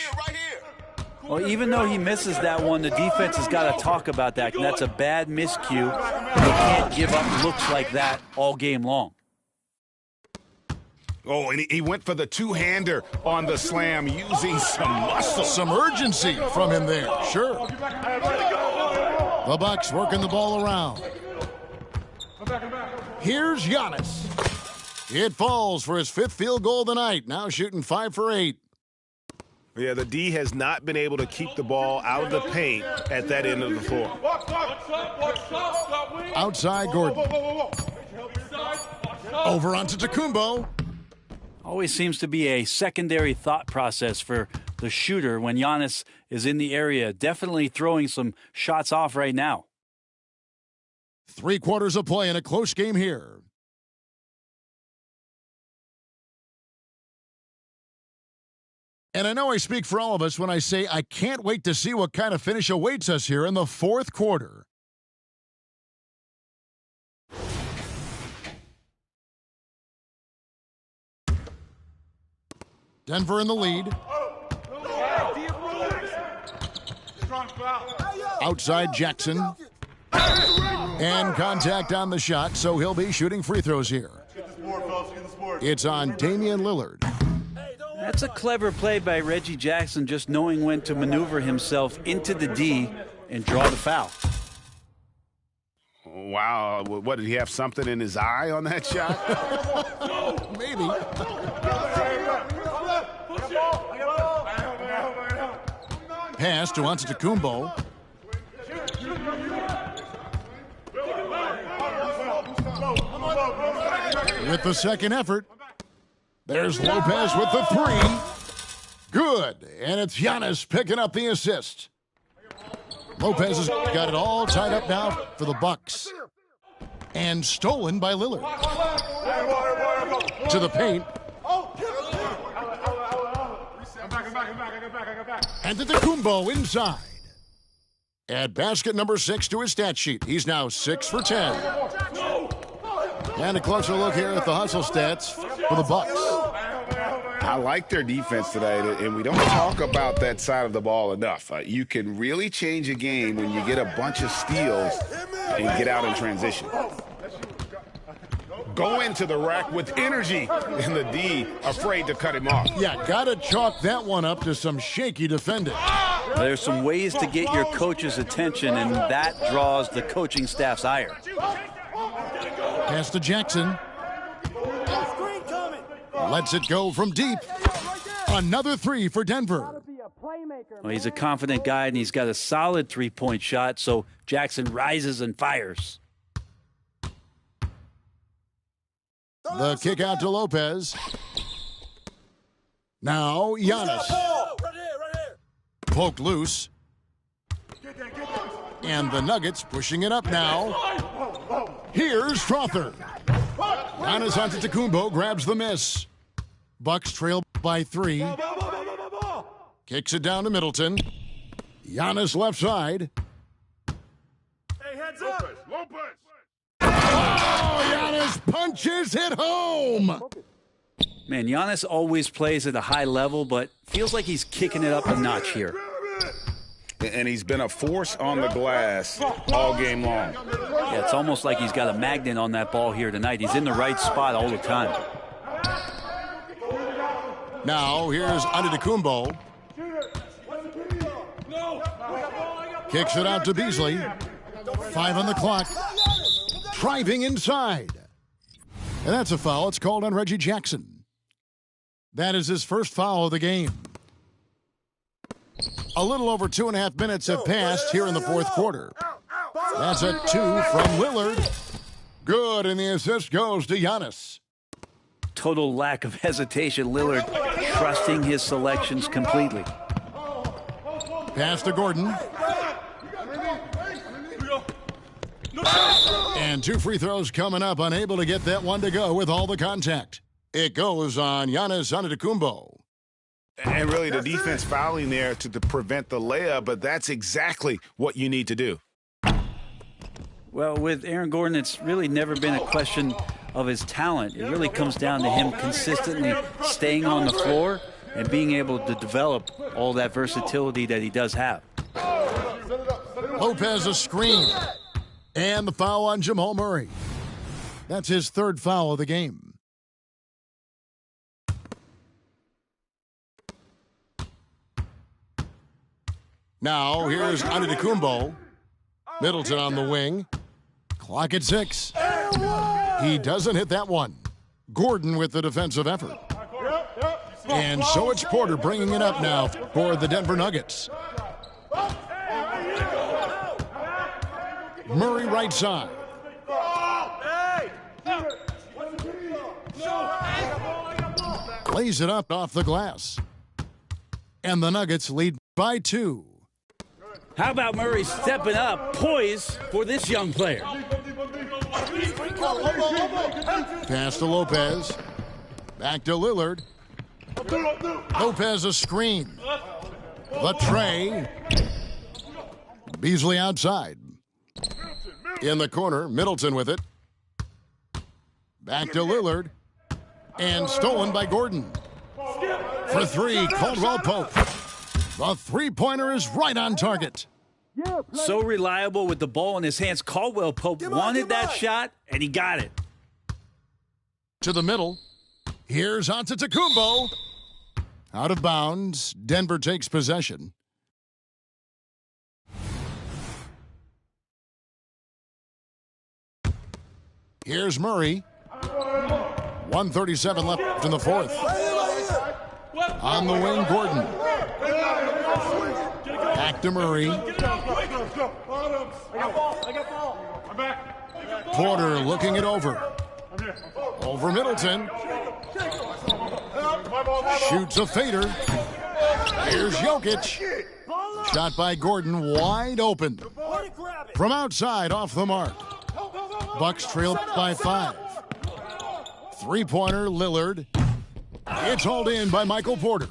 S: Well, even though he misses that one, the defense has got to talk about that. And that's a bad miscue. They can't give up looks like that all game long.
O: Oh, and he went for the two-hander on the slam, using some muscle.
B: Some urgency from him there, sure. The Bucks working the ball around. Here's Giannis. It falls for his 5th field goal of the night. Now shooting 5 for 8.
P: Yeah, the D has not been able to keep the ball out of the paint at that end of the floor.
B: Outside Gordon. Over onto Tacumbo.
S: Always seems to be a secondary thought process for the shooter when Giannis is in the area. Definitely throwing some shots off right now.
B: 3 quarters of play in a close game here. And I know I speak for all of us when I say I can't wait to see what kind of finish awaits us here in the 4th quarter. Denver in the lead. Outside Jackson. And contact on the shot, so he'll be shooting free throws here. It's on Damian Lillard.
S: That's a clever play by Reggie Jackson, just knowing when to maneuver himself into the D and draw the foul.
O: Wow, what, did he have something in his eye on that shot?
B: Maybe. Pass to Antetokounmpo. With the second effort, there's Lopez with the three. Good, and it's Giannis picking up the assist. Lopez has got it all tied up now for the Bucks. And stolen by Lillard. To the paint. And Antetokounmpo inside. Add basket number 6 to his stat sheet. He's now 6 for 10. And a closer look here at the hustle stats for the Bucks.
O: I like their defense tonight, and we don't talk about that side of the ball enough. You can really change a game when you get a bunch of steals and get out in transition. Go into the rack with energy, and the D afraid to cut him off.
B: Yeah, gotta chalk that one up to some shaky defending.
S: There's some ways to get your coach's attention, and that draws the coaching staff's ire.
B: Pass to Jackson. Lets it go from deep. Another three for Denver.
S: Well, he's a confident guy, and he's got a solid three-point shot, so Jackson rises and fires.
B: The kick out to Lopez. Now Giannis. Poked loose. And the Nuggets pushing it up now. Here's Strother. Giannis Antetokounmpo grabs the miss. Bucks trail by 3. Kicks it down to Middleton. Giannis left side.
D: Hey, heads up! Lopez!
B: Oh, Giannis punches it home.
S: Man, Giannis always plays at a high level, but feels like he's kicking it up a notch here.
O: And he's been a force on the glass all game long.
S: Yeah, it's almost like he's got a magnet on that ball here tonight. He's in the right spot all the time.
B: Now here's Antetokounmpo. Kicks it out to Beasley. 5 on the clock. Driving inside. And that's a foul. It's called on Reggie Jackson. That is his first foul of the game. A little over 2.5 minutes have passed here in the fourth quarter. That's a 2 from Lillard. Good, and the assist goes to Giannis.
S: Total lack of hesitation. Lillard trusting his selections completely.
B: Pass to Gordon. And 2 free throws coming up, unable to get that one to go with all the contact. It goes on Giannis Antetokounmpo.
O: And really the defense fouling there to prevent the layup, but that's exactly what you need to do.
S: Well, with Aaron Gordon, it's really never been a question of his talent. It really comes down to him consistently staying on the floor and being able to develop all that versatility that he does have.
B: Lopez a screen. And the foul on Jamal Murray. That's his 3rd foul of the game. Now, here's Antetokounmpo. Middleton on the wing. Clock at 6. He doesn't hit that one. Gordon with the defensive effort. And so it's Porter bringing it up now for the Denver Nuggets. Murray right side. Lays it up off the glass. And the Nuggets lead by 2.
S: How about Murray stepping up, poised for this young player?
B: Pass to Lopez. Back to Lillard. Lopez a screen. The tray. Beasley outside. In the corner, Middleton with it. Back to Lillard. And stolen by Gordon. For three, Caldwell Pope. The three-pointer is right on target.
S: So reliable with the ball in his hands. Caldwell Pope wanted that shot, and he got it.
B: To the middle. Here's Antetokounmpo. Out of bounds. Denver takes possession. Here's Murray. 1:37 left in the fourth. On the wing, Gordon. Back to Murray. Porter looking it over. Over Middleton. Shoots a fader. Here's Jokic. Shot by Gordon, wide open. From outside, off the mark. Bucks trail by 5. Three-pointer, Lillard. It's hauled in by Michael Porter.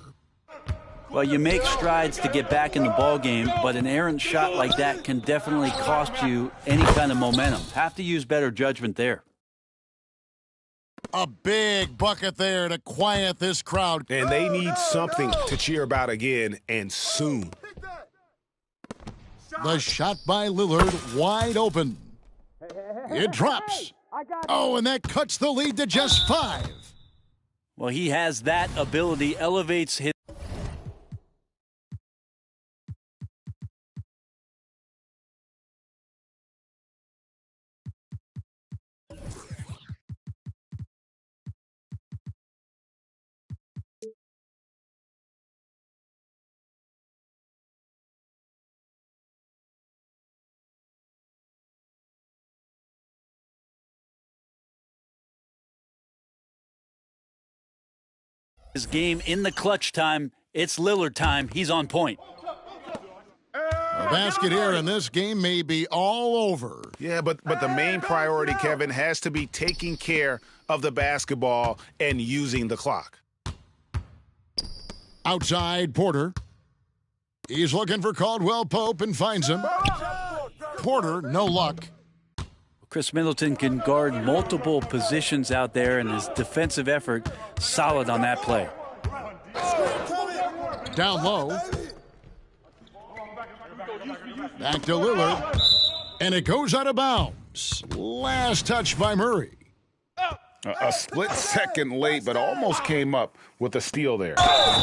S: Well, you make strides to get back in the ball game, but an errant shot like that can definitely cost you any kind of momentum. Have to use better judgment there.
B: A big bucket there to quiet this crowd.
P: And they need something to cheer about again, and soon.
B: The shot by Lillard, wide open. It drops. Oh, and that cuts the lead to just 5.
S: Well, he has that ability, elevates his... his game in the clutch time. It's Lillard time. He's on point.
B: A basket here, and this game may be all over.
O: Yeah, but the main priority, Kevin, has to be taking care of the basketball and using the clock.
B: Outside, Porter. He's looking for Caldwell Pope and finds him. Porter, no luck.
S: Chris Middleton can guard multiple positions out there, and his defensive effort solid on that play.
B: Down low. Back to Lillard. And it goes out of bounds. Last touch by Murray.
O: A split second late, but almost came up with a steal there.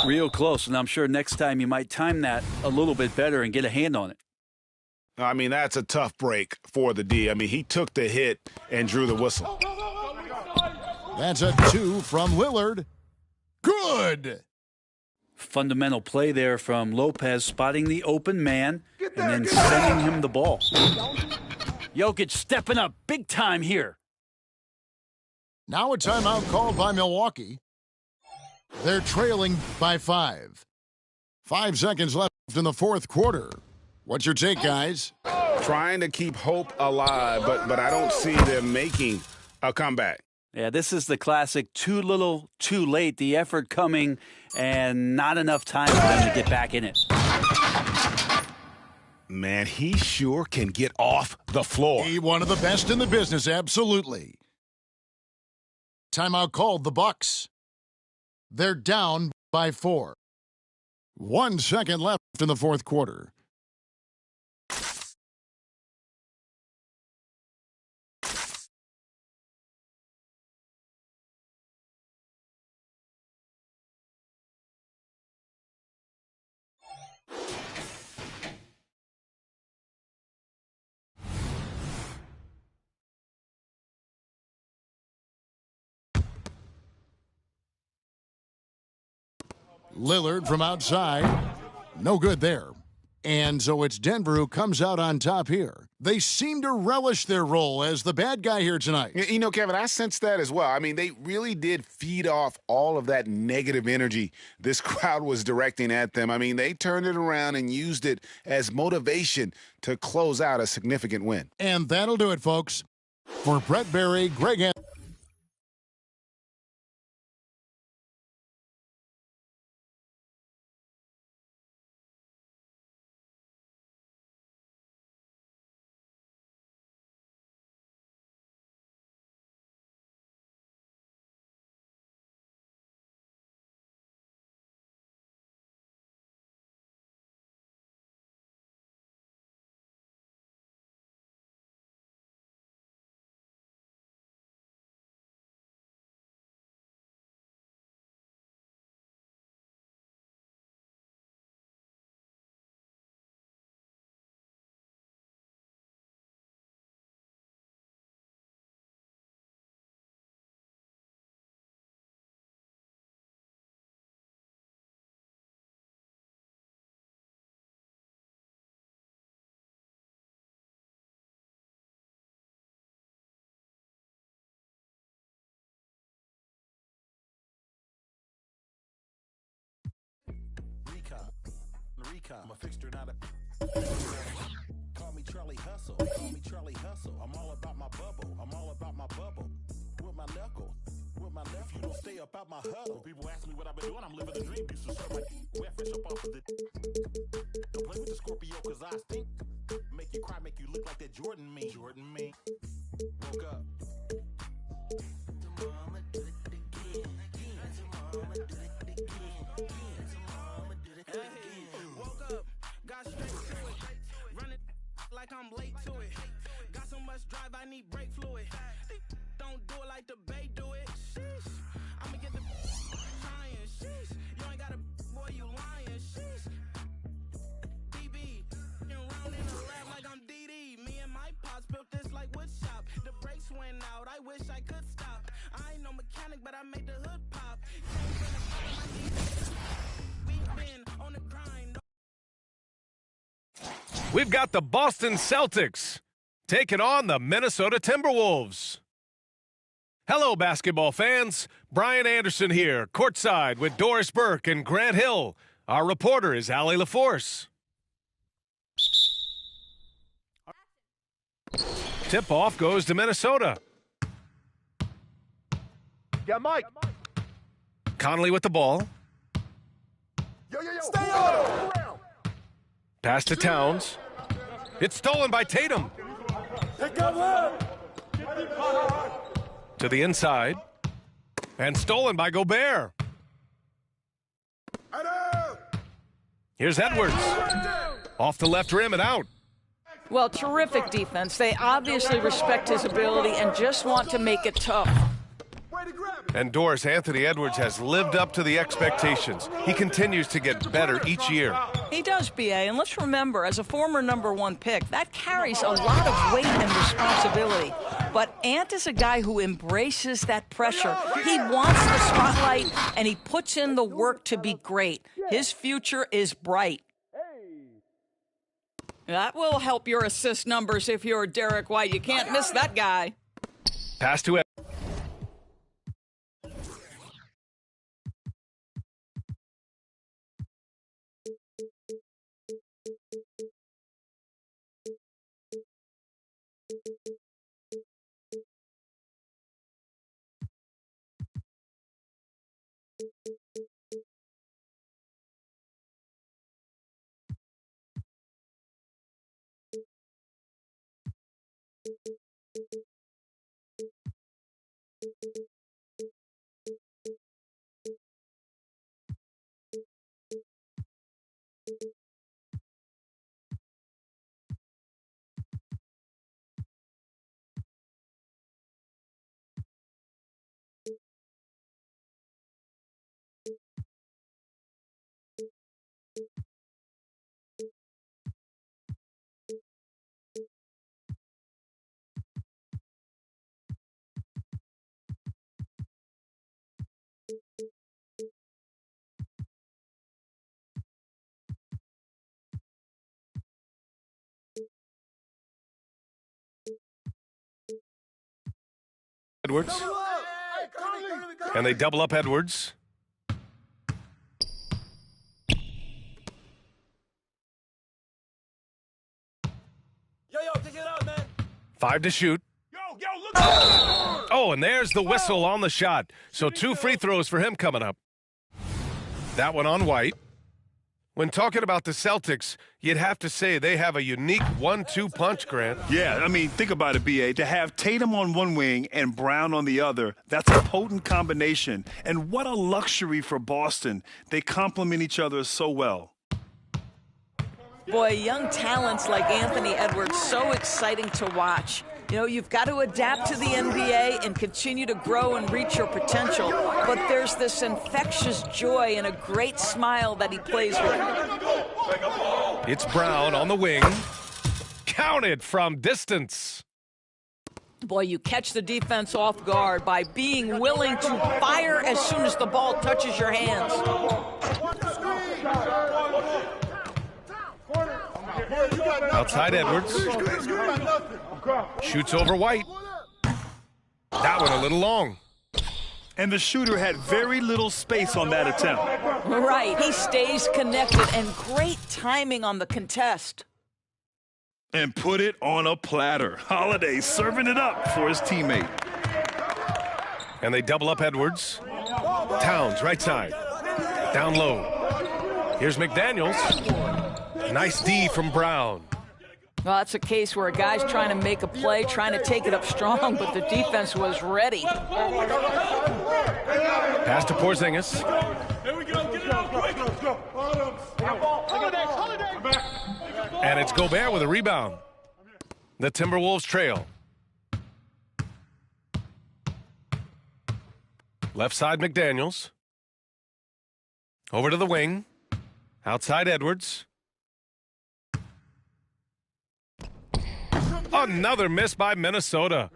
S: Real close, and I'm sure next time you might time that a little bit better and get a hand on it.
O: I mean, that's a tough break for the D. I mean, he took the hit and drew the whistle.
B: That's a 2 from Lillard. Good.
S: Fundamental play there from Lopez, spotting the open man and then sending him the ball. Jokic stepping up big time here.
B: Now a timeout called by Milwaukee. They're trailing by 5. 5 seconds left in the fourth quarter. What's your take, guys?
O: Trying to keep hope alive, but I don't see them making a comeback.
S: Yeah, this is the classic too little, too late. The effort coming and not enough time for them to get back in it.
O: Man, he sure can get off the floor.
B: He one of the best in the business, absolutely. Timeout called the Bucks. They're down by 4. 1 second left in the fourth quarter. Lillard from outside. No good there. And so it's Denver who comes out on top here. They seem to relish their role as the bad guy here tonight.
O: You know, Kevin, I sense that as well. I mean, they really did feed off all of that negative energy this crowd was directing at them. I mean, they turned it around and used it as motivation to close out a significant win.
B: And that'll do it, folks. For Brett Berry, Greg Anthony.
T: recon. I'm a fixture, not a. Call me Charlie Hustle. Call me Charlie Hustle. I'm all about my bubble. I'm all about my bubble. With my knuckle. With my knuckle. If you don't stay up out my huddle. When people ask me what I've been doing, I'm living a dream. Used to serve my wet fish up off of the. Don't play with the Scorpio, cause I stink. Make you cry, make you look like that Jordan me. Jordan me. Woke up. Mama did it again. Mama did it again. Mama did it again.
M: Woke up, got straight to it. Running like I'm late to it. Got so much drive, I need brake fluid. Don't do it like the Bay do it. Sheesh. I'ma get the trying. Sheesh. You ain't got a boy, you lying. Sheesh. DB, around in the lab like I'm DD. Me and my pops built this like wood shop. The brakes went out, I wish I could stop. I ain't no mechanic, but I made the hood pop. Came from the bottom, I need we've been on the grind.
I: We've got the Boston Celtics taking on the Minnesota Timberwolves. Hello, basketball fans. Brian Anderson here, courtside with Doris Burke and Grant Hill. Our reporter is Allie LaForce. Tip-off goes to Minnesota.
D: Yeah, Mike.
I: Conley with the ball.
D: Yo. Stay on.
I: Pass to Towns. It's stolen by Tatum. To the inside. And stolen by Gobert. Here's Edwards. Off the left rim and out.
U: Well, terrific defense. They obviously respect his ability and just want to make it tough.
I: And Doris, Anthony Edwards has lived up to the expectations. He continues to get better each year.
U: He does, B.A., and let's remember, as a former #1 pick, that carries a lot of weight and responsibility. But Ant is a guy who embraces that pressure. He wants the spotlight, and he puts in the work to be great. His future is bright. That will help your assist numbers if you're Derek White. You can't miss that guy.
I: Pass to Edwards. Edwards. And they double up Edwards.
N: Yo, take it out, man.
I: 5 to shoot.
D: Look.
I: Oh, and there's the whistle on the shot. So 2 free throws for him coming up. That one on White. When talking about the Celtics, you'd have to say they have a unique 1-2 punch, Grant.
J: Yeah, I mean, think about it, B.A. To have Tatum on one wing and Brown on the other, that's a potent combination. And what a luxury for Boston. They complement each other so well.
U: Boy, young talents like Anthony Edwards, so exciting to watch. You know, you've got to adapt to the NBA and continue to grow and reach your potential. But there's this infectious joy and a great smile that he plays with.
I: It's Brown on the wing. Counted from distance.
U: Boy, you catch the defense off guard by being willing to fire as soon as the ball touches your hands.
I: Outside Edwards. Shoots over White. That one a little long.
J: And the shooter had very little space on that attempt.
U: Right. He stays connected, and great timing on the contest.
J: And put it on a platter. Holiday serving it up for his teammate.
I: And they double up Edwards. Towns, right side. Down low. Here's McDaniels. Nice D from Brown.
U: Well, that's a case where a guy's trying to make a play, trying to take it up strong, but the defense was ready.
I: Pass to Porzingis.
D: Here we go. Get it out quick. Let's go. Holiday.
I: And it's Gobert with a rebound. The Timberwolves trail. Left side, McDaniels. Over to the wing. Outside, Edwards. Another miss by Minnesota.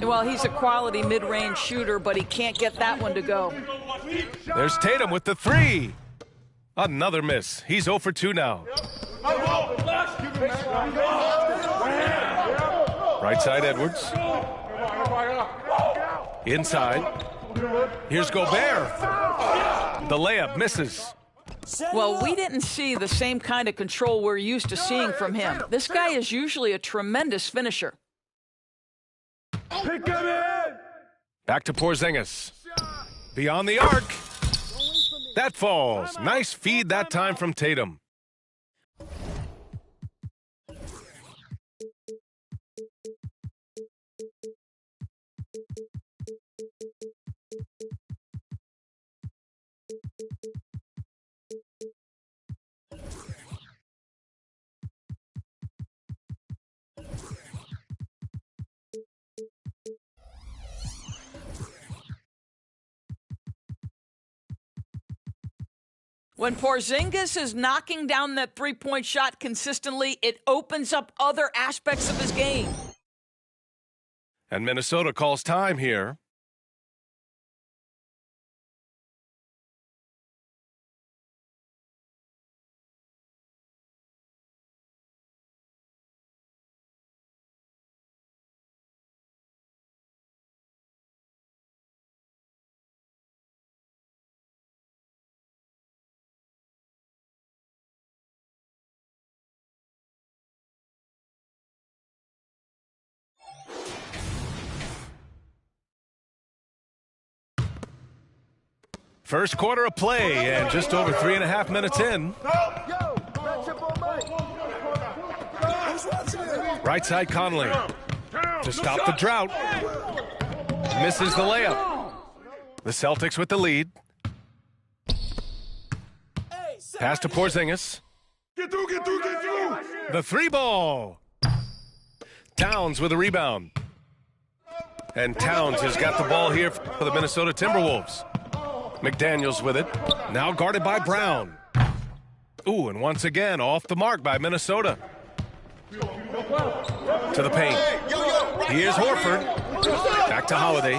U: Well, he's a quality mid-range shooter, but he can't get that one to go.
I: There's Tatum with the three. Another miss. He's 0 for 2 now. Right side, Edwards. Inside. Here's Gobert. The layup misses.
U: Well, we didn't see the same kind of control we're used to seeing from him. This guy is usually a tremendous finisher.
D: Pick him in.
I: Back to Porzingis. Beyond the arc. That falls. Nice feed that time from Tatum.
U: When Porzingis is knocking down that three-point shot consistently, it opens up other aspects of his game.
I: And Minnesota calls time here. First quarter of play, and just over 3.5 minutes in. Right side, Conley. To stop the drought. Misses the layup. The Celtics with the lead. Pass to Porzingis.
D: Get through.
I: The three ball. Towns with a rebound. And Towns has got the ball here for the Minnesota Timberwolves. McDaniels with it. Now guarded by Brown. Ooh, and once again off the mark by Minnesota. To the paint. Here's Horford. Back to Holiday.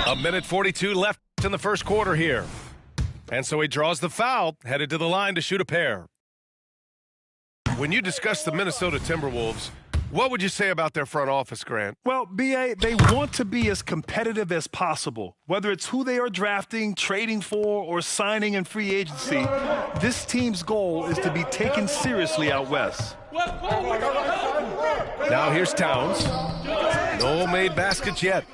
I: A minute 42 left in the first quarter here. And so he draws the foul, headed to the line to shoot a pair. When you discuss the Minnesota Timberwolves, what would you say about their front office, Grant?
J: Well, B.A., they want to be as competitive as possible. Whether it's who they are drafting, trading for, or signing in free agency, this team's goal is to be taken seriously out west.
I: Now here's Towns. No made baskets yet.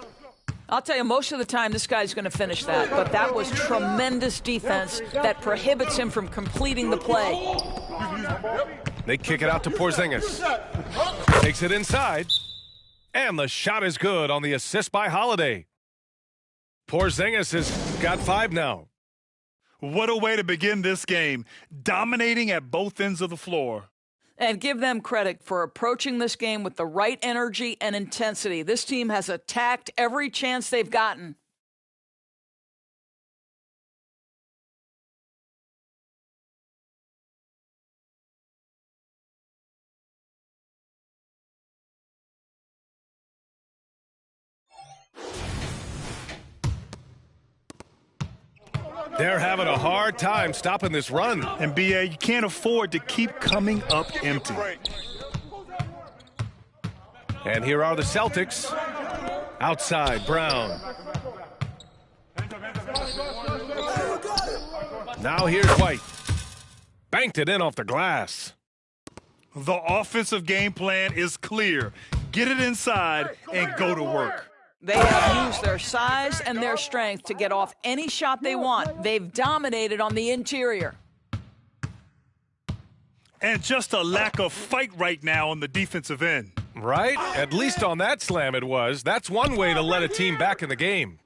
U: I'll tell you, most of the time this guy's going to finish that, but that was tremendous defense that prohibits him from completing the play.
I: They kick it out to Porzingis. Takes it inside. And the shot is good on the assist by Holiday. Porzingis has got 5 now.
J: What a way to begin this game. Dominating at both ends of the floor.
U: And give them credit for approaching this game with the right energy and intensity. This team has attacked every chance they've gotten.
I: They're having a hard time stopping this run.
J: And, B.A., you can't afford to keep coming up empty.
I: And here are the Celtics. Outside, Brown. Now here's White. Banked it in off the glass.
J: The offensive game plan is clear. Get it inside and go to work.
U: They have used their size and their strength to get off any shot they want. They've dominated on the interior.
J: And just a lack of fight right now on the defensive end.
I: Right? At least on that slam it was. That's one way to let a team back in the game.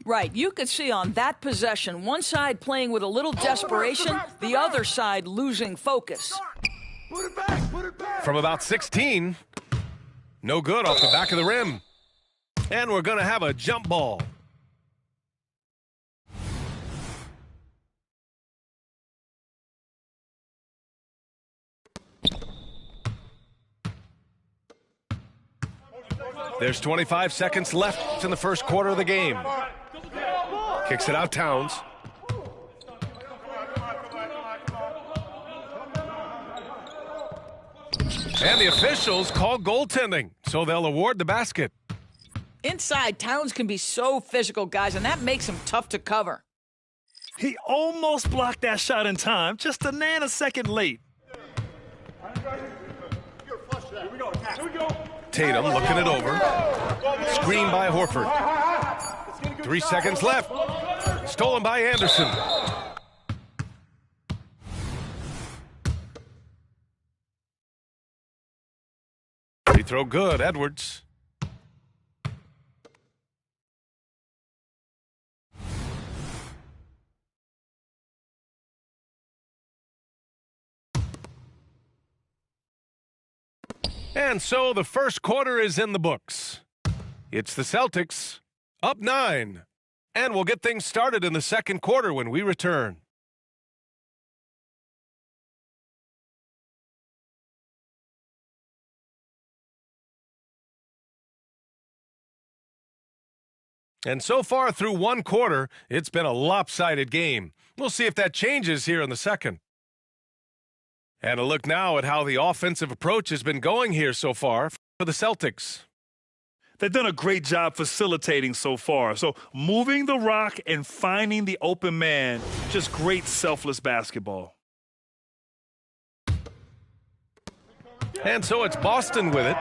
U: Right. You could see on that possession, one side playing with a little desperation, the other side losing focus.
I: From about 16, no good off the back of the rim. And we're going to have a jump ball. There's 25 seconds left in the first quarter of the game. Kicks it out, Towns. And the officials call goaltending, so they'll award the basket.
U: Inside, Towns can be so physical, guys, and that makes him tough to cover.
J: He almost blocked that shot in time, just a nanosecond late.
I: Tatum looking it over. Screen by Horford. 3 seconds left. Stolen by Anderson. Free throw good, Edwards. And so the first quarter is in the books. It's the Celtics, up 9. And we'll get things started in the second quarter when we return. And so far through one quarter, it's been a lopsided game. We'll see if that changes here in the second. And a look now at how the offensive approach has been going here so far for the Celtics.
J: They've done a great job facilitating so far. So moving the rock and finding the open man, just great selfless basketball.
I: And so it's Boston with it.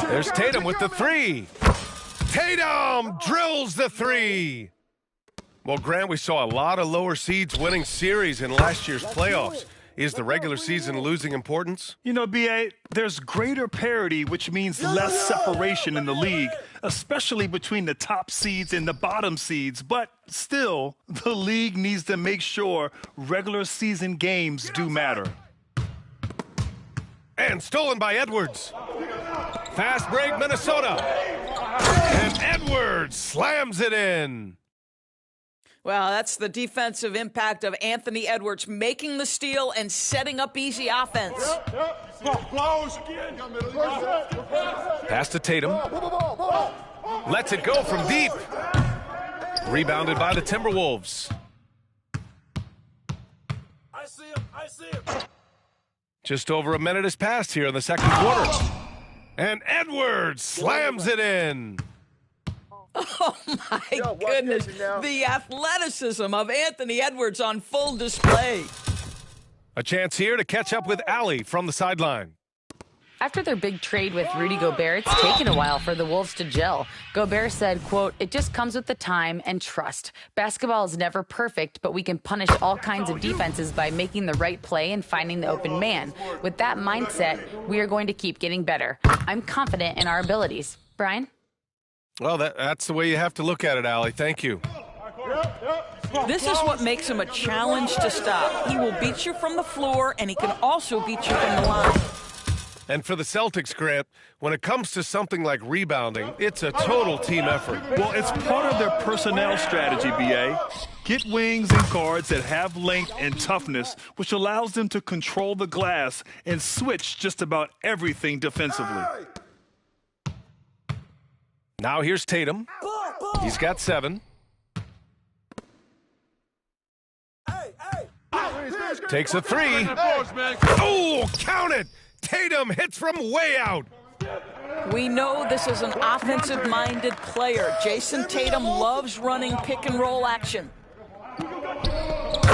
I: There's Tatum with the three. Tatum drills the three. Well, Grant, we saw a lot of lower seeds winning series in last year's playoffs. Is the regular season losing importance?
J: You know, B.A., there's greater parity, which means less separation in the league, especially between the top seeds and the bottom seeds. But still, the league needs to make sure regular season games do matter.
I: And stolen by Edwards. Fast break, Minnesota. And Edwards slams it in.
U: Well, that's the defensive impact of Anthony Edwards, making the steal and setting up easy offense.
I: Pass to Tatum. Lets it go from deep. Rebounded by the Timberwolves.
N: I see him.
I: Just over a minute has passed here in the second quarter. And Edwards slams it in.
U: Oh, my goodness. The athleticism of Anthony Edwards on full display.
I: A chance here to catch up with Allie from the sideline.
L: After their big trade with Rudy Gobert, it's taken a while for the Wolves to gel. Gobert said, quote, "It just comes with the time and trust. Basketball is never perfect, but we can punish all kinds of defenses by making the right play and finding the open man. With that mindset, we are going to keep getting better. I'm confident in our abilities." Brian?
I: Well, that's the way you have to look at it, Allie. Thank you.
U: This is what makes him a challenge to stop. He will beat you from the floor, and he can also beat you from the line.
I: And for the Celtics, Grant, when it comes to something like rebounding, it's a total team effort.
J: Well, it's part of their personnel strategy, B.A. Get wings and guards that have length and toughness, which allows them to control the glass and switch just about everything defensively.
I: Now here's Tatum. He's got 7. Takes a 3. Oh, count it! Tatum hits from way out.
U: We know this is an offensive-minded player. Jason Tatum loves running pick-and-roll action.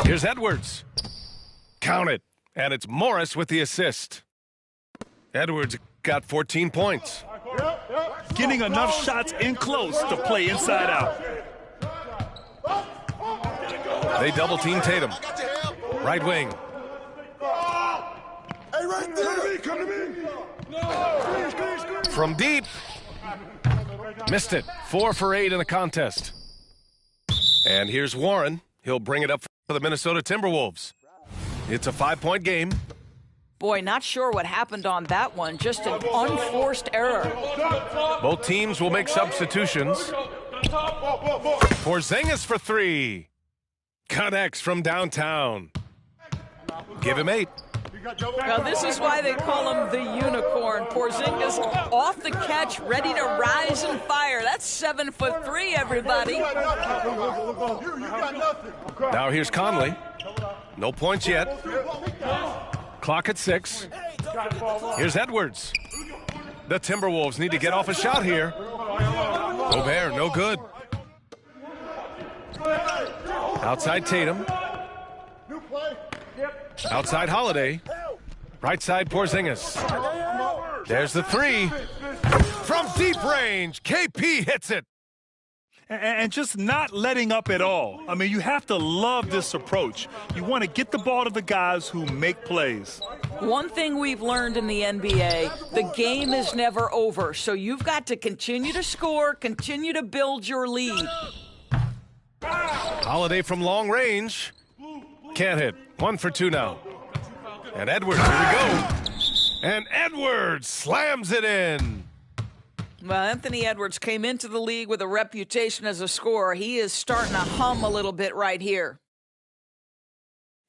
I: Here's Edwards. Count it. And it's Morris with the assist. Edwards got 14 points.
J: Getting enough shots in close to play inside out.
I: They double-team Tatum. Right wing.
H: Hey, right there. Come to me.
I: From deep. Missed it. 4 for 8 in the contest. And here's Warren. He'll bring it up for the Minnesota Timberwolves. It's a 5-point game.
U: Boy, not sure what happened on that one. Just an unforced error.
I: Both teams will make substitutions. Porzingis for 3. Connects from downtown. Give him 8.
U: Now, this is why they call him the unicorn. Porzingis off the catch, ready to rise and fire. That's 7'3", everybody.
I: Now here's Conley. No points yet. Clock at 6. Here's Edwards. The Timberwolves need to get off a shot here. Gobert, no good. Outside Tatum. Outside Holiday. Right side Porzingis. There's the 3. From deep range, KP hits it.
J: And just not letting up at all. I mean, you have to love this approach. You want to get the ball to the guys who make plays.
U: One thing we've learned in the NBA, the game is never over. So you've got to continue to score, continue to build your lead.
I: Holiday from long range. Can't hit. 1 for 2 now. And Edwards, here we go. And Edwards slams it in.
U: Well, Anthony Edwards came into the league with a reputation as a scorer. He is starting to hum a little bit right here.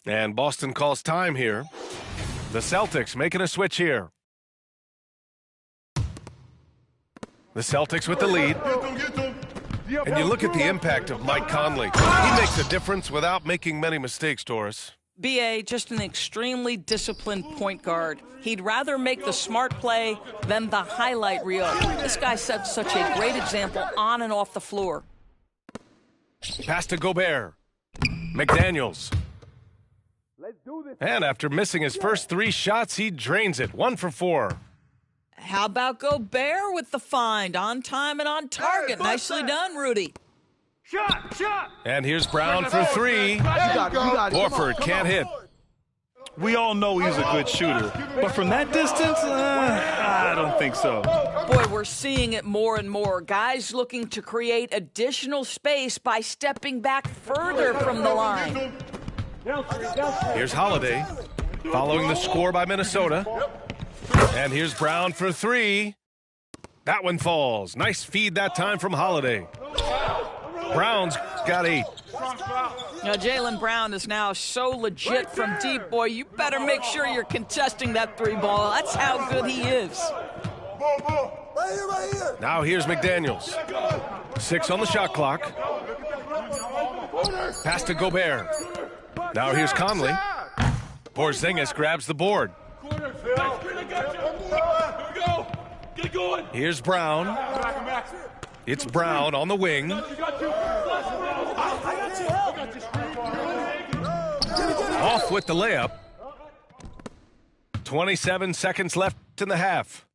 I: And Boston calls time here. The Celtics making a switch here. The Celtics with the lead. And you look at the impact of Mike Conley. He makes a difference without making many mistakes, Doris.
U: B.A., just an extremely disciplined point guard. He'd rather make the smart play than the highlight reel. This guy sets such a great example on and off the floor.
I: Pass to Gobert. McDaniels. And after missing his first 3 shots, he drains it. 1 for 4.
U: How about Gobert with the find? On time and on target. Nicely done, Rudy.
D: Shot!
I: And here's Brown for 3. Horford can't hit.
J: We all know he's a good shooter. But from that distance, I don't think so.
U: Boy, we're seeing it more and more. Guys looking to create additional space by stepping back further from the line.
I: Here's Holiday, following the score by Minnesota. And here's Brown for 3. That one falls. Nice feed that time from Holiday. Brown's got 8.
U: Now, Jaylen Brown is now so legit from deep, boy. You better make sure you're contesting that 3 ball. That's how good he is.
I: Now here's McDaniels. 6 on the shot clock. Pass to Gobert. Now here's Conley. Porzingis grabs the board. Here's Brown. It's Brown on the wing. Off with the layup. 27 seconds left in the half.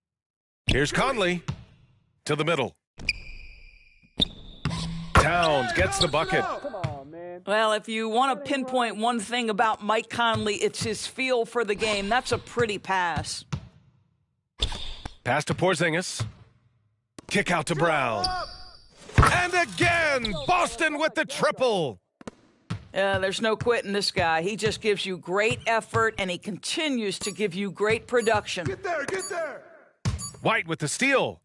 I: Here's Conley to the middle. Towns gets the bucket.
U: Well, if you want to pinpoint one thing about Mike Conley, it's his feel for the game. That's a pretty pass.
I: Pass to Porzingis. Kick out to Brown. And again, Boston with the triple.
U: There's no quitting this guy. He just gives you great effort, and he continues to give you great production.
H: Get there.
I: White with the steal.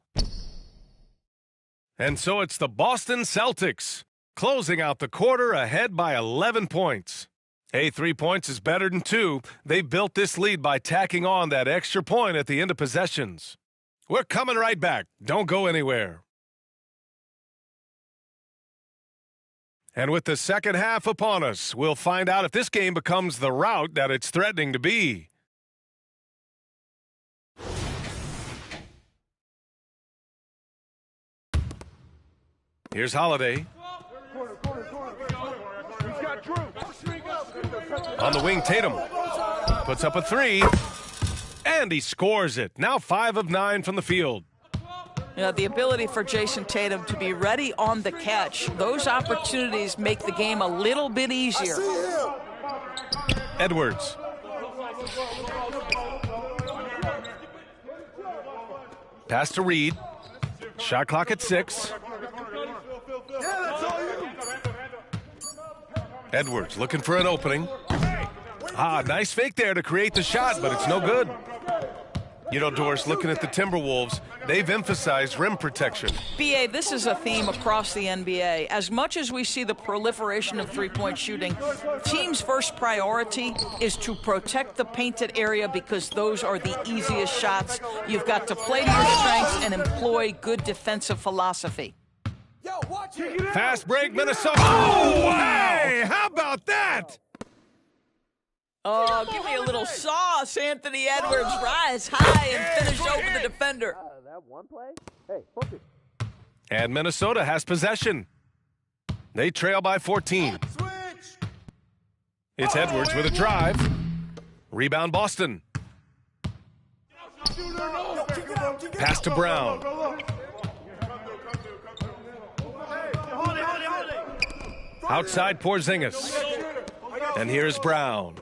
I: And so it's the Boston Celtics, closing out the quarter ahead by 11 points. Hey, 3 points is better than 2. They built this lead by tacking on that extra point at the end of possessions. We're coming right back. Don't go anywhere. And with the second half upon us, we'll find out if this game becomes the rout that it's threatening to be. Here's Holiday. On the wing, Tatum puts up a three, and he scores it. Now 5 of 9 from the field.
U: You know, the ability for Jason Tatum to be ready on the catch, those opportunities make the game a little bit easier.
I: Edwards. Pass to Reed. Shot clock at 6. Edwards looking for an opening. Nice fake there to create the shot, but it's no good. You know, Doris, looking at the Timberwolves, they've emphasized rim protection.
U: B.A., this is a theme across the NBA. As much as we see the proliferation of three-point shooting, teams' first priority is to protect the painted area because those are the easiest shots. You've got to play to your strengths and employ good defensive philosophy.
I: Fast break, Minnesota. Oh, wow! Hey, how about that?
U: Oh, give me a little sauce, Anthony Edwards. Rise high and finish over the defender.
E: That one play? Hey, focus.
I: And Minnesota has possession. They trail by 14. It's Edwards with a drive. Rebound, Boston. Pass to Brown. Outside Porzingis. And here's Brown.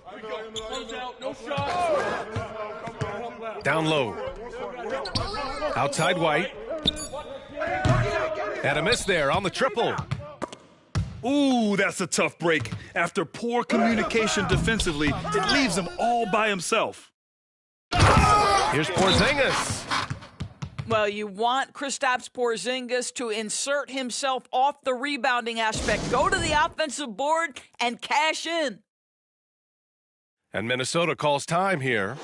I: Down low. Outside White. And a miss there on the triple.
J: Ooh, that's a tough break. After poor communication defensively, it leaves him all by himself.
I: Here's Porzingis.
U: Well, you want Kristaps Porzingis to insert himself off the rebounding aspect, go to the offensive board, and cash in.
I: And Minnesota calls time here.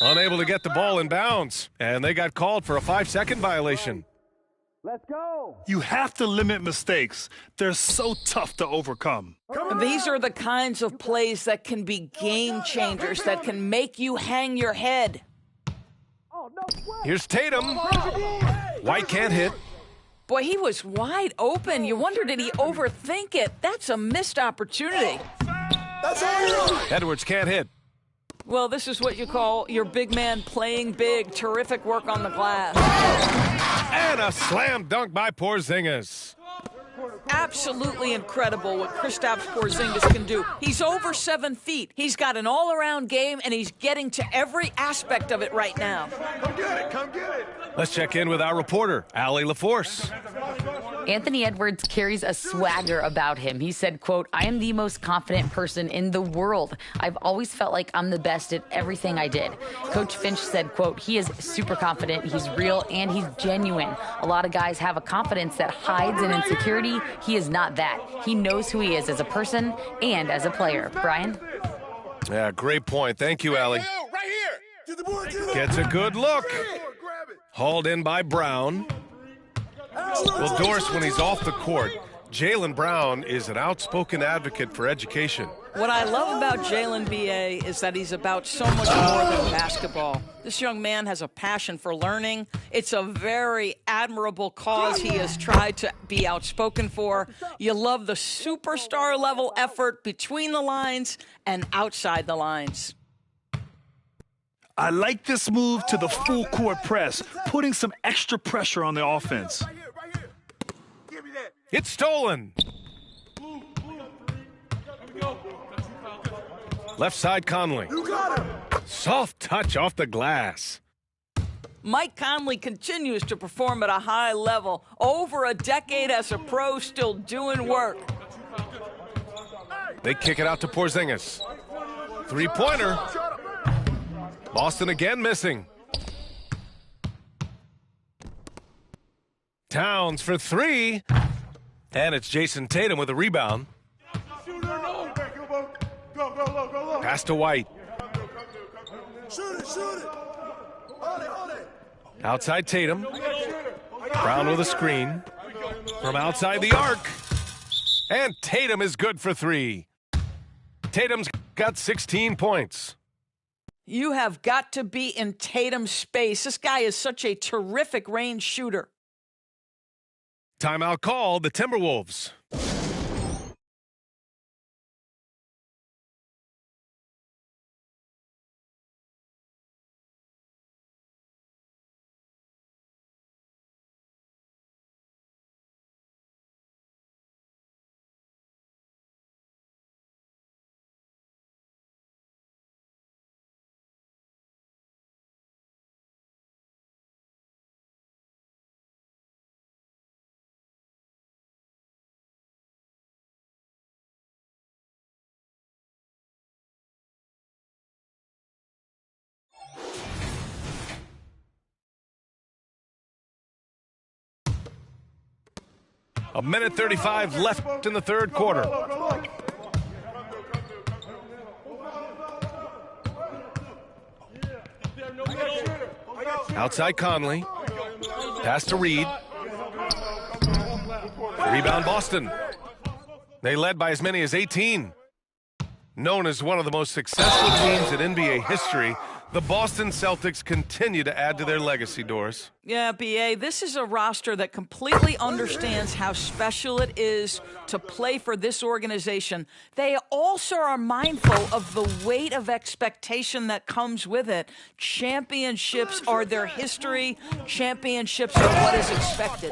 I: Unable to get the ball in bounds, and they got called for a 5-second violation.
E: Let's go.
J: You have to limit mistakes. They're so tough to overcome.
U: These are the kinds of plays that can be game changers, that can make you hang your head.
I: Here's Tatum. White can't hit.
U: Boy, he was wide open. You wonder, did he overthink it? That's a missed opportunity.
I: Edwards can't hit.
U: Well, this is what you call your big man playing big. Terrific work on the glass.
I: And a slam dunk by Porzingis.
U: Absolutely incredible what Kristaps Porzingis can do. He's over 7 feet. He's got an all-around game, and he's getting to every aspect of it right now.
N: Come get it, come get it.
I: Let's check in with our reporter, Allie LaForce.
L: Anthony Edwards carries a swagger about him. He said, quote, "I am the most confident person in the world. I've always felt like I'm the best at everything I did." Coach Finch said, quote, "He is super confident, he's real, and he's genuine. A lot of guys have a confidence that hides an insecurity. He is not that. He knows who he is as a person and as a player." Brian?
I: Yeah, great point. Thank you, Allie. Gets a good look. Hauled in by Brown. Well, Doris, when he's off the court, Jaylen Brown is an outspoken advocate for education.
U: What I love about Jaylen, B.A., is that he's about so much more than basketball. This young man has a passion for learning. It's a very admirable cause he has tried to be outspoken for. You love the superstar-level effort between the lines and outside the lines.
J: I like this move to the full court press, putting some extra pressure on the offense.
I: It's stolen. Left side Conley. Soft touch off the glass.
U: Mike Conley continues to perform at a high level. Over a decade as a pro, still doing work.
I: They kick it out to Porzingis. Three-pointer. Boston again missing. Towns for three. And it's Jason Tatum with a rebound. Pass to White. Outside Tatum. Brown with a screen. From outside the arc. And Tatum is good for three. Tatum's got 16 points.
U: You have got to be in Tatum's space. This guy is such a terrific range shooter.
I: Timeout call, the Timberwolves. A minute 35 left in the third quarter. Outside Conley. Pass to Reed. Rebound Boston. They led by as many as 18. Known as one of the most successful teams in NBA history, the Boston Celtics continue to add to their legacy, Doris.
U: Yeah, B.A., this is a roster that completely understands how special it is to play for this organization. They also are mindful of the weight of expectation that comes with it. Championships are their history. Championships are what is expected.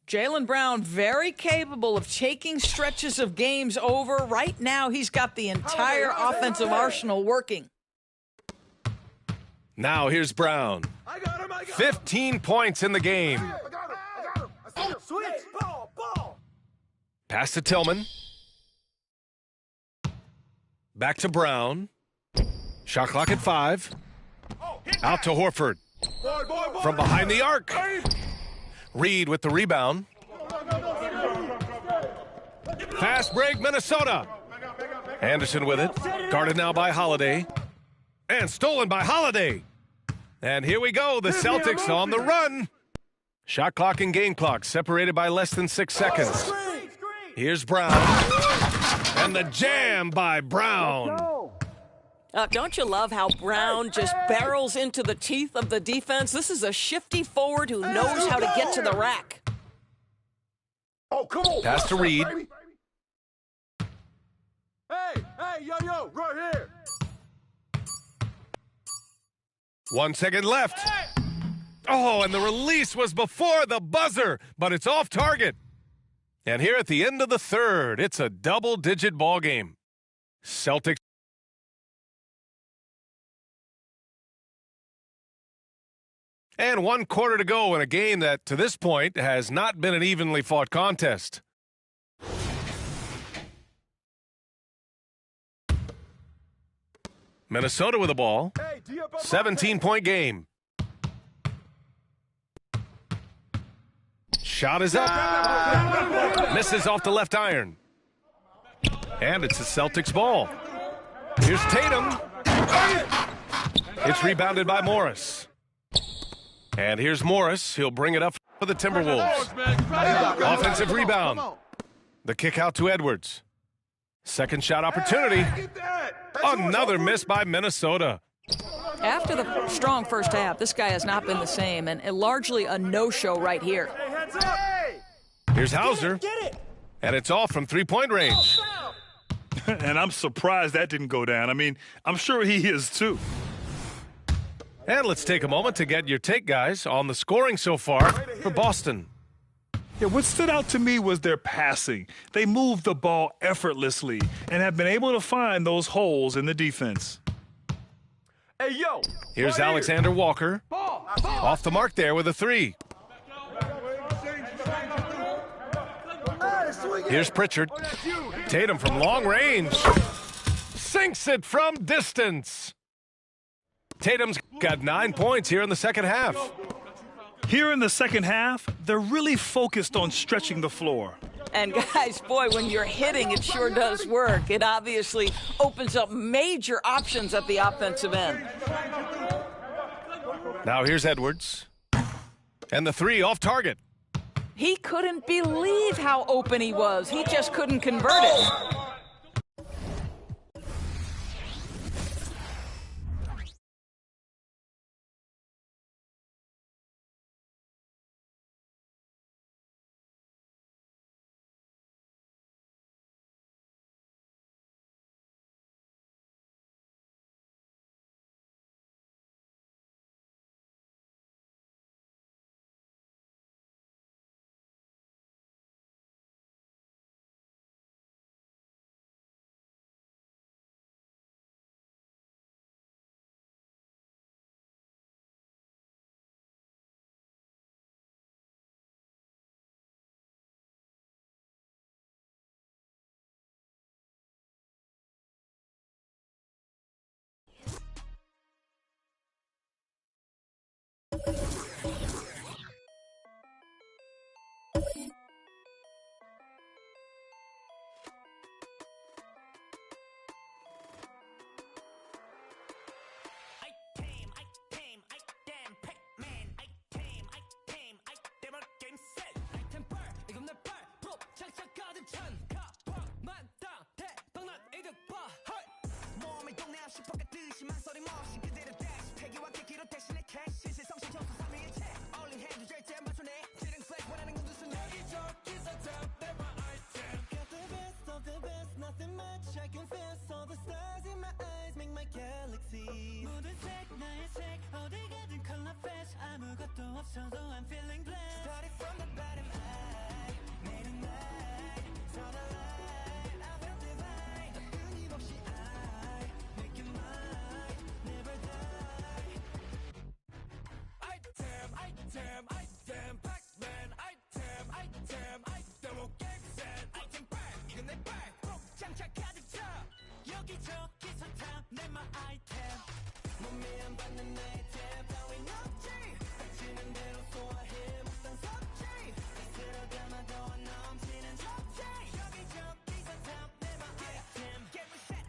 U: Jaylen Brown, very capable of taking stretches of games over. Right now, he's got the entire offensive arsenal working.
I: Now here's Brown. 15 points in the game. Pass to Tillman. Back to Brown. Shot clock at 5. Out to Horford. From behind the arc. Reed with the rebound. Fast break, Minnesota. Anderson with it. Guarded now by Holiday. And stolen by Holiday. And here we go, the Celtics on the run. Shot clock and game clock separated by less than 6 seconds. Here's Brown. And the jam by Brown.
U: Don't you love how Brown just barrels into the teeth of the defense? This is a shifty forward who knows how to get to the rack.
N: Oh, come on.
I: Pass to Reed.
N: Hey, yo, right here.
I: 1 second left. Oh, and the release was before the buzzer, but it's off target. And here at the end of the third, it's a double-digit ball game. Celtics. And 1 quarter to go in a game that, to this point, has not been an evenly fought contest. Minnesota with the ball. 17-point game. Shot is up. Misses off the left iron. And it's the Celtics ball. Here's Tatum. It's rebounded by Morris. And here's Morris. He'll bring it up for the Timberwolves. Offensive rebound. The kick out to Edwards. Second shot opportunity. Another miss by Minnesota.
U: After the strong first half, this guy has not been the same, and largely a no-show right here.
I: Here's Hauser. And it's off from three-point range.
J: And I'm surprised that didn't go down. I mean, I'm sure he is too.
I: And let's take a moment to get your take, guys, on the scoring so far for Boston.
J: Yeah, what stood out to me was their passing. They moved the ball effortlessly and have been able to find those holes in the defense.
N: Hey, yo.
I: Here's Alexander Walker. Off the mark there with a 3. Here's Pritchard. Tatum from long range. Sinks it from distance. Tatum's got 9 points here in the second half.
J: Here in the second half, they're really focused on stretching the floor.
U: And guys, boy, when you're hitting, it sure does work. It obviously opens up major options at the offensive end.
I: Now here's Edwards. And the 3 off target.
U: He couldn't believe how open he was. He just couldn't convert it.
M: 몸을 동네 없이 볶아듯이 망설임 없이 그대로 dash 폐기와 객기로 대신에 cash 실실성실 청소 3위일체 Only hand 절대 안 봐주네 지능 flex 원하는 건 무슨 여기저기서 top they're my item Got the best of the best nothing much I confess all the stars in my eyes make my galaxy 모든 색 나의 색 어디 가든 color flash 아무것도 없어도 I'm feeling blessed Started from the bottom I made a night saw the light I felt divine 끊임없이 I make it mine never die item item item Pac-Man item item item 오케이 set item back 이건 내 back 꼭 장착 가득 차 여기저기서 탑 내 my item 몸에 안 받는 아이템 따윈 없지 닥치는 대로 소화해 먹던 섭취 스스로 담아도 안 넘치는 접시 여기저기서 탑 내 my item Get reset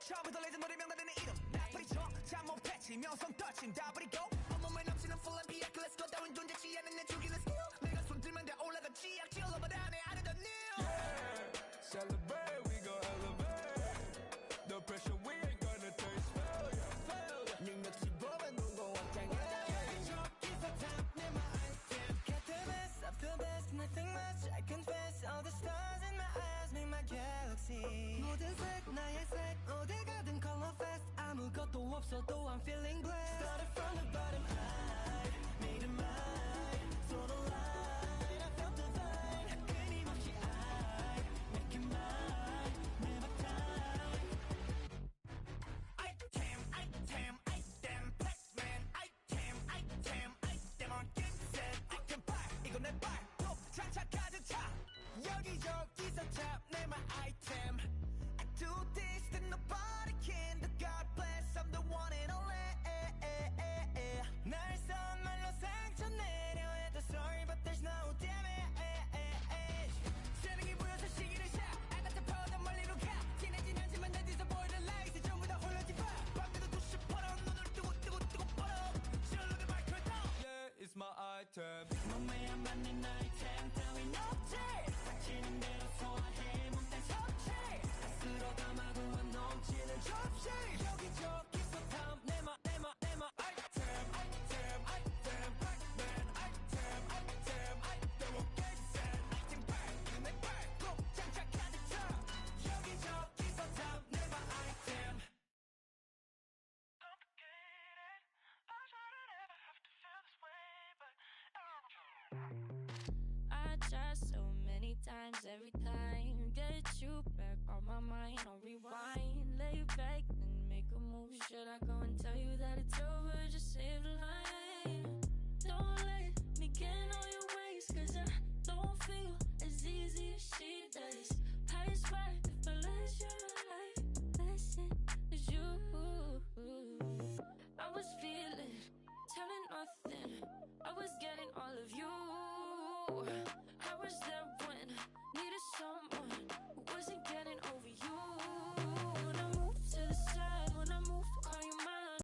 M: 처음부터 레전더리 명단되는 이름 나쁘리 척잠못 패치 명성 touching 다 버리고 온몸에 넘치는 full and 비약 Let's go 따윈 존재치 않은 내 죽이는 skill 내가 손 들면 다 올라가지 악질 over 안에 아래던 new Celebrate we gon' elevate The pressure we ain't gonna taste failure 능력치 보면 무거워 당해 여기저기서 탑 내 my item Get the best of the best nothing much I confess all the stars in my eyes make my galaxy 모든 색 나의 색 어디 가든 color fast 아무것도 없어도 I'm feeling blessed Started from the bottom I made it mine saw the light I felt divine 끊임없이 I make it mine never die item item item Pac-Man item item item on get set item pack 이건 내 back 톡 장착 가득 차 여기저기서 탑 내 my item I do this that nobody can the God bless I'm the one and only 날 선말로 상처 내려 해도 sorry but there's no damage 재능이 보여서 시기를 샷 I got the power 더 멀리로 가 진해진 않지만 내 뒤에서 보이는 lights 전부 다 홀려진 봐 밤에도 2시 벌어 눈을 뜨고 벌어 실룩의 마이크를 down Yeah it's my item 몸에 안 맞는 아이템 따윈 없지 닥치는 대로 소화해 몸딴 섭취 스스로 담아도 안 넘치는 접시 여기저기서 탐 내 my item item item Pac-Man item item item 오케이 set item back 이건 내 back 꼭 장착 가득 차 여기저기서 탐 내 my item
G: I try so many times every time get you back on my mind on rewind lay back and make a move should I go and tell you that it's over just say the line don't let me get in all your ways cause I don't feel as easy as she does pass by if I let you life lesson is you I was feeling telling nothing I was getting all of you I was there